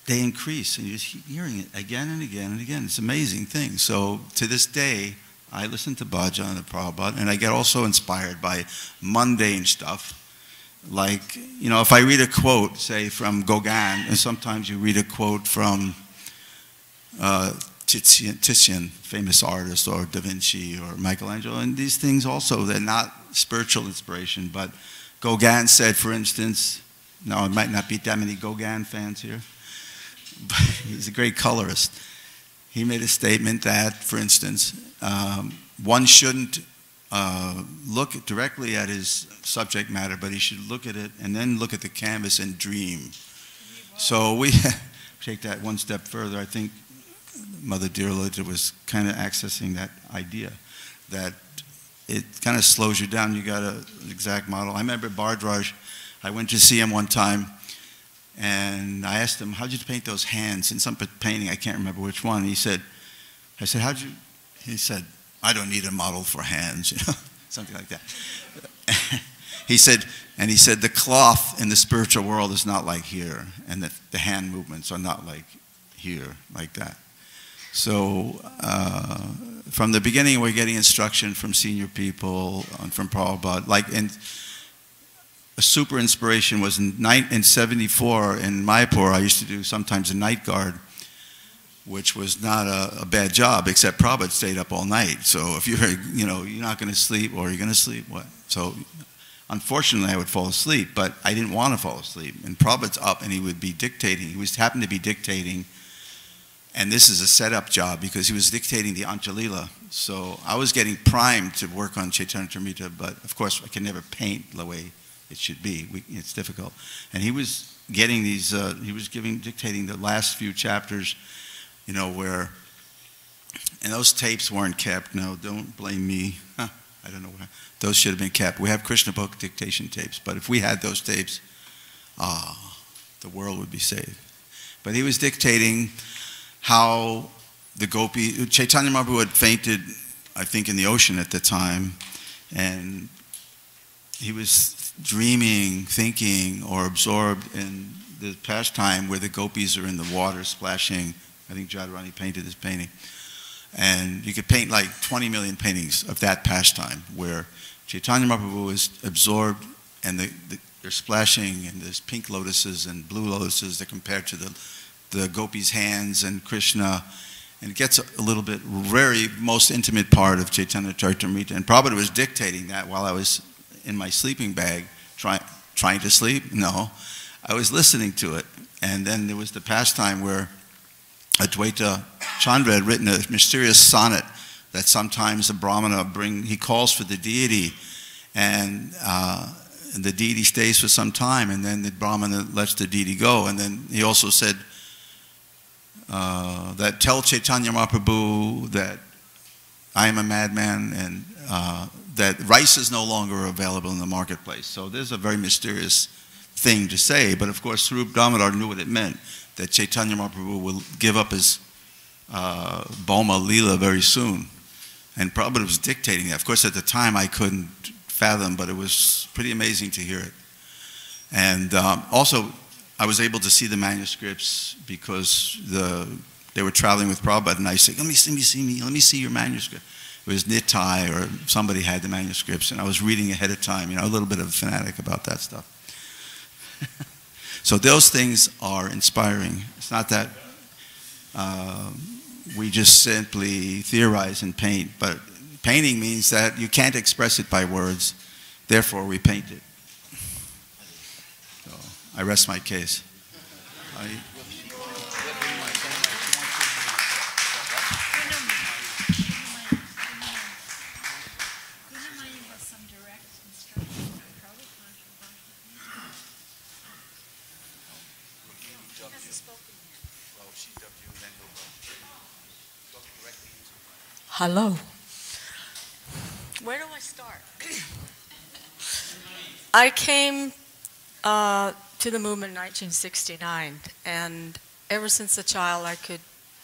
they increase, and you just keep hearing it again and again and again. It's an amazing thing. So to this day, I listen to bhajan of Prabhupada, and I get also inspired by mundane stuff. Like, if I read a quote, say, from Gauguin, and sometimes you read a quote from Titian, famous artist, or Da Vinci, or Michelangelo, and these things also, they're not spiritual inspiration, but Gauguin said, for instance, now it might not be that many Gauguin fans here, but he's a great colorist. He made a statement that, for instance, one shouldn't look directly at his subject matter, but he should look at it and then look at the canvas and dream. So we take that one step further. I think Mother Dearlita was kind of accessing that idea, that it kind of slows you down. You got an exact model. I remember Bhardraj, I went to see him one time, and I asked him, how'd you paint those hands? In some painting, I can't remember which one. I said, how'd you? He said, I don't need a model for hands, something like that. He said, the cloth in the spiritual world is not like here, and the hand movements are not like here, like that. So from the beginning, we're getting instruction from senior people and from Prabhupada. And a super inspiration was in 74 in Mayapur. I used to do sometimes a night guard, which was not a bad job, except Prabhupada stayed up all night. So if you're not going to sleep, or you're going to sleep, what? So Unfortunately, I would fall asleep, but I didn't want to fall asleep. And Prabhupada's up and he would be dictating. He happened to be dictating, and this is a setup job because he was dictating the Anjalila. So I was getting primed to work on Chaitanya Charitamrita, but of course I can never paint the way it should be. It's difficult. And he was getting these, dictating the last few chapters, you know, where, and those tapes weren't kept. No, don't blame me. I don't know. Those should have been kept. We have Krishna book dictation tapes, but if we had those tapes, the world would be saved. But he was dictating how the gopi, Chaitanya Mahaprabhu had fainted, I think, in the ocean at the time, and he was dreaming, thinking, or absorbed in the pastime where the gopis are in the water splashing. I think Jadharani painted this painting. And you could paint like 20 million paintings of that pastime where Chaitanya Mahaprabhu is absorbed and they're splashing and there's pink lotuses and blue lotuses that compared to the gopis' hands and Krishna. And it gets a little bit very most intimate part of Chaitanya Charitamrita. And Prabhupada was dictating that while I was in my sleeping bag trying to sleep. No, I was listening to it. And then there was the pastime where Advaita Chandra had written a mysterious sonnet that sometimes the Brahmana he calls for the deity, and the deity stays for some time, and then the Brahmana lets the deity go. And then he also said that tell Chaitanya Mahaprabhu that I am a madman, and that rice is no longer available in the marketplace. So there's a very mysterious thing to say, but of course Swarup Damodar knew what it meant, that Chaitanya Mahaprabhu will give up his Boma Leela very soon. And Prabhupada was dictating that. Of course, at the time I couldn't fathom, but it was pretty amazing to hear it. And also, I was able to see the manuscripts because they were traveling with Prabhupada, and I said, let me see your manuscript. It was Nitai or somebody had the manuscripts, and I was reading ahead of time, you know, a little bit of a fanatic about that stuff. So those things are inspiring. It's not that we just simply theorize and paint, but painting means that you can't express it by words, therefore we paint it. So I rest my case. Hello. Where do I start? I came to the movement in 1969, and ever since a child I could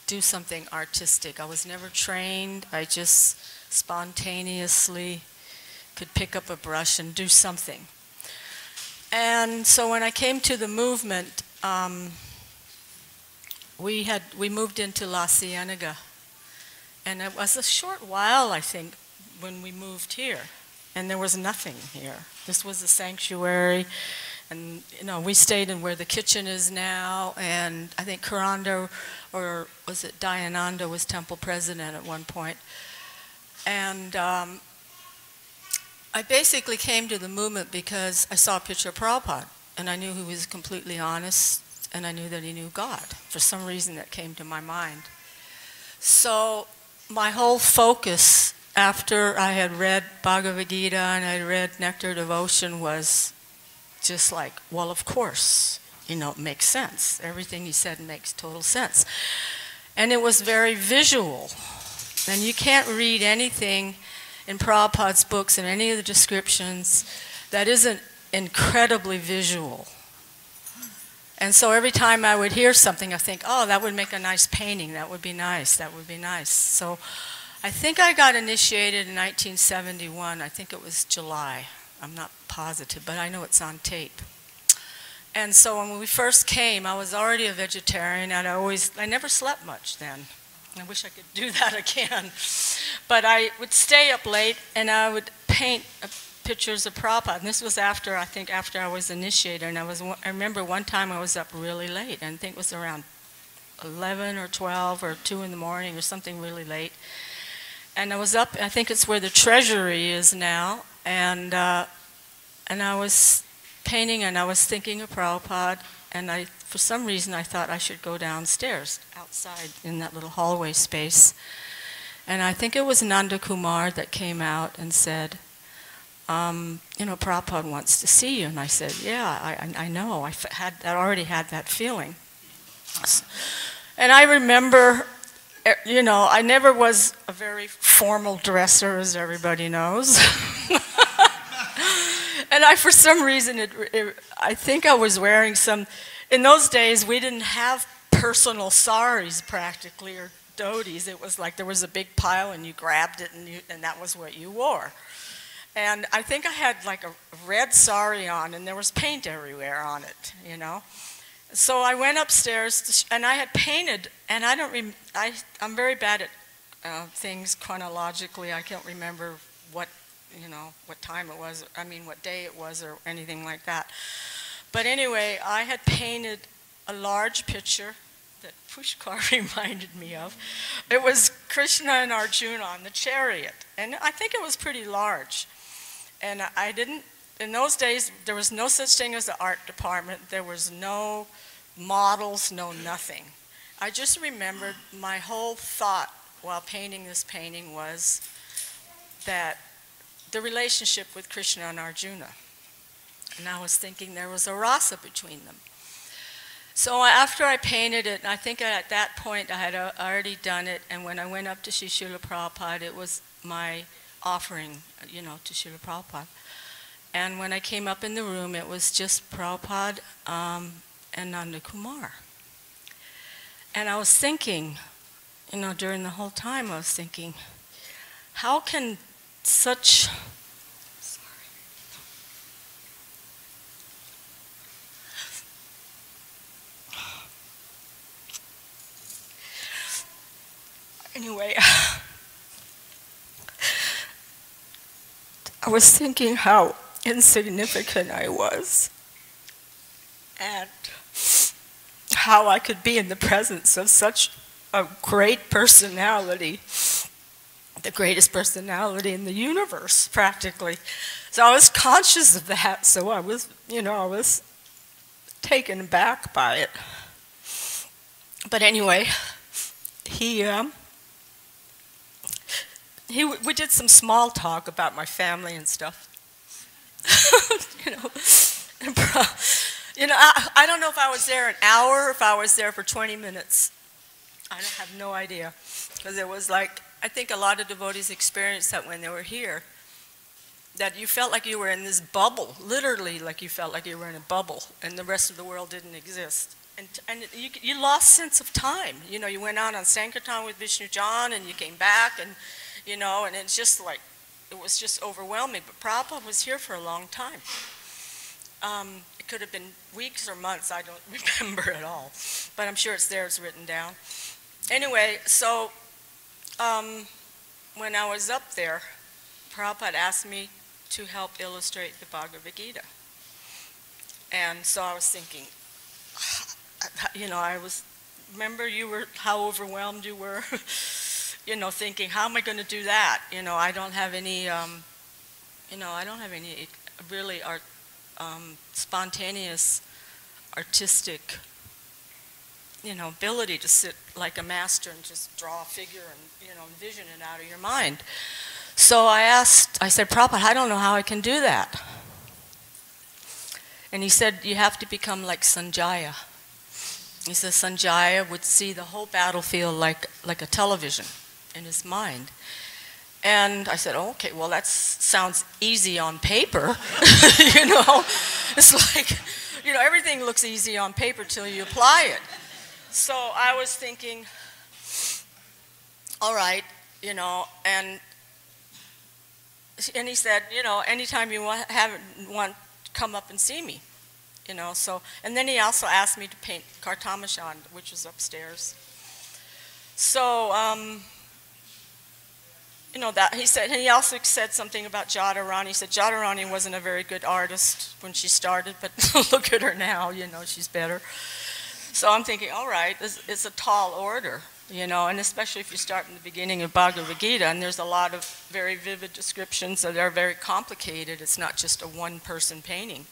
do something artistic. I was never trained. I just spontaneously could pick up a brush and do something. And so when I came to the movement, we moved into La Cienega. And it was a short while, I think, when we moved here. And there was nothing here. This was a sanctuary. And, you know, we stayed in where the kitchen is now. And I think Karanda, or was it Dayananda, was temple president at one point. And I basically came to the movement because I saw a picture of Prabhupada. And I knew he was completely honest. And I knew that he knew God. For some reason that came to my mind. So my whole focus after I had read Bhagavad Gita and I read Nectar Devotion was just like, well, of course, you know, it makes sense. Everything he said makes total sense. And it was very visual. And you can't read anything in Prabhupada's books and any of the descriptions that isn't incredibly visual. And so every time I would hear something, I think, oh, that would make a nice painting. That would be nice. That would be nice. So I think I got initiated in 1971. I think it was July. I'm not positive, but I know it's on tape. And so when we first came, I was already a vegetarian, and I never slept much then. I wish I could do that again. But I would stay up late, and I would paint pictures of Prabhupada. And this was after I was initiated. And I remember one time I was up really late, and I think it was around 11 or 12 or 2 in the morning or something really late. And I was up, I think it's where the treasury is now, and And I was painting and I was thinking of Prabhupada, and for some reason I thought I should go downstairs, outside in that little hallway space. And I think it was Nanda Kumar that came out and said, Prabhupada wants to see you. And I said, yeah, I know. I already had that feeling. And I remember, I never was a very formal dresser, as everybody knows. And for some reason, I think I was wearing in those days, we didn't have personal saris practically, or dhotis. It was like there was a big pile and you grabbed it and that was what you wore. And I think I had like a red sari on and there was paint everywhere on it, So I went upstairs and I had painted, and I'm very bad at things chronologically. I can't remember what time it was, what day it was or anything like that. But anyway, I had painted a large picture that Pushkar reminded me of. It was Krishna and Arjuna on the chariot, and I think it was pretty large. And in those days, there was no such thing as the art department. There was no models, no nothing. I just remembered my whole thought while painting this painting was that the relationship with Krishna and Arjuna. And I was thinking there was a rasa between them. So after I painted it, I think at that point I had already done it, and when I went up to Srila Prabhupada, it was my offering, to Srila Prabhupada. And when I came up in the room, it was just Prabhupada and Nanda Kumar. And I was thinking, during the whole time I was thinking, how can such... Anyway, I was thinking how insignificant I was and how I could be in the presence of such a great personality, the greatest personality in the universe, practically. So I was conscious of that, so I was, I was taken aback by it. But anyway, we did some small talk about my family and stuff. I don't know if I was there an hour or if I was there for 20 minutes. I have no idea. Because it was like, I think a lot of devotees experienced that when they were here, that you felt like you were in this bubble, literally like you felt like you were in a bubble, and the rest of the world didn't exist. And you lost sense of time. You went out on Sankirtan with Vishnu John, and you came back, and and it's just like, it was just overwhelming. But Prabhupada was here for a long time. It could have been weeks or months, I don't remember at all. But I'm sure it's there, it's written down. Anyway, so when I was up there, Prabhupada asked me to help illustrate the Bhagavad Gita. And so I was thinking, remember how overwhelmed you were? Thinking, how am I going to do that? I don't have any, really spontaneous artistic, ability to sit like a master and just draw a figure and, envision it out of your mind. So I said, Prabhupada, I don't know how I can do that. And he said, you have to become like Sanjaya. He says Sanjaya would see the whole battlefield like a television in his mind. And I said, oh, okay, well, that sounds easy on paper. It's like, everything looks easy on paper till you apply it. So I was thinking, all right, and he said, anytime you want, come up and see me, so, and then he also asked me to paint Kartamashan, which was upstairs. So, he also said something about Jadharani. He said Jadharani wasn't a very good artist when she started, but look at her now, she's better. So I'm thinking, all right, it's a tall order. you know, and especially if you start in the beginning of Bhagavad Gita, and there's a lot of very vivid descriptions that are very complicated. It's not just a one-person painting.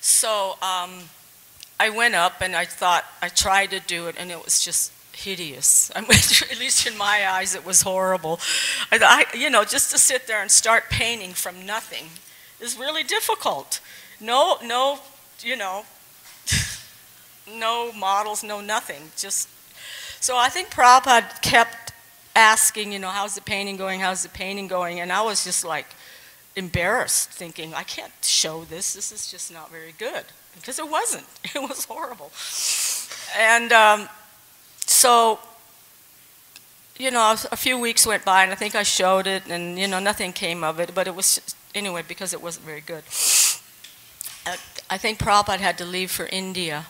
So I went up and I thought, I tried to do it, and it was just hideous. I mean, at least in my eyes, it was horrible. You know, just to sit there and start painting from nothing is really difficult. No, you know, no models, no nothing. Just so I think Prabhupada kept asking, you know, how's the painting going? How's the painting going? And I was just like embarrassed, thinking, I can't show this. This is just not very good, because it wasn't. It was horrible. And so, you know, a few weeks went by, and I think I showed it, and, you know, nothing came of it. But it was just, anyway, because it wasn't very good. I think Prabhupada had to leave for India.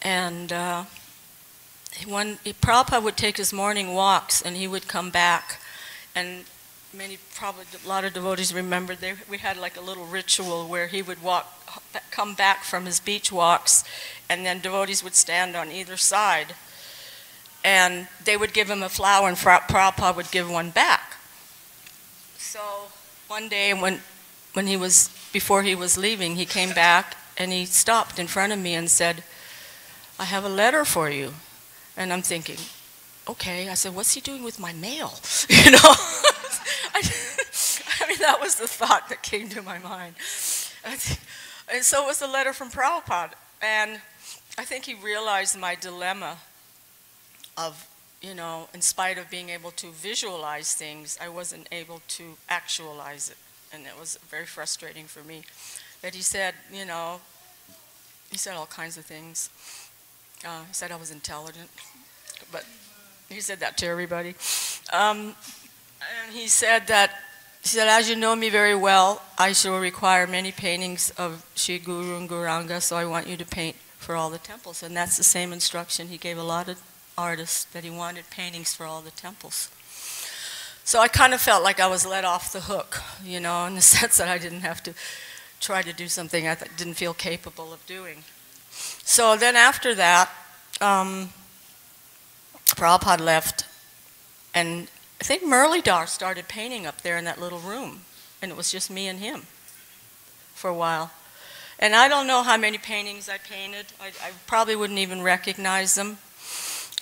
And Prabhupada would take his morning walks, and he would come back. And probably a lot of devotees remember, we had like a little ritual where he would come back from his beach walks, and then devotees would stand on either side. And they would give him a flower, and Prabhupada would give one back. So one day before he was leaving, he came back and he stopped in front of me and said, I have a letter for you. And I'm thinking, okay. I said, what's he doing with my mail? You know? I mean, that was the thought that came to my mind. And so it was a letter from Prabhupada. And I think he realized my dilemma of, you know, in spite of being able to visualize things, I wasn't able to actualize it. And it was very frustrating for me. That he said, you know, he said all kinds of things. He said I was intelligent, but he said that to everybody. And he said, as you know me very well, I shall require many paintings of Sri Guru and Gauranga, so I want you to paint for all the temples. And that's the same instruction he gave a lot of artists, that he wanted paintings for all the temples. So I kind of felt like I was let off the hook, you know, in the sense that I didn't have to try to do something I didn't feel capable of doing. So then after that, Prabhupada left, and I think Muralidhar started painting up there in that little room, and it was just me and him for a while. And I don't know how many paintings I painted. I probably wouldn't even recognize them.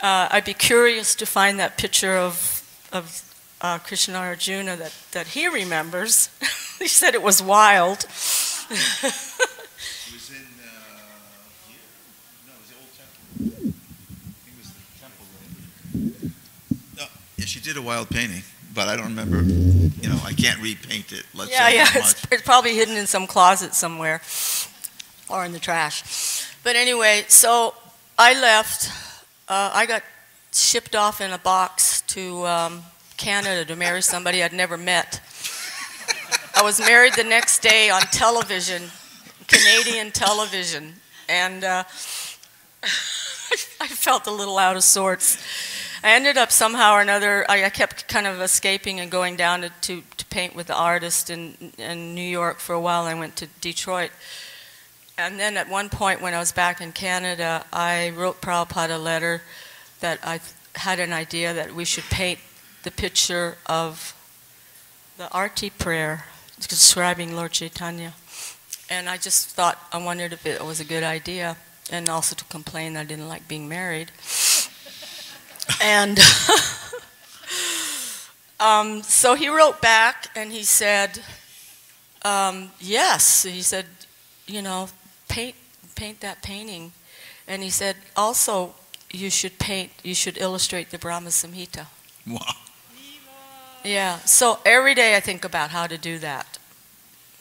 I'd be curious to find that picture of Krishna Arjuna that he remembers. He said it was wild. It was in here? No, it was the old temple. I think it was the temple. No, yeah, she did a wild painting, but I don't remember. You know, I can't repaint it. Let's say that much. It's probably hidden in some closet somewhere or in the trash. But anyway, so I left. I got shipped off in a box to Canada to marry somebody I'd never met. I was married the next day on television, Canadian television, and I felt a little out of sorts. I ended up somehow or another, I kept kind of escaping and going down to paint with the artist in New York for a while. I went to Detroit. And then at one point when I was back in Canada, I wrote Prabhupada a letter that I had an idea that we should paint the picture of the Arti prayer describing Lord Chaitanya. And I just thought, I wondered if it was a good idea, and also to complain that I didn't like being married. And so he wrote back and he said, yes. He said, you know, paint that painting. And he said, also, you should illustrate the Brahma Samhita. Wow. Yeah, so every day I think about how to do that.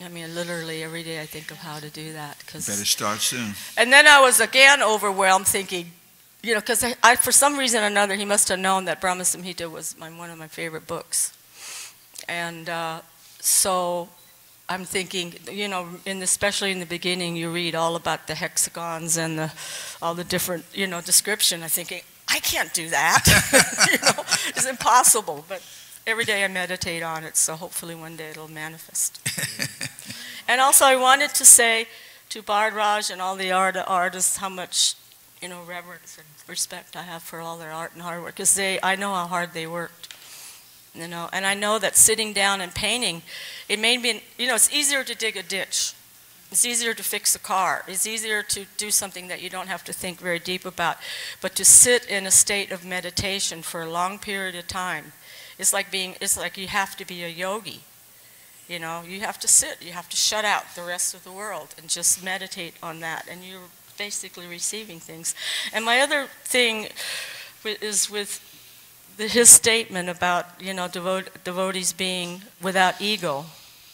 I mean, literally every day I think of how to do that. Better start soon. And then I was again overwhelmed thinking, you know, because for some reason or another, he must have known that Brahma Samhita was one of my favorite books. And so I'm thinking, you know, especially in the beginning, you read all about the hexagons and all the different, you know, description. I'm thinking, I can't do that. You know, it's impossible. But every day I meditate on it, so hopefully one day it'll manifest. And also I wanted to say to Bard Raj and all the artists how much reverence and respect I have for all their art and hard work, because I know how hard they worked. And I know that sitting down and painting, it made me, it's easier to dig a ditch. It's easier to fix a car. It's easier to do something that you don't have to think very deep about. But to sit in a state of meditation for a long period of time, it's like you have to be a yogi. You have to sit, you have to shut out the rest of the world and just meditate on that, and you're basically receiving things. And my other thing is with his statement about, devotees being without ego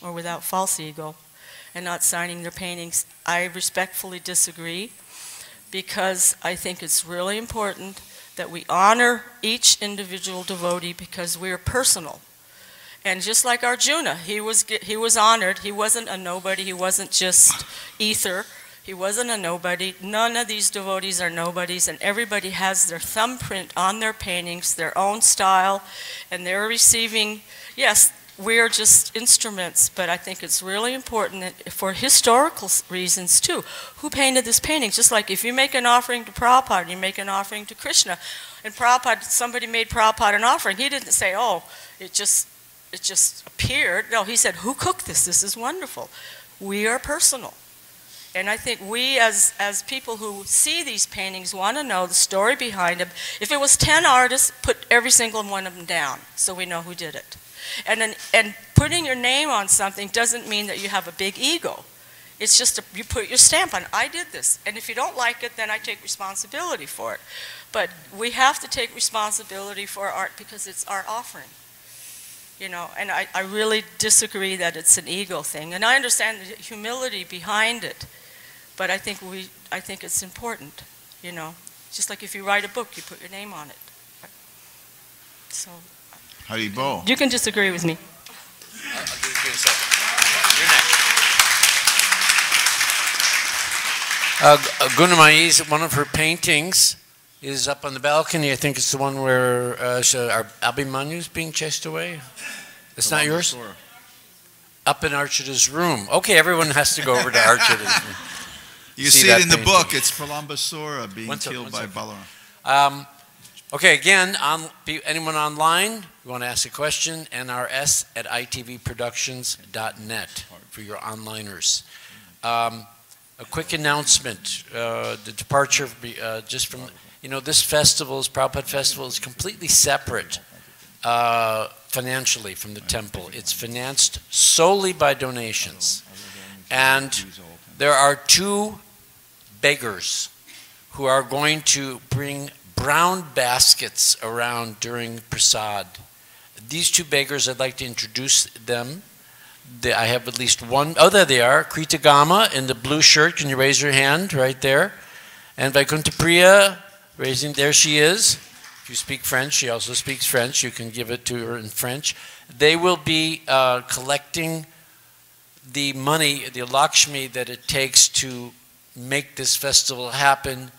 or without false ego and not signing their paintings. I respectfully disagree, because I think it's really important that we honor each individual devotee, because we're personal. And just like Arjuna, he was honored. He wasn't a nobody. He wasn't just ether. He wasn't a nobody. None of these devotees are nobodies, and everybody has their thumbprint on their paintings, their own style, and they're receiving, yes, we're just instruments, but I think it's really important that for historical reasons too. Who painted this painting? Just like if you make an offering to Prabhupada, you make an offering to Krishna, and somebody made Prabhupada an offering. He didn't say, oh, it just appeared. No, he said, who cooked this? This is wonderful. We are personal. And I think we as people who see these paintings want to know the story behind them. If it was 10 artists, put every single one of them down so we know who did it. And putting your name on something doesn't mean that you have a big ego. It's just you put your stamp on it. I did this. And if you don't like it, then I take responsibility for it. But we have to take responsibility for art because it's our offering. And I really disagree that it's an ego thing. And I understand the humility behind it. But I think it's important, Just like if you write a book, you put your name on it. So Haribo. you can disagree with me. I'll give you a second. You're next. Gunamai's, one of her paintings is up on the balcony. I think it's the one where Abhimanyu's being chased away. It's not yours? Up in Archita's room. Okay, everyone has to go over to Archita's room. You see it in the book. It's Pralambasura being killed by Balaram. Okay, again, anyone online, you want to ask a question, nrs@itvproductions.net for your onliners. A quick announcement, the departure just from, this festival, Prabhupada Festival, is completely separate financially from the temple. It's financed solely by donations. And there are 2 beggars who are going to bring brown baskets around during prasad. These 2 beggars, I'd like to introduce them. I have at least one. Oh, there they are. Krita Gama in the blue shirt. Can you raise your hand right there? And Vaikuntha Priya, there she is. If you speak French, she also speaks French. You can give it to her in French. They will be collecting the money, the Lakshmi that it takes to make this festival happen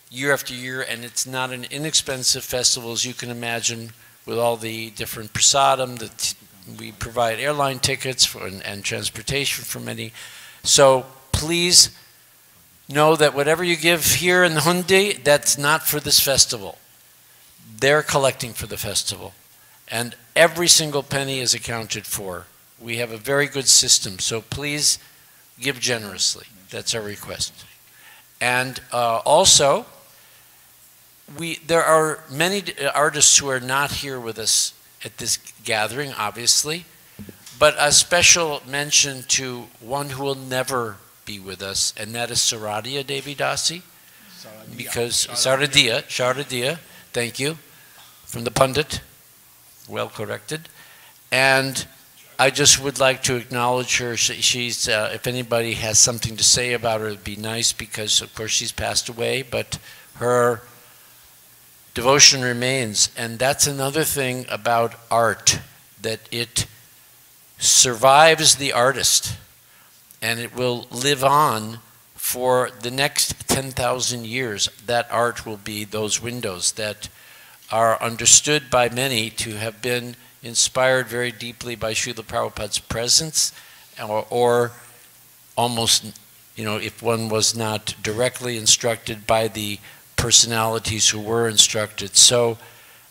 year after year, and it's not an inexpensive festival, as you can imagine, with all the different prasadam that we provide airline tickets for and transportation for many. So please know that whatever you give here in the Hundi, that's not for this festival. They're collecting for the festival, and every single penny is accounted for. We have a very good system, so please give generously. That's our request. And also, there are many artists who are not here with us at this gathering, obviously, but a special mention to one who will never be with us, and that is Saradia Devi Dasi. Because Sharadiya, thank you, from the Pundit, well corrected. And I just would like to acknowledge her. She's, if anybody has something to say about her, it'd be nice, because of course she's passed away, but her devotion remains. And that's another thing about art, that it survives the artist, and it will live on for the next 10,000 years. That art will be those windows that are understood by many to have been inspired very deeply by Srila Prabhupada's presence, or almost, if one was not directly instructed, by the personalities who were instructed. So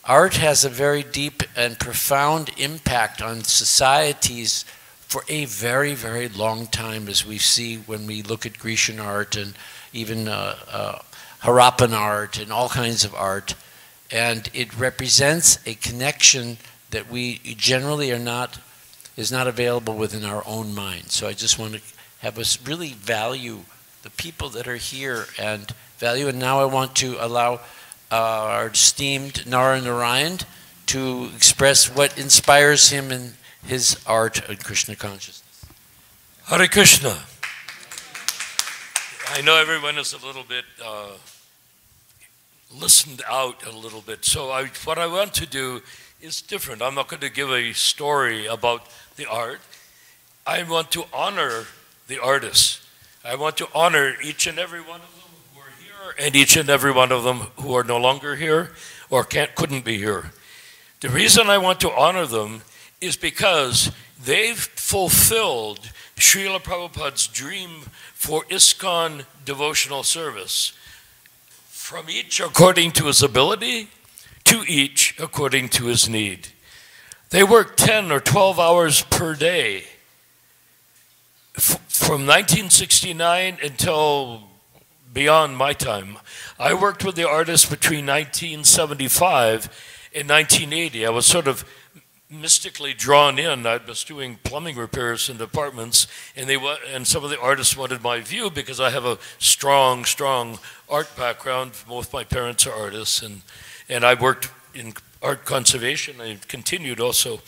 art has a very deep and profound impact on societies for a very, very long time, as we see when we look at Grecian art and even Harappan art and all kinds of art. And it represents a connection that we generally is not available within our own mind. So I just want to have us really value the people that are here and value. And now I want to allow our esteemed Nara Narayan to express what inspires him in his art of Krishna consciousness. Hare Krishna. I know everyone is a little bit listened out a little bit. So what I want to do is different. I'm not going to give a story about the art. I want to honor the artists. I want to honor each and every one of them who are here and each and every one of them who are no longer here or couldn't be here. The reason I want to honor them is because they've fulfilled Srila Prabhupada's dream for ISKCON devotional service. From each according to his ability, to each according to his need. They work 10 or 12 hours per day. From 1969 until beyond my time. I worked with the artists between 1975 and 1980. I was sort of mystically drawn in. I was doing plumbing repairs in apartments, and some of the artists wanted my view because I have a strong art background. Both my parents are artists, and I worked in art conservation. I continued also.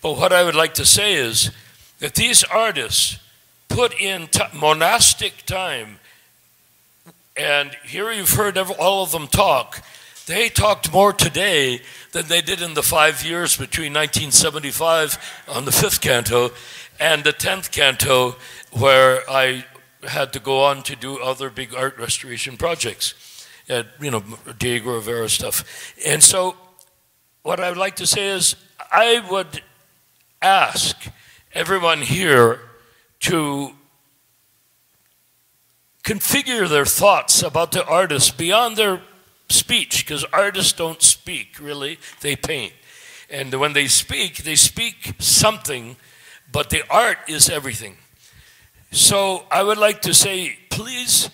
But what I would like to say is that these artists put in monastic time, and here you've heard all of them talk. They talked more today than they did in the 5 years between 1975 on the 5th canto and the 10th canto, where I had to go on to do other big art restoration projects, Diego Rivera stuff. And so what I would like to say is I would ask everyone here to configure their thoughts about the artist beyond their speech, because artists don't speak, really, they paint. And when they speak something, but the art is everything. So I would like to say, please,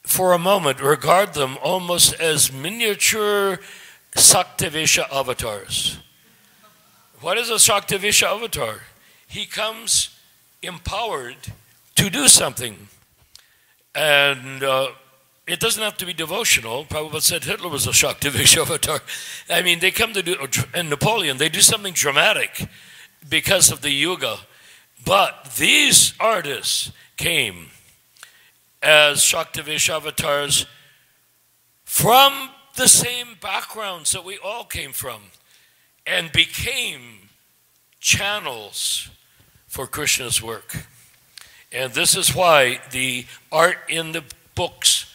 for a moment, regard them almost as miniature Saktivesha avatars. What is a Saktivesha avatar? He comes empowered to do something. And it doesn't have to be devotional. Prabhupada said Hitler was a Shaktivesha avatar. I mean, they come to do, and Napoleon, they do something dramatic because of the yuga. But these artists came as Shaktivesha avatars from the same backgrounds that we all came from and became channels for Krishna's work. And this is why the art in the books,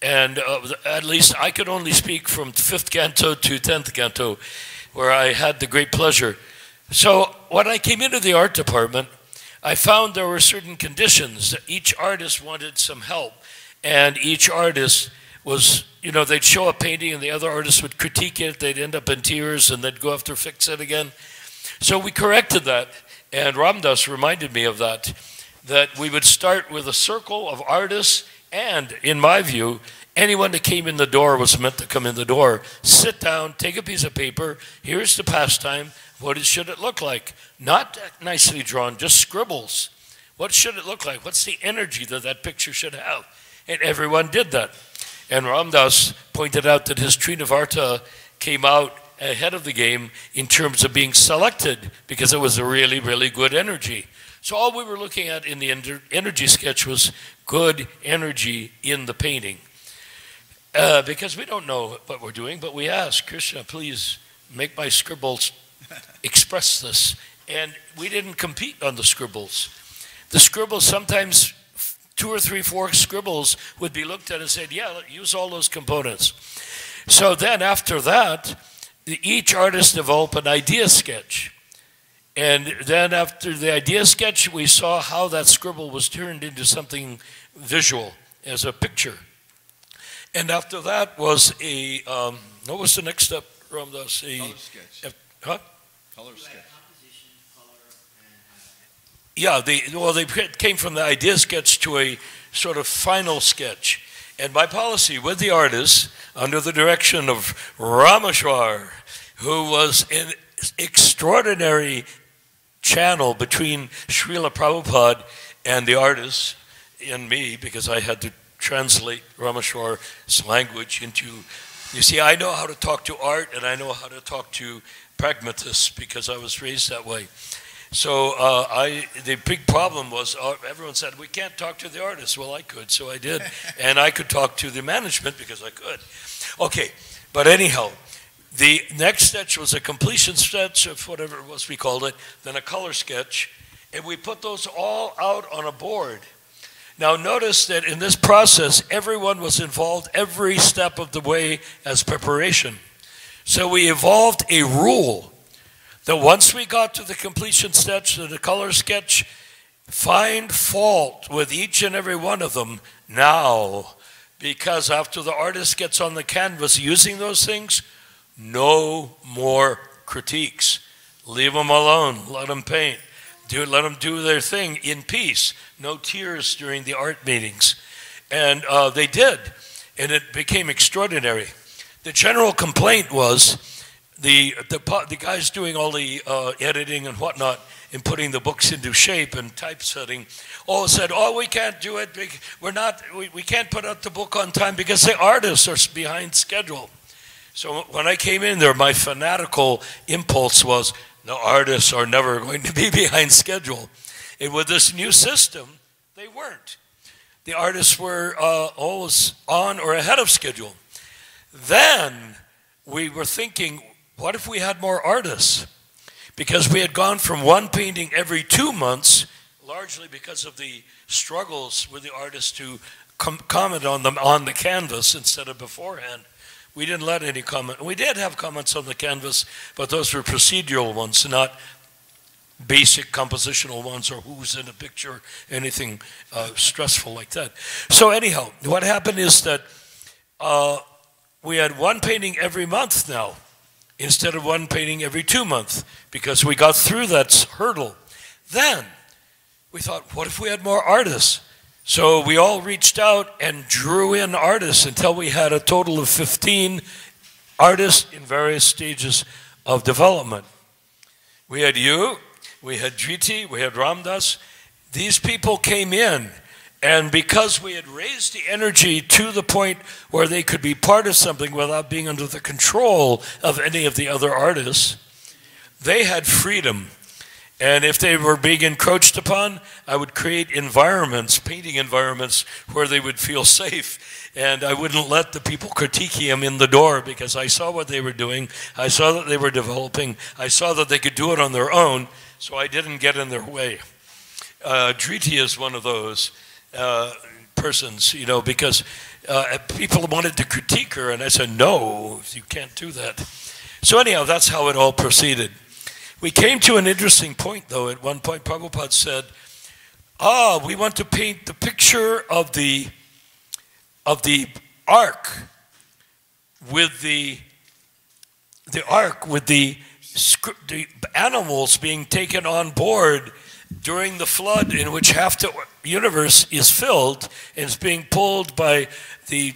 and at least I could only speak from 5th canto to 10th canto, where I had the great pleasure. So when I came into the art department, I found there were certain conditions. Each artist wanted some help, and each artist was, they'd show a painting and the other artist would critique it, they'd end up in tears, and they'd go have to fix it again. So we corrected that, and Ramdas reminded me of that we would start with a circle of artists, and in my view, anyone that came in the door was meant to come in the door. Sit down, take a piece of paper, here's the pastime, should it look like? Not nicely drawn, just scribbles. What should it look like? What's the energy that picture should have? And everyone did that. And Ramdas pointed out that his Trinavarta came out ahead of the game in terms of being selected because it was a really, really good energy. So all we were looking at in the energy sketch was good energy in the painting. Because we don't know what we're doing, but we ask, Krishna, please make my scribbles express this. And we didn't compete on the scribbles. The scribbles, sometimes 2 or 3, 4 scribbles would be looked at and said, yeah, use all those components. So then after that, each artist developed an idea sketch. And then after the idea sketch, we saw how that scribble was turned into something visual as a picture. And after that was a, what was the next step, Ramdas? Color sketch. Huh? Color sketch. Yeah, they came from the idea sketch to a sort of final sketch. And by policy, with the artists, under the direction of Rameshwar, who was an extraordinary channel between Srila Prabhupada and the artists and me, because I had to translate Rameshwar's language into, you see, I know how to talk to art and I know how to talk to pragmatists because I was raised that way. So the big problem was everyone said, we can't talk to the artists. Well, I could, so I did. And I could talk to the management because I could. Okay, but anyhow, the next sketch was a completion sketch of whatever it was we called it, then a color sketch, and we put those all out on a board. Now notice that in this process, everyone was involved every step of the way as preparation. So we evolved a rule that once we got to the completion sketch and the color sketch, find fault with each and every one of them now, because after the artist gets on the canvas using those things, no more critiques. Leave them alone. Let them paint. Let them do their thing in peace. No tears during the art meetings. And they did, and it became extraordinary. The general complaint was the guys doing all the editing and whatnot and putting the books into shape and typesetting all said, oh, we can't do it. We can't put out the book on time because the artists are behind schedule. So when I came in there, my fanatical impulse was, the artists are never going to be behind schedule. And with this new system, they weren't. The artists were always on or ahead of schedule. Then we were thinking, what if we had more artists? Because we had gone from one painting every 2 months, largely because of the struggles with the artists to comment on them on the canvas instead of beforehand. We didn't let any comment. We did have comments on the canvas, but those were procedural ones, not basic compositional ones or who's in a picture, anything stressful like that. So anyhow, what happened is that we had one painting every month now, instead of one painting every 2 months, because we got through that hurdle. Then we thought, what if we had more artists? So we all reached out and drew in artists until we had a total of 15 artists in various stages of development. We had you, we had Driti, we had Ramdas. These people came in, and because we had raised the energy to the point where they could be part of something without being under the control of any of the other artists, they had freedom. And if they were being encroached upon, I would create environments, painting environments, where they would feel safe. And I wouldn't let the people critique them in the door because I saw what they were doing. I saw that they were developing. I saw that they could do it on their own, so I didn't get in their way. Driti is one of those persons, you know, because people wanted to critique her, and I said, no, you can't do that. So anyhow, that's how it all proceeded. We came to an interesting point, though. At one point, Prabhupada said, we want to paint the picture of the ark with the animals being taken on board during the flood in which half the universe is filled and is being pulled by the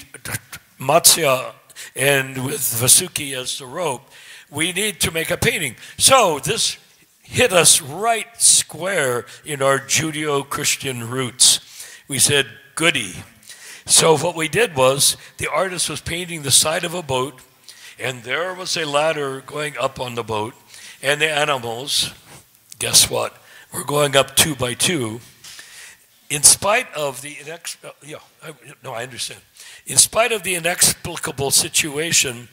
Matsya and with Vasuki as the rope. We need to make a painting. So this hit us right square in our Judeo-Christian roots. We said, goody. So what we did was, the artist was painting the side of a boat, and there was a ladder going up on the boat, and the animals, guess what, were going up 2 by 2. In spite of the I understand. In spite of the inexplicable situation,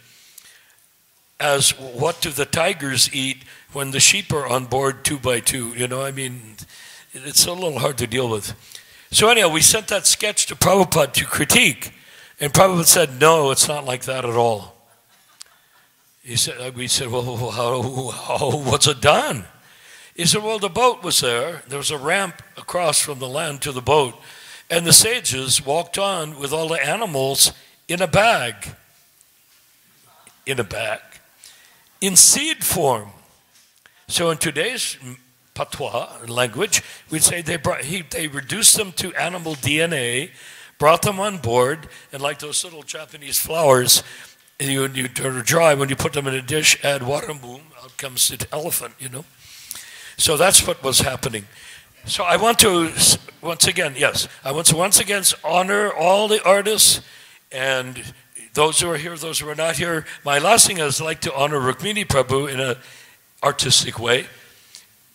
as what do the tigers eat when the sheep are on board 2 by 2? You know, I mean, it's a little hard to deal with. So anyhow, we sent that sketch to Prabhupada to critique, and Prabhupada said, no, it's not like that at all. We said, well, what's it done? He said, well, the boat was there. There was a ramp across from the land to the boat, and the sages walked on with all the animals in a bag, in seed form. So in today's patois language, we'd say they reduced them to animal DNA, brought them on board, and like those little Japanese flowers, you dry, when you put them in a dish, add water, and boom, out comes the elephant, you know. So that's what was happening. So I want to, once again honor all the artists and those who are here, those who are not here. My last thing is I'd like to honor Rukmini Prabhu in an artistic way.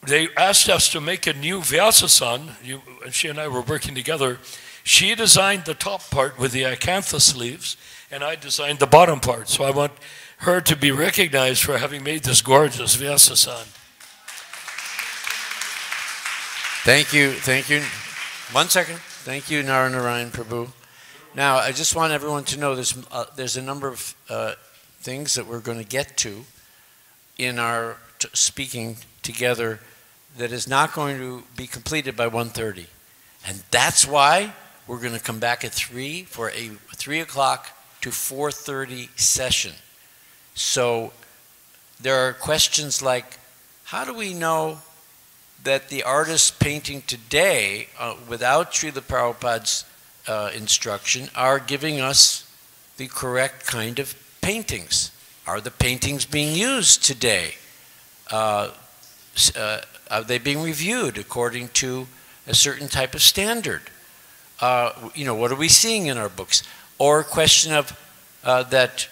They asked us to make a new Vyasa-san, and she and I were working together. She designed the top part with the acanthus leaves, and I designed the bottom part. So I want her to be recognized for having made this gorgeous Vyasa-san. Thank you. 1 second. Thank you, Narayan Prabhu. Now, I just want everyone to know there's a number of things that we're going to get to in our speaking together that is not going to be completed by 1:30. And that's why we're going to come back at 3 for a 3 o'clock to 4:30 session. So there are questions like, how do we know that the artists painting today, without Srila Prabhupada's instruction, are giving us the correct kind of paintings? Are the paintings being used today? Are they being reviewed according to a certain type of standard? What are we seeing in our books? Or a question of that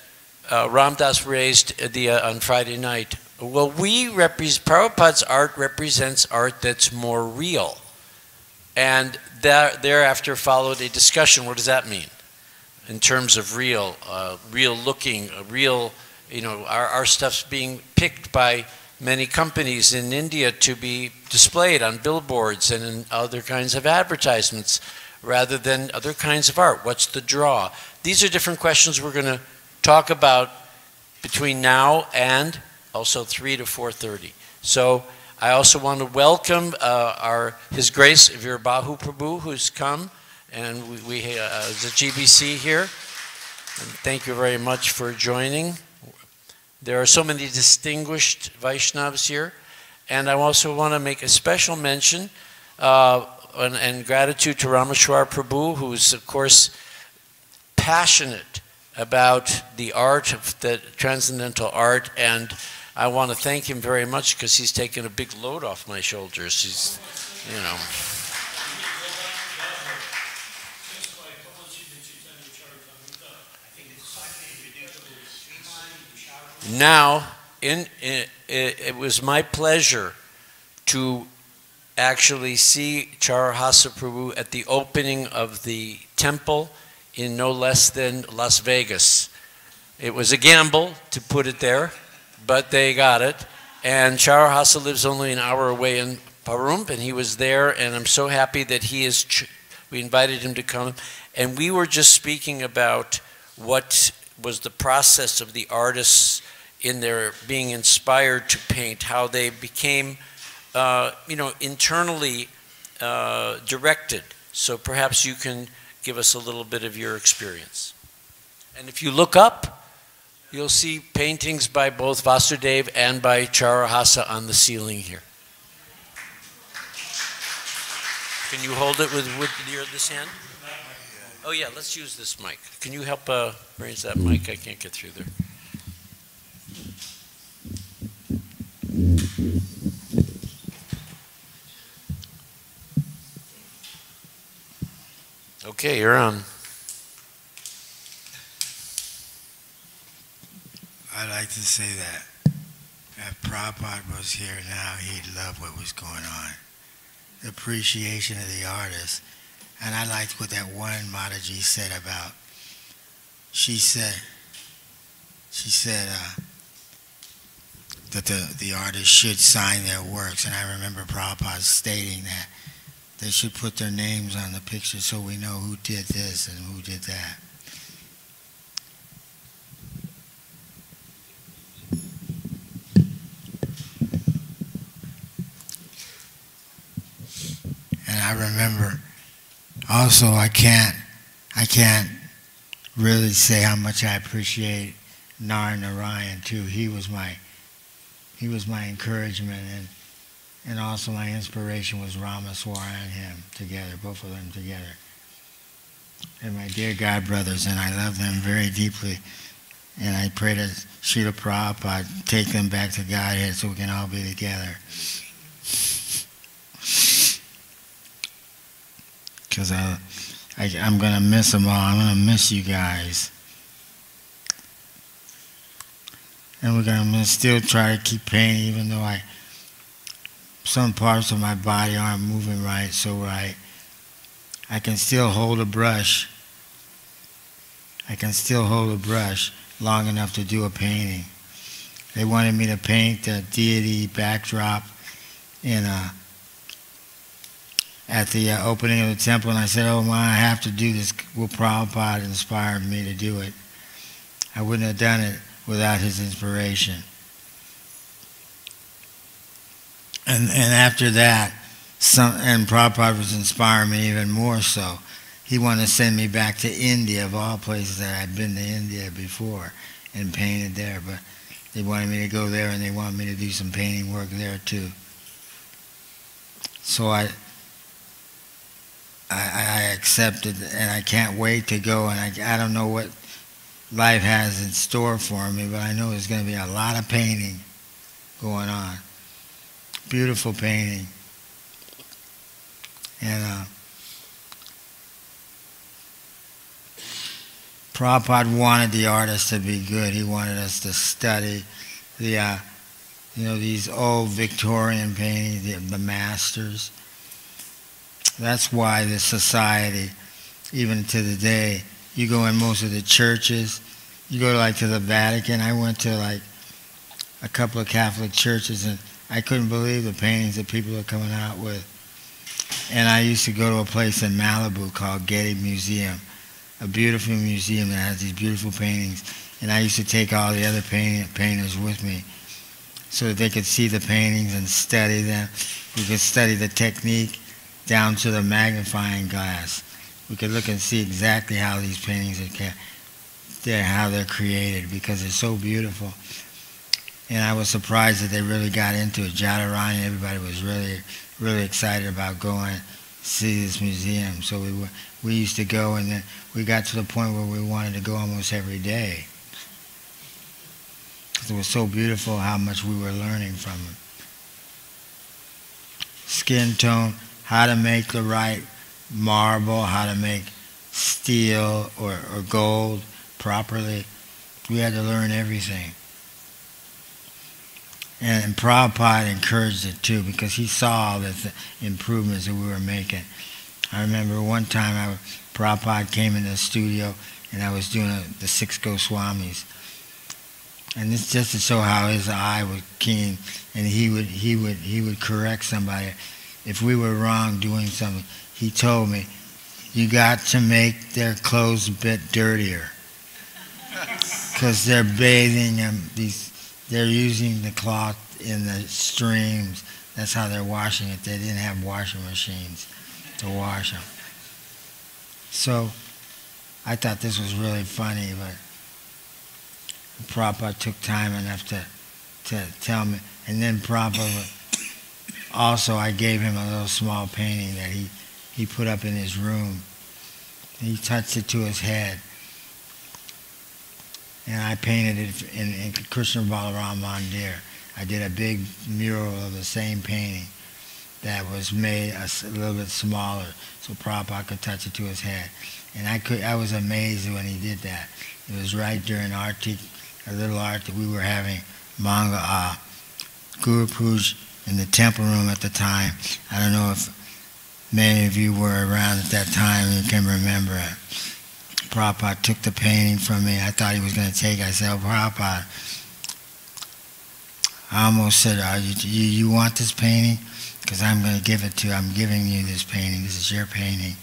Ramdas raised on Friday night. Well, Prabhupada's art represents art that's more real. And thereafter followed a discussion. What does that mean? In terms of real looking, our stuff's being picked by many companies in India to be displayed on billboards and in other kinds of advertisements rather than other kinds of art. What's the draw? These are different questions we're going to talk about between now and also 3 to 4:30. So I also want to welcome His Grace Veerbahu Prabhu, who's come, and we the GBC here. And thank you very much for joining. There are so many distinguished Vaishnavas here, and I also want to make a special mention and gratitude to Rameshwar Prabhu, who's of course passionate about the art of the transcendental art, and I want to thank him very much because he's taken a big load off my shoulders. He's, Now, it was my pleasure to actually see Charahasa Prabhu at the opening of the temple in no less than Las Vegas. It was a gamble to put it there, but they got it. And Charahasa lives only an hour away in Parum, and he was there, and I'm so happy that we invited him to come. And we were just speaking about what was the process of the artists in their being inspired to paint, how they became, internally directed. So perhaps you can give us a little bit of your experience. And if you look up, you'll see paintings by both Vasudev and by Charahasa on the ceiling here. Can you hold it with this hand? Oh yeah, let's use this mic. Can you help raise that mic? I can't get through there. Okay, you're on. I'd like to say that if Prabhupada was here now, he'd love what was going on. The appreciation of the artist. And I liked what that one Mataji said about, she said that the artist should sign their works. And I remember Prabhupada stating that they should put their names on the picture so we know who did this and who did that. And I remember also I can't really say how much I appreciate Narayan too. He was my encouragement, and also my inspiration was Ramaswara and him together, both of them together. And my dear God brothers, and I love them very deeply. And I pray that Srila Prabhupada take them back to Godhead so we can all be together. Because I'm going to miss them all. I'm going to miss you guys. And we're going to still try to keep painting, even though some parts of my body aren't moving right, so right. I can still hold a brush. I can still hold a brush long enough to do a painting. They wanted me to paint the deity backdrop at the opening of the temple, and I said, oh, my, I have to do this. Well, Prabhupada inspired me to do it. I wouldn't have done it without his inspiration. And after that, and Prabhupada was inspiring me even more so. He wanted to send me back to India, of all places that I'd been to India before and painted there. But they wanted me to go there, and they wanted me to do some painting work there too. So I accepted, and I can't wait to go. And I don't know what life has in store for me, but I know there's going to be a lot of painting going on. Beautiful painting. And Prabhupada wanted the artists to be good. He wanted us to study these old Victorian paintings, the masters. That's why the society, even to the day, you go in most of the churches, you go to the Vatican. I went to a couple of Catholic churches, and I couldn't believe the paintings that people are coming out with. And I used to go to a place in Malibu called Getty Museum, a beautiful museum that has these beautiful paintings. And I used to take all the other painters with me so that they could see the paintings and study them. We could study the technique down to the magnifying glass. We could look and see exactly how these paintings how they're created, because they're so beautiful. And I was surprised that they really got into it. Jadharani, everybody was really, really excited about going to see this museum. So we used to go, and then we got to the point where we wanted to go almost every day. Because it was so beautiful how much we were learning from it. Skin tone, how to make the right marble, how to make steel or gold properly. We had to learn everything. And Prabhupada encouraged it too, because he saw all the improvements that we were making. I remember one time Prabhupada came in the studio, and I was doing the 6 Goswamis. And this just to show how his eye was keen, and he would correct somebody. If we were wrong doing something, he told me, you got to make their clothes a bit dirtier. Because they're bathing in they're using the cloth in the streams. That's how they're washing it. They didn't have washing machines to wash them. So I thought this was really funny, but Prabhupada took time enough to tell me. And then Prabhupada also, I gave him a little small painting that he put up in his room. He touched it to his head. And I painted it in Krishna Balaram Mandir. I did a big mural of the same painting that was made a little bit smaller so Prabhupada could touch it to his head. And I was amazed when he did that. It was right during Arti, a little art that we were having, Manga Guru Puj in the temple room at the time. I don't know if many of you were around at that time and you can remember it. Prabhupada took the painting from me. I thought he was going to take it. I said, oh, Prabhupada, I almost said, you want this painting? Because I'm going to give it to you. I'm giving you this painting. This is your painting.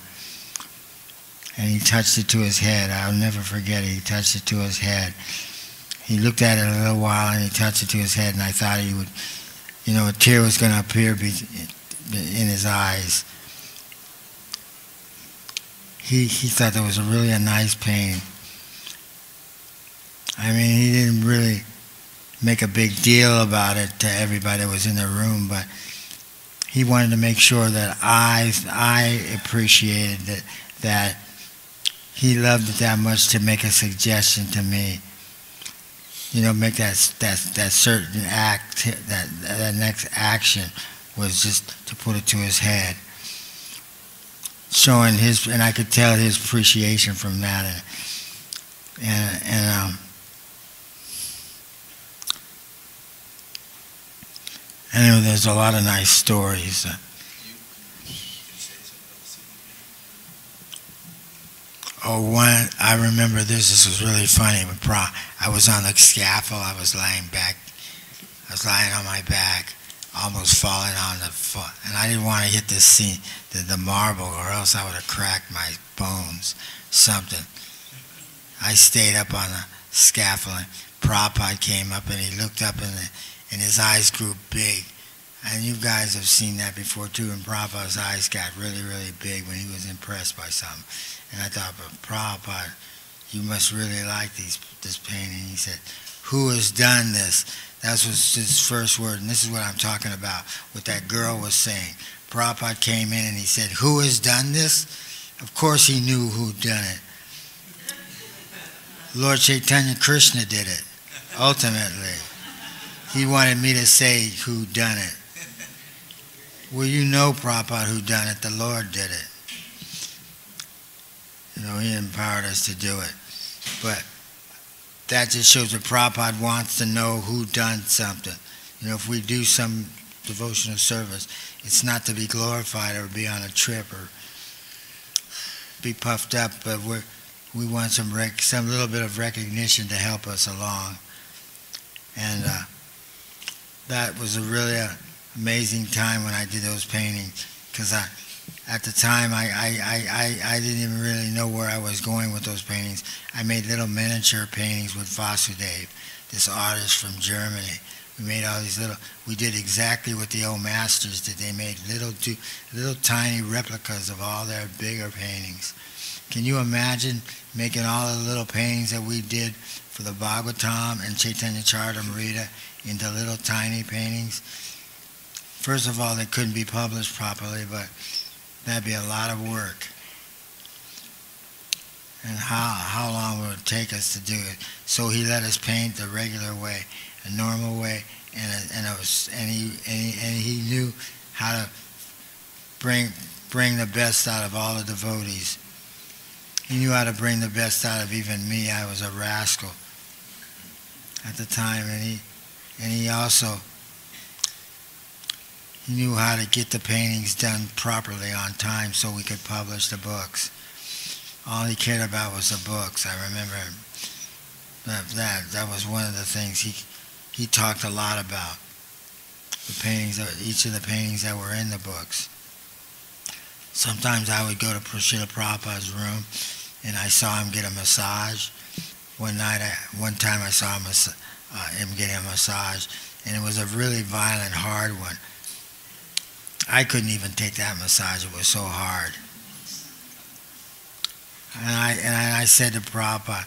And he touched it to his head. I'll never forget it. He touched it to his head. He looked at it a little while, and he touched it to his head, and I thought he would, a tear was going to appear in his eyes. He thought that was a really nice painting. I mean, he didn't really make a big deal about it to everybody that was in the room, but he wanted to make sure that I appreciated it, that he loved it that much to make a suggestion to me. You know, make that certain act, that next action was just to put it to his head. Showing his, and I could tell his appreciation from that. Anyway, there's a lot of nice stories. One, I remember this was really funny. I was on the scaffold, I was lying on my back, almost falling on the foot, and I didn't want to hit the marble, or else I would have cracked my bones, something. I stayed up on the scaffolding. Prabhupada came up and he looked up and his eyes grew big. And you guys have seen that before too, and Prabhupada's eyes got really, really big when he was impressed by something. And I thought, but Prabhupada, you must really like this painting. He said, who has done this? That was his first word, and this is what I'm talking about, what that girl was saying. Prabhupada came in and he said, who has done this? Of course he knew who done it. Lord Chaitanya Krishna did it, ultimately. He wanted me to say who done it. Well, you know, Prabhupada, who done it. The Lord did it. You know, he empowered us to do it. But that just shows that Prabhupada wants to know who done something. You know, if we do some devotional service, it's not to be glorified or be on a trip or be puffed up, but we want some little bit of recognition to help us along. And that was a really amazing time when I did those paintings, because at the time I didn't even really know where I was going with those paintings. I made little miniature paintings with Vasudev, this artist from Germany. We made all these we did exactly what the old masters did. They made little tiny replicas of all their bigger paintings. Can you imagine making all the little paintings that we did for the Bhagavatam and Chaitanya Charitamrita into little tiny paintings? First of all, they couldn't be published properly, but that'd be a lot of work. And how long would it take us to do it? So he let us paint the regular way, a normal way, and he knew how to bring the best out of all the devotees. He knew how to bring the best out of even me. I was a rascal at the time, and he also knew how to get the paintings done properly on time so we could publish the books. All he cared about was the books. I remember that was one of the things he talked a lot about. The paintings, each of the paintings that were in the books. Sometimes I would go to Srila Prabhupada's room and I saw him get a massage. One time I saw him getting a massage, and it was a really violent, hard one. I couldn't even take that massage, it was so hard. And I said to Prabhupada,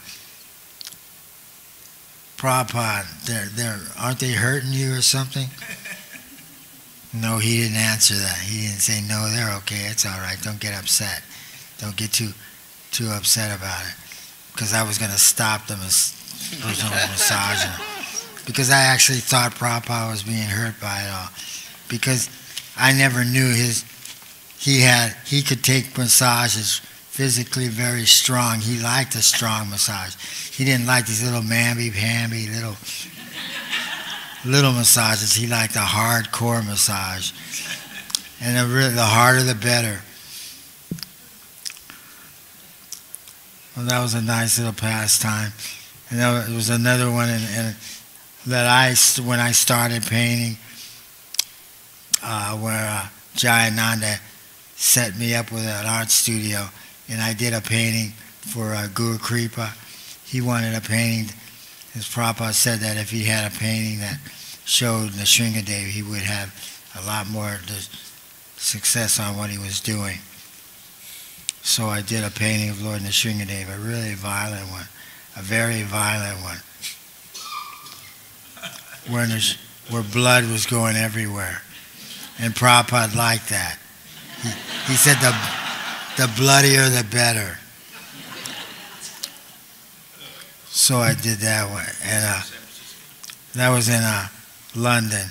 aren't they hurting you or something? No, he didn't answer that. He didn't say, no, they're okay, it's all right, don't get upset. Don't get too upset about it. Because I was going to stop the personal massaging. Because I actually thought Prabhupada was being hurt by it all. Because I never knew he could take massages physically very strong. He liked a strong massage. He didn't like these little mamby-pamby little massages. He liked a hardcore massage. And the harder the better. Well, that was a nice little pastime. And there was another one when I started painting, where Jayananda set me up with an art studio, and I did a painting for Guru Kripa. He wanted a painting, as Prabhupada said, that if he had a painting that showed the Sringadev, he would have a lot more success on what he was doing. So I did a painting of Lord Nrsingadev, a really violent one, a very violent one. where blood was going everywhere. And Prabhupada liked that. He said the bloodier the better. So I did that one. And that was in London.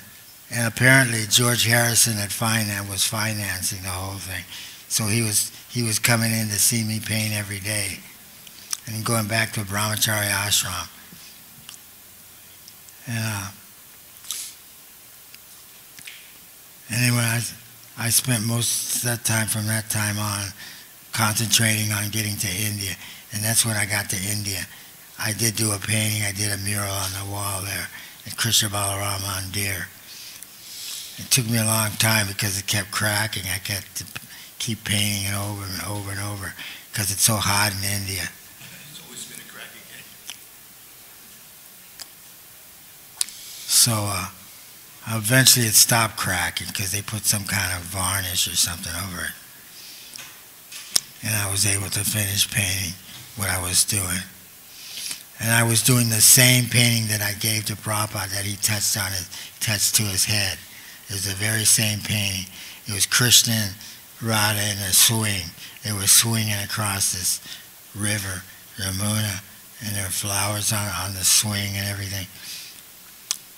And apparently George Harrison was financing the whole thing. So he was coming in to see me paint every day. And going back to Brahmachari ashram. And anyway, I spent most of that time from that time on concentrating on getting to India. And that's when I got to India. I did do a painting. I did a mural on the wall there at Krishna Balarama on deer. It took me a long time because it kept cracking. I kept to keep painting it over and over and over because it's so hot in India. It's always been a cracking game. So eventually it stopped cracking because they put some kind of varnish or something over it. And I was able to finish painting what I was doing. And I was doing the same painting that I gave to Prabhupada that he touched to his head. It was the very same painting. It was Krishna and Radha in a swing. They were swinging across this river, Yamuna, and there were flowers on the swing and everything.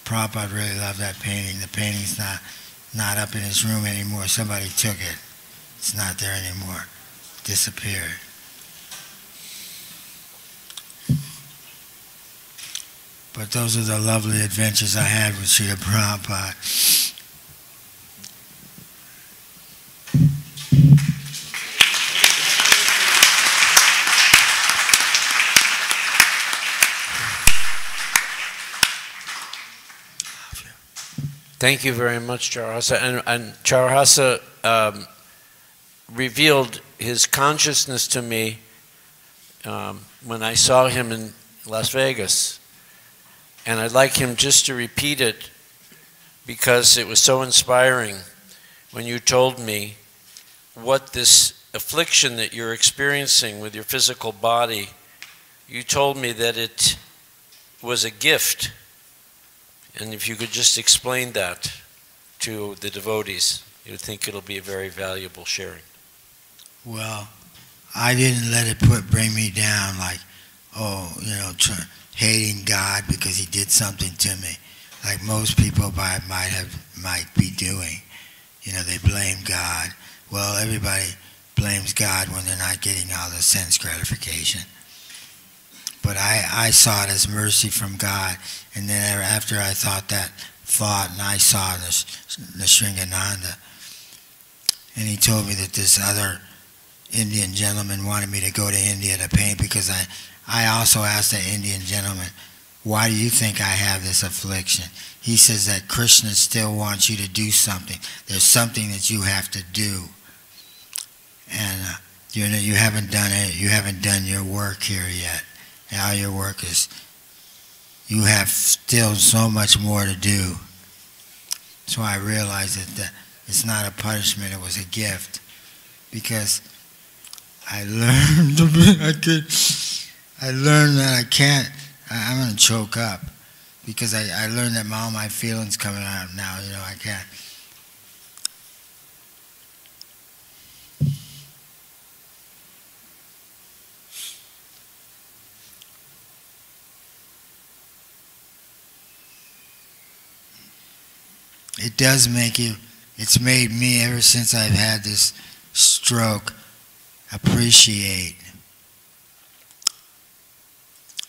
Prabhupada really loved that painting. The painting's not up in his room anymore. Somebody took it. It's not there anymore. Disappeared. But those are the lovely adventures I had with Srila Prabhupada. Thank you very much, Charahasa. And Charahasa revealed his consciousness to me when I saw him in Las Vegas. And I'd like him just to repeat it because it was so inspiring when you told me what this affliction that you're experiencing with your physical body, you told me that it was a gift. And if you could just explain that to the devotees, you would think it'll be a very valuable sharing. Well, I didn't let it bring me down like, hating God because he did something to me, like most people might be doing. They blame God. Well, everybody blames God when they're not getting all the sense gratification. But I saw it as mercy from God, and then after I thought that thought, and I saw the Sringananda, and he told me that this other Indian gentleman wanted me to go to India to paint because I also asked that Indian gentleman, why do you think I have this affliction? He says that Krishna still wants you to do something. There's something that you have to do. And you haven't done it. You haven't done your work here yet. Now your work is, you have still so much more to do. So I realized that it's not a punishment, it was a gift. Because I learned that I can't, I'm going to choke up. Because I learned that all my feelings coming out now, I can't. It does make you, it's made me, ever since I've had this stroke, appreciate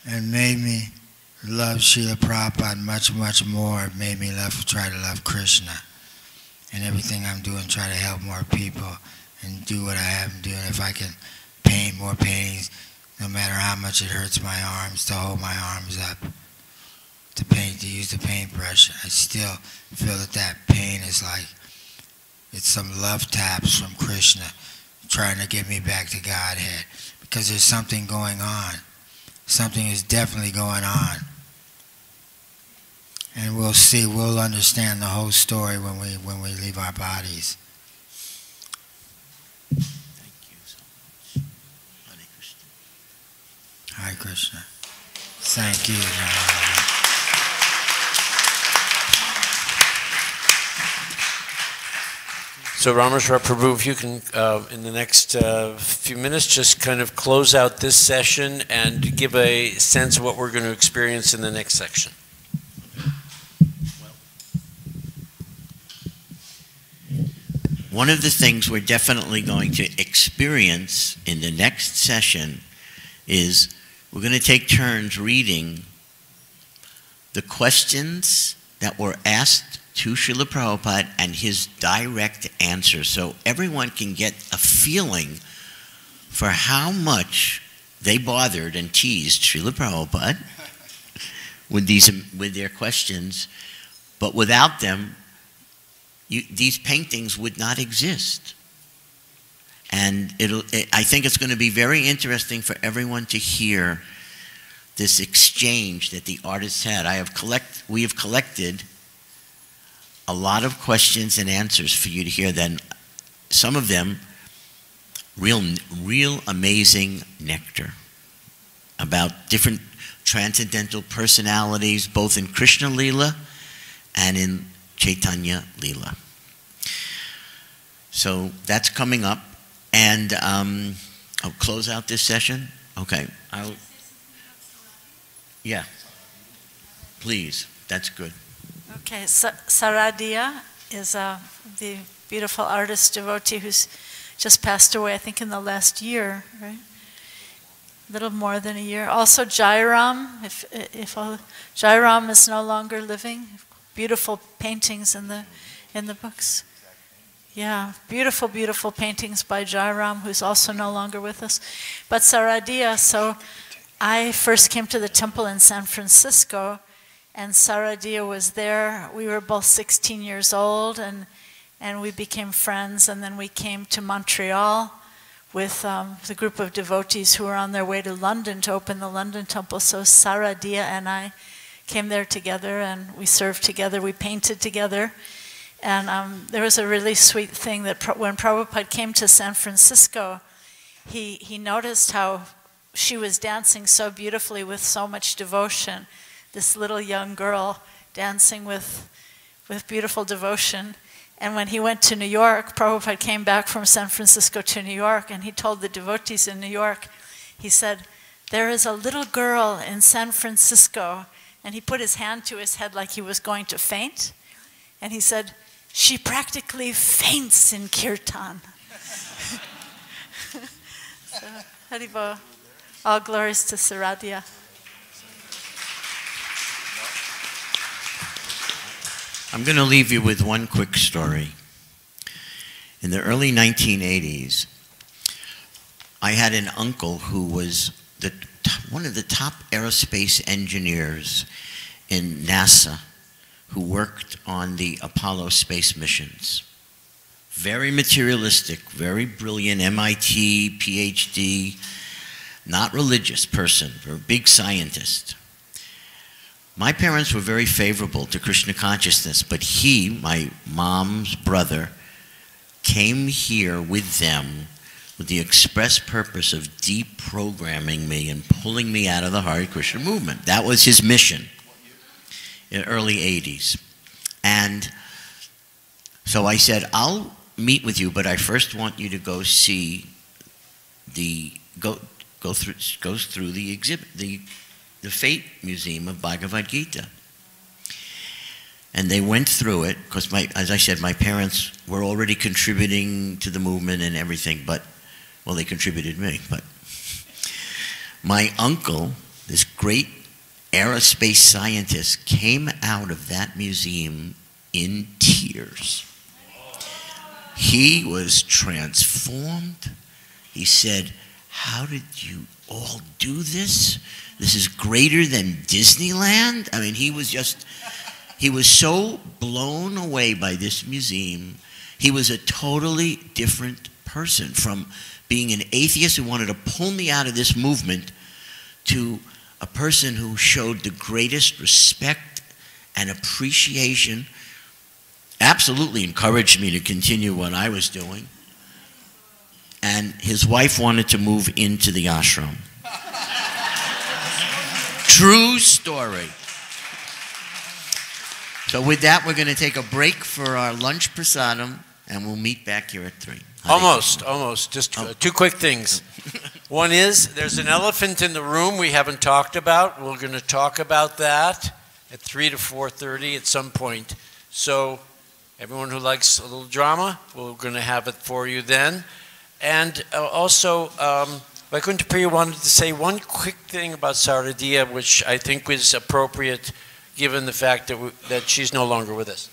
and made me love Srila Prabhupada much, much more. It made me try to love Krishna. And everything I'm doing, try to help more people and do what I have been doing. If I can paint more paintings, no matter how much it hurts my arms, to hold my arms up, to paint, to use the paintbrush, I still feel that pain is like, it's some love taps from Krishna trying to get me back to Godhead. Because there's something going on. Something is definitely going on. And we'll see, we'll understand the whole story when we leave our bodies. Thank you so much. Hare Krishna. Hare Krishna. Thank you. So Rameshwar Prabhu, if you can, in the next few minutes, just kind of close out this session and give a sense of what we're going to experience in the next section. One of the things we're definitely going to experience in the next session is we're going to take turns reading the questions that were asked to Srila Prabhupada and his direct answer, so everyone can get a feeling for how much they bothered and teased Srila Prabhupada with their questions, but without them, these paintings would not exist. And I think it's going to be very interesting for everyone to hear this exchange that the artists had. We have collected a lot of questions and answers for you to hear. Then some of them real amazing nectar about different transcendental personalities, both in Krishna Lila and in Chaitanya Lila. So that's coming up, and I'll close out this session. Okay, yeah, please, that's good. Okay, Saradia is the beautiful artist devotee who's just passed away, I think in the last year, right? A little more than a year. Also Jairam, Jairam is no longer living. Beautiful paintings in the books. Yeah, beautiful, beautiful paintings by Jairam, who's also no longer with us. But Saradia, so I first came to the temple in San Francisco, and Saradia was there. We were both 16 years old, and we became friends, and then we came to Montreal with the group of devotees who were on their way to London to open the London temple. So Saradia and I came there together, and we served together, we painted together. And there was a really sweet thing that when Prabhupada came to San Francisco, he noticed how she was dancing so beautifully with so much devotion. This little young girl dancing with beautiful devotion. And when he went to New York, Prabhupada came back from San Francisco to New York, and he told the devotees in New York, he said, "There is a little girl in San Francisco," and he put his hand to his head like he was going to faint. And he said, "She practically faints in kirtan." So, Haribo, all glories to Saradia. I'm going to leave you with one quick story. In the early 1980s, I had an uncle who was one of the top aerospace engineers in NASA who worked on the Apollo space missions. Very materialistic, very brilliant, MIT, PhD, not religious person, a big scientist. My parents were very favorable to Krishna consciousness, but he, my mom's brother, came here with them with the express purpose of deprogramming me and pulling me out of the Hare Krishna movement. That was his mission in the early 80s. And so I said, I'll meet with you, but I first want you to go see go through the exhibit, the Fate Museum of Bhagavad Gita. And they went through it, because as I said, my parents were already contributing to the movement and everything, but, well, they contributed me, but my uncle, this great aerospace scientist, came out of that museum in tears. He was transformed. He said, "How did you all do this? This is greater than Disneyland?" I mean, he was so blown away by this museum. He was a totally different person, from being an atheist who wanted to pull me out of this movement to a person who showed the greatest respect and appreciation, absolutely encouraged me to continue what I was doing. And his wife wanted to move into the ashram. True story. So with that, we're going to take a break for our lunch prasadam. And we'll meet back here at 3. Almost. Just two quick things. One is, there's an elephant in the room we haven't talked about. We're going to talk about that at 3 to 4:30 at some point. So everyone who likes a little drama, we're going to have it for you then. And also, Vaikuntha Priya wanted to say one quick thing about Saradiya, which I think was appropriate given the fact that she's no longer with us.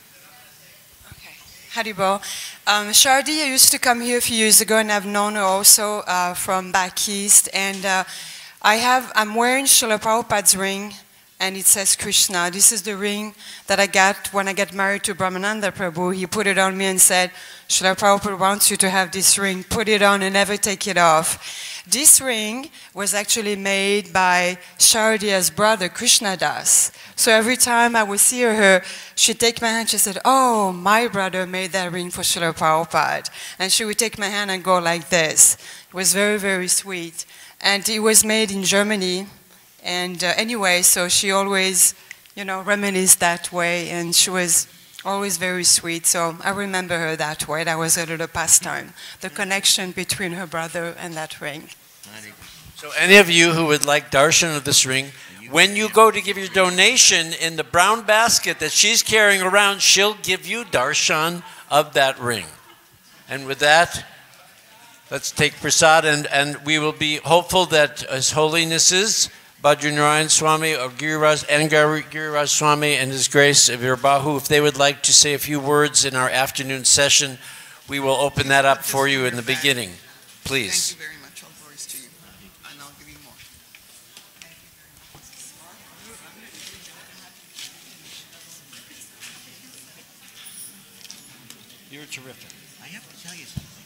Haribo. Shardia used to come here a few years ago, and I've known her also from back east. And I'm wearing Srila Prabhupada's ring, and it says Krishna. This is the ring that I got when I got married to Brahmananda Prabhu. He put it on me and said, Srila Prabhupada wants you to have this ring. Put it on and never take it off. This ring was actually made by Shardia's brother, Krishna Das. So every time I would see her, she'd take my hand, she said, oh, my brother made that ring for Srila Prabhupada. And she would take my hand and go like this. It was very, very sweet. And it was made in Germany. And anyway, so she always, reminisced that way. And she was always very sweet. So I remember her that way. That was a little pastime. The connection between her brother and that ring. So any of you who would like darshan of this ring, when you go to give your donation in the brown basket that she's carrying around, she'll give you darshan of that ring. And with that, let's take prasad, and we will be hopeful that His Holinesses, Bhadranarayan Swami or Giriraj and Giriraj Swami and His Grace Virbahu, if they would like to say a few words in our afternoon session, we will open that up for you in the beginning. Please. Thank you very much. All glories to you. And I'll give you more. You're terrific. I have to tell you something.